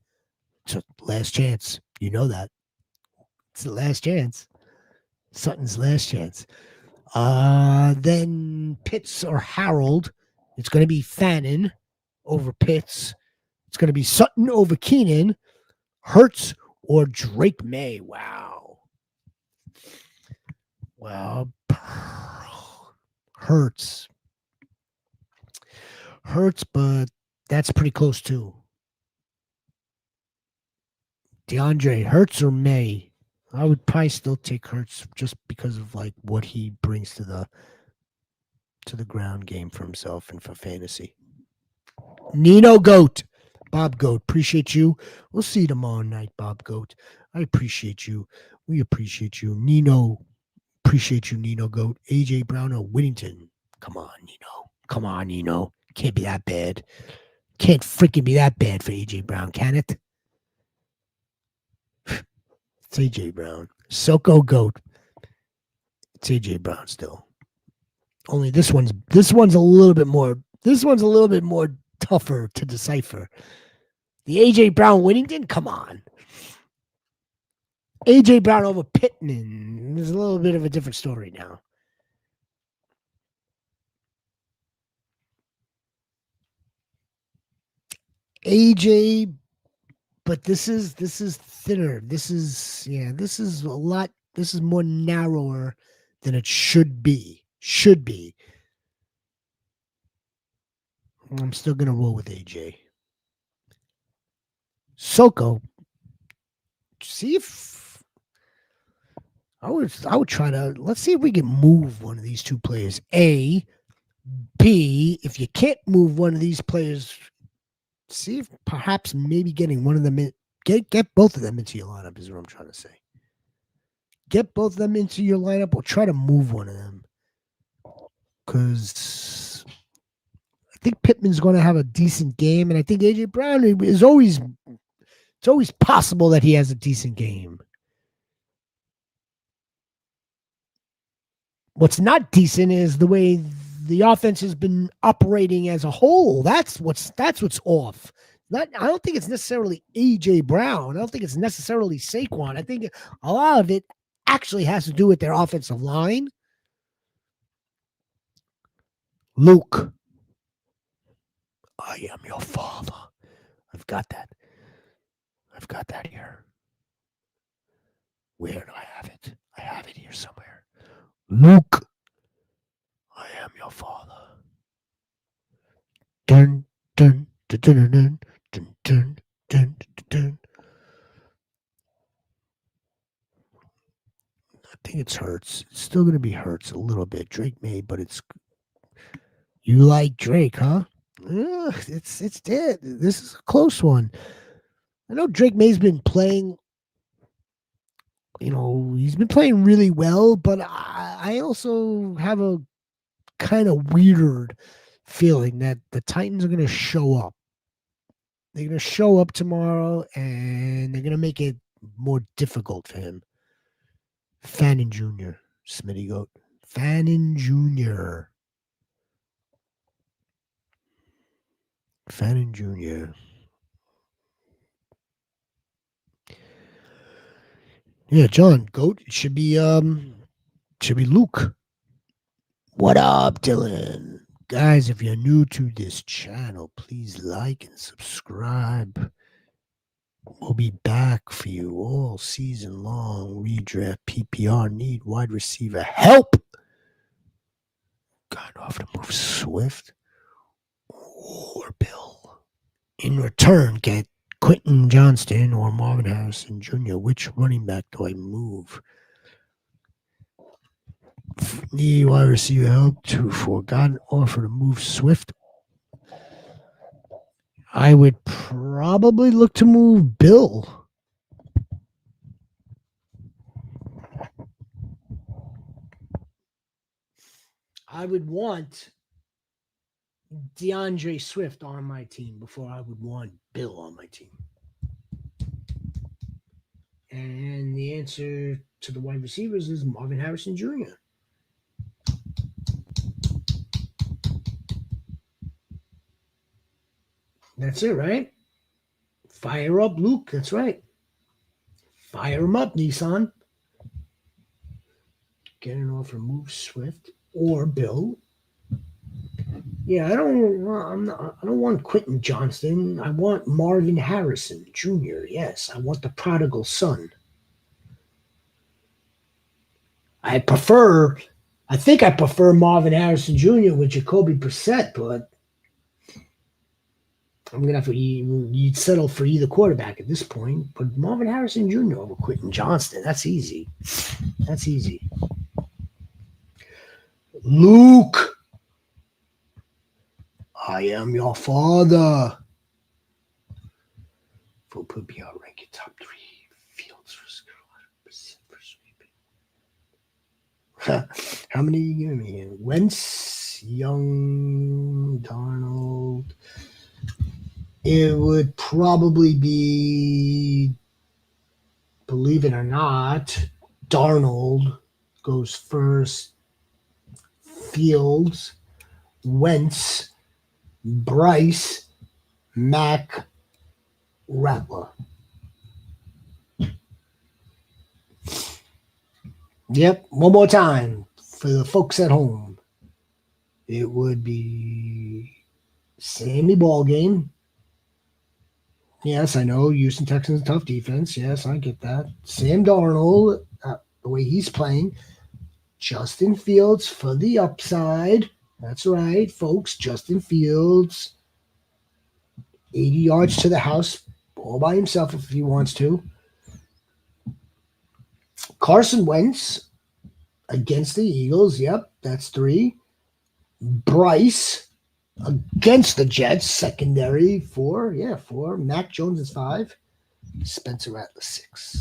It's a last chance. You know that. It's the last chance. Sutton's last chance. Then Pitts or Harold. It's going to be Fannin over Pitts. It's going to be Sutton over Keenan. Hurts or Drake May. Wow. Hurts, but that's pretty close too. DeAndre, Hurts or May? I would probably still take Hurts just because of like what he brings to the ground game for himself and for fantasy. Nino Goat. Bob Goat, appreciate you. We'll see you tomorrow night, Bob Goat. I appreciate you. We appreciate you. Nino, appreciate you, Nino Goat. AJ Brown or Whittington. Come on, Nino. Come on, Nino. Can't be that bad. Can't freaking be that bad for AJ Brown, can it? It's AJ Brown. Soko Goat. It's AJ Brown still. Only this one's a little bit more This one's a little bit more tougher to decipher. The A.J. Brown Whittington? Come on. A.J. Brown over Pittman. There's a little bit of a different story now. A.J., but this is thinner. This is a lot. This is more narrower than it should be. Should be. I'm still gonna roll with AJ. Soko. See if I would try to, let's see if we can move one of these two players. A, B, if you can't move one of these players, see if perhaps maybe getting one of them in, get both of them into your lineup is what I'm trying to say. Get both of them into your lineup or try to move one of them. Because I think Pittman's going to have a decent game, and I think AJ Brown is always, it's always possible that he has a decent game. What's not decent is the way the offense has been operating as a whole. That's what's off. I don't think it's necessarily AJ Brown. I don't think it's necessarily Saquon. I think a lot of it actually has to do with their offensive line. Luke, I am your father. I've got that. I've got that here. Where do I have it? I have it here somewhere. Luke, I am your father. Dun, dun, dun, dun, dun, dun, dun, dun, dun. I think it's Hurts. It's still going to be Hurts a little bit. Drake may, but it's. You like Drake, huh? It's dead. This is a close one. I know Drake May's been playing. He's been playing really well, but I also have a kind of weird feeling that the Titans are going to show up. They're going to show up tomorrow, and they're going to make it more difficult for him. Fannin Jr., Smitty Goat. Fannin Jr. Fannin Jr. Yeah, John, Goat, it should be Luke. What up, Dylan? Guys, if you're new to this channel, please like and subscribe. We'll be back for you all season long. Redraft PPR need wide receiver help. Got off to move Swift or Bill. In return, get Quentin Johnston or Marvin Harrison Jr. Which running back do I move? Need wide receiver help for got an offer to move Swift. I would probably look to move Bill. I would want DeAndre Swift on my team before I would want Bill on my team. And the answer to the wide receivers is Marvin Harrison Jr. That's it, right? Fire up Luke. That's right. Fire him up, Nissan. Get an offer, move Swift or Bill. Yeah, I don't want Quentin Johnston. I want Marvin Harrison Jr. Yes, I want the prodigal son. I think I prefer Marvin Harrison Jr. with Jacoby Brissett, but I'm gonna have to. You'd settle for either quarterback at this point, but Marvin Harrison Jr. over Quentin Johnston. That's easy. That's easy. Luke, I am your father. Full PPR rank top 3 fields for How many are you giving me? Wentz, Young, Darnold. It would probably be, believe it or not, Darnold goes first, Fields, Wentz, Bryce, Mac, Rattler. Yep, one more time for the folks at home. It would be Sammy Ballgame. Yes, I know. Houston Texans, tough defense. Yes, I get that. Sam Darnold, the way he's playing. Justin Fields for the upside. That's right, folks. Justin Fields, 80 yards to the house, all by himself if he wants to. Carson Wentz against the Eagles. Yep, that's 3. Bryce against the Jets, secondary 4. Yeah, 4. Mac Jones is 5. Spencer Rattler 6.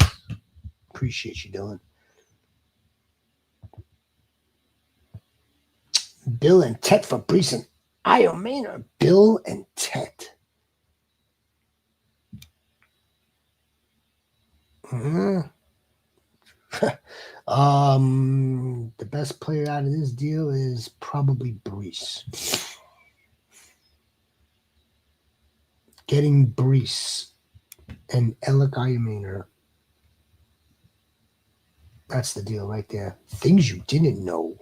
Appreciate you, Dylan. Bill and Tet for Brees and Iron Maynard. Bill and Tet. The best player out of this deal is probably Brees. Getting Brees and Alec Ayamainer. That's the deal right there. Things you didn't know.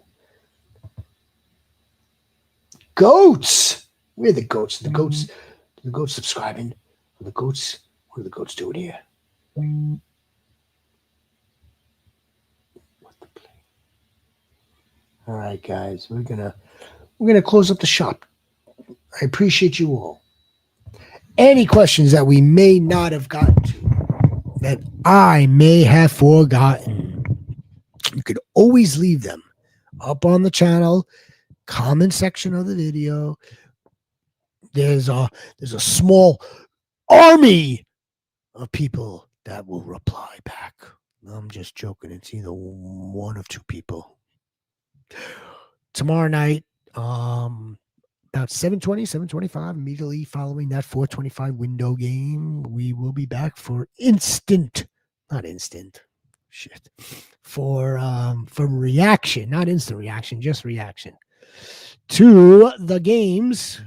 Goats. We're the goats. The goats. The goats subscribing. The goats. What are the goats doing here? All right, guys. We're gonna close up the shop. I appreciate you all. Any questions that we may not have gotten to, that I may have forgotten, you could always leave them up on the channel, comment section of the video. There's a small army of people that will reply back. I'm just joking. It's either one of 2 people. Tomorrow night, about 7:20, 7:25, immediately following that 4:25 window game, we will be back for reaction, not instant reaction, just reaction to the games.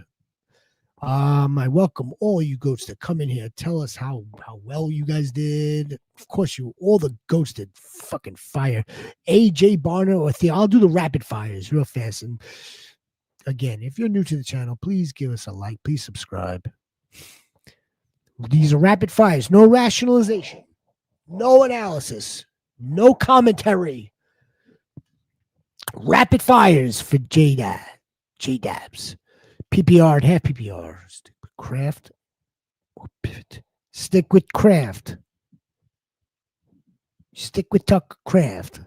I welcome all you goats that come in here. Tell us how well you guys did. Of course, all the goats did fucking fire. AJ Barner or Theo. I'll do the rapid fires real fast. And again, if you're new to the channel, please give us a like. Please subscribe. These are rapid fires. No rationalization. No analysis. No commentary. Rapid fires for J-Dabs. PPR and half PPR. Stick with craft or pivot. Stick with craft. Stick with Tuck Craft.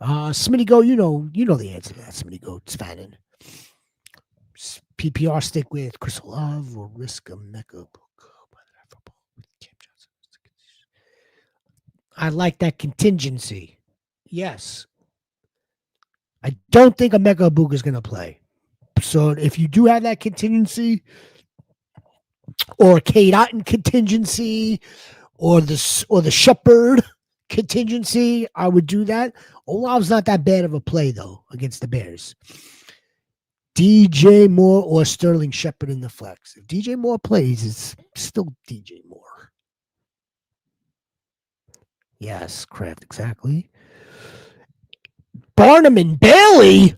Smitty Go, you know the answer to that. Smitty Go, it's Fannin. PPR, stick with Chris Love or risk a mega book. I like that contingency. Yes. I don't think a mega book is going to play. So if you do have that contingency, or a Kate Otten contingency, or the Shepherd contingency, I would do that. Olav's not that bad of a play though against the Bears. DJ Moore or Sterling Shepard in the flex. If DJ Moore plays, it's still DJ Moore. Yes, Kraft, exactly. Barnum and Bailey.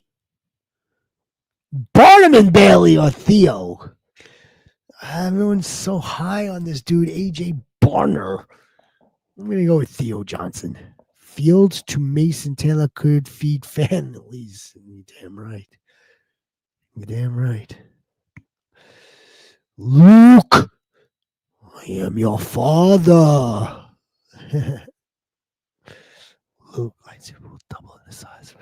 Barnum and Bailey or Theo. Everyone's so high on this dude, AJ Barner. I'm going to go with Theo Johnson. Fields to Mason Taylor could feed families. You're damn right. You're damn right. Luke, I am your father. Luke, I said we'll double in the size.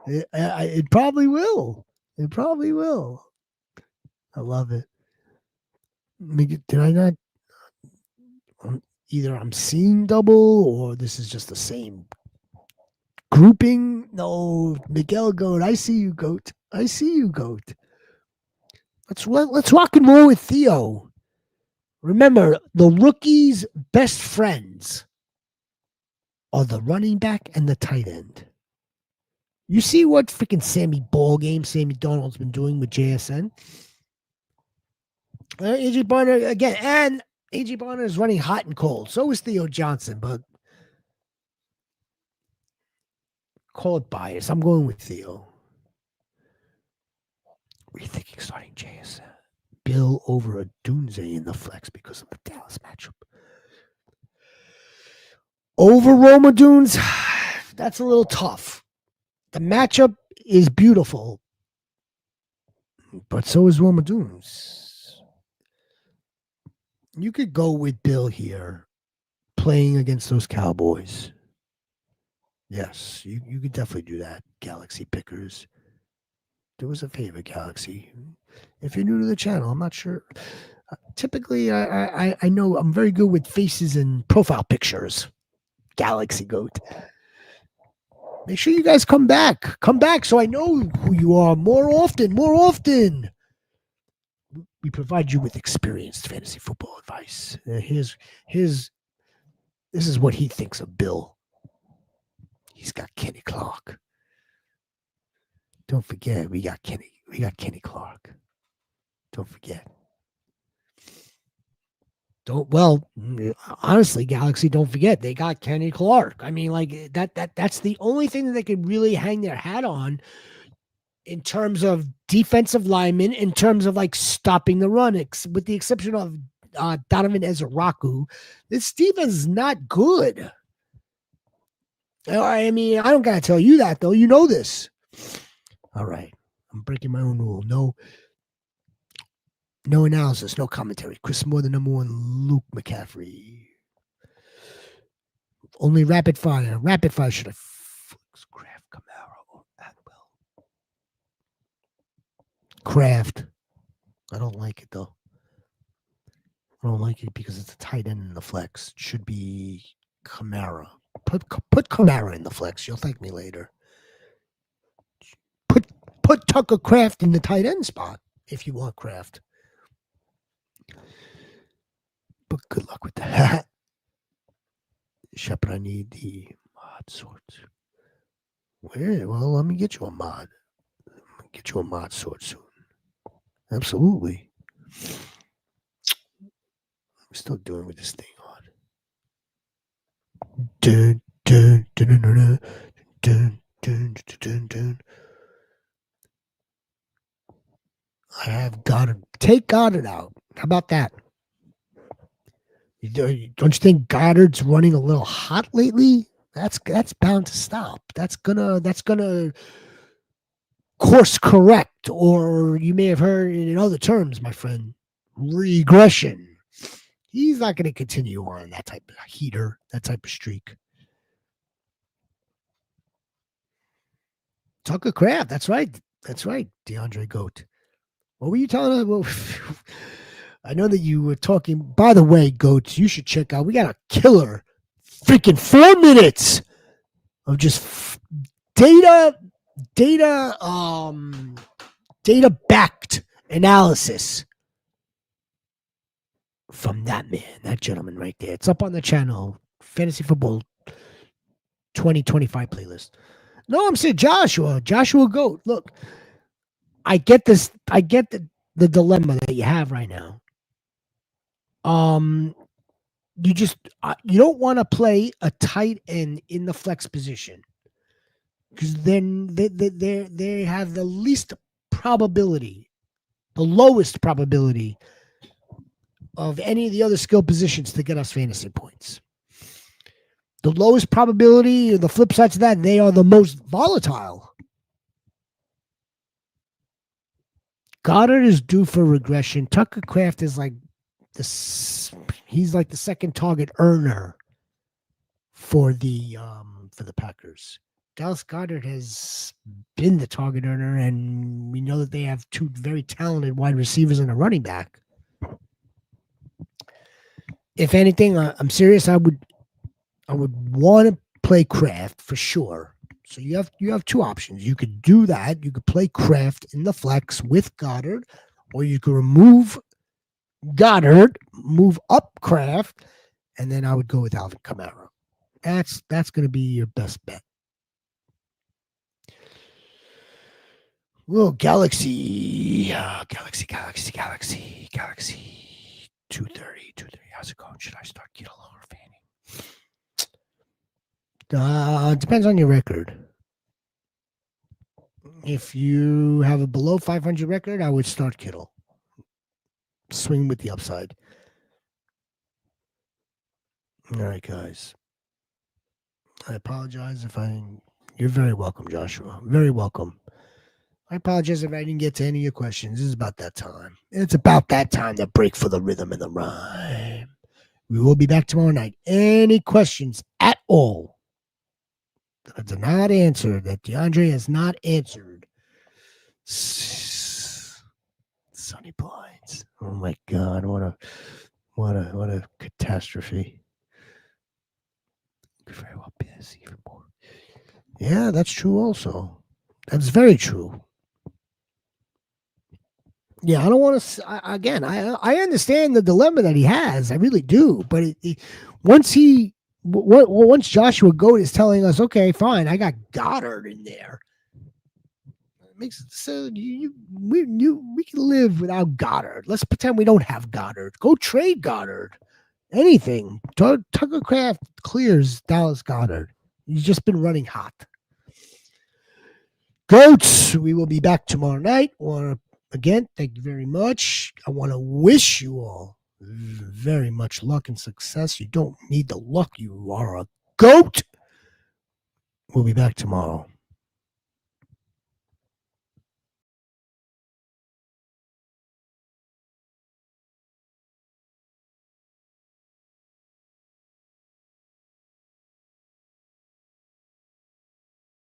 It probably will. It probably will. I love it. Did I not? Either I'm seeing double or this is just the same grouping. No, Miguel Goat. I see you, Goat. I see you, Goat. Let's rock and roll with Theo. Remember, the rookie's best friends are the running back and the tight end. You see what freaking Sammy Donald's been doing with JSN? AJ Barner again, and AJ Barner is running hot and cold. So is Theo Johnson, but call it bias. I'm going with Theo. Rethinking starting JSN. Bill over a Dunze in the flex because of the Dallas matchup. Over Roma Dunes, that's a little tough. The matchup is beautiful, but so is Roma Dunes. You could go with Bill here, playing against those Cowboys. Yes, you could definitely do that, Galaxy pickers. Do us a favor, Galaxy. If you're new to the channel, I'm not sure. Typically, I know I'm very good with faces and profile pictures. Galaxy Goat. Make sure you guys come back. Come back so I know who you are more often. More often. We provide you with experienced fantasy football advice. This is what he thinks of Bill. He's got Kenny Clark. Don't forget, we got Kenny Clark. Don't forget. Honestly, Galaxy, don't forget they got Kenny Clark. I mean, like that's the only thing that they could really hang their hat on in terms of defensive linemen, in terms of like stopping the run, with the exception of Donovan Ezeraku. This defense is not good. I mean, I don't gotta tell you that though. You know this. All right, I'm breaking my own rule. No analysis, no commentary. Chris Moore, the number one. Luke McCaffrey. Only rapid fire. Rapid fire should have Kraft, Camaro, or Atwell. Kraft. I don't like it though. I don't like it because it's a tight end in the flex. It should be Camara. Put Camara in the flex. You'll thank me later. Put Tucker Kraft in the tight end spot if you want Kraft. But good luck with that. Shepard, I need the mod sorts. Where? Well, let me get you a mod. Get you a mod sort soon. Absolutely. I'm still doing with this thing on. Dun, dun, dun, dun, dun, dun, dun, dun, dun. I have Goddard. Take Goddard out. How about that? Don't you think Goddard's running a little hot lately? That's bound to stop. That's gonna course correct, or you may have heard it in other terms, my friend, regression. He's not going to continue on that type of heater, that type of streak. Tucker Kraft, that's right, DeAndre Goat. What were you telling us? Well, I know that you were talking. By the way, Goats, you should check out. We got a killer, freaking 4 minutes of just data backed analysis from that man, that gentleman right there. It's up on the channel, Fantasy Football 2025 playlist. No, I'm saying Joshua Goat. Look, I get this. I get the dilemma that you have right now. You just you don't want to play a tight end in the flex position because then they have the least probability, the lowest probability of any of the other skill positions to get us fantasy points. The lowest probability, the flip side to that, they are the most volatile. Goddard is due for regression. Tucker Kraft is like he's like the second target earner for the Packers. Dallas Goedert has been the target earner, and we know that they have two very talented wide receivers and a running back. If anything, I'm serious. I would want to play Kraft for sure. So you have two options. You could do that. You could play Kraft in the flex with Goddard, or you could remove Goddard, move up Kraft, and then I would go with Alvin Kamara. That's going to be your best bet. Oh, Galaxy 230. How's it going? Should I start Kittle or Fanning? Depends on your record. If you have a below 500 record, I would start Kittle. Swing with the upside. All right, guys. I apologize if You're very welcome, Joshua. Very welcome. I apologize if I didn't get to any of your questions. It's about that time. It's about that time to break for the rhythm and the rhyme. We will be back tomorrow night. Any questions at all that I did not answer, that DeAndre has not answered? Sunny Blinds. Oh my God! What a catastrophe. Could very well be this even more. Yeah, that's true. Also, that's very true. Yeah, I don't want to. Again, I understand the dilemma that he has. I really do. But once Joshua Goat is telling us, okay, fine, I got Goddard in there. It makes it so we can live without Goddard. Let's pretend we don't have Goddard. Go trade Goddard. Anything. Tucker Kraft clears Dallas Goddard. He's just been running hot. Goats, we will be back tomorrow night. Again, thank you very much. I want to wish you all very much luck and success. You don't need the luck. You are a goat. We'll be back tomorrow.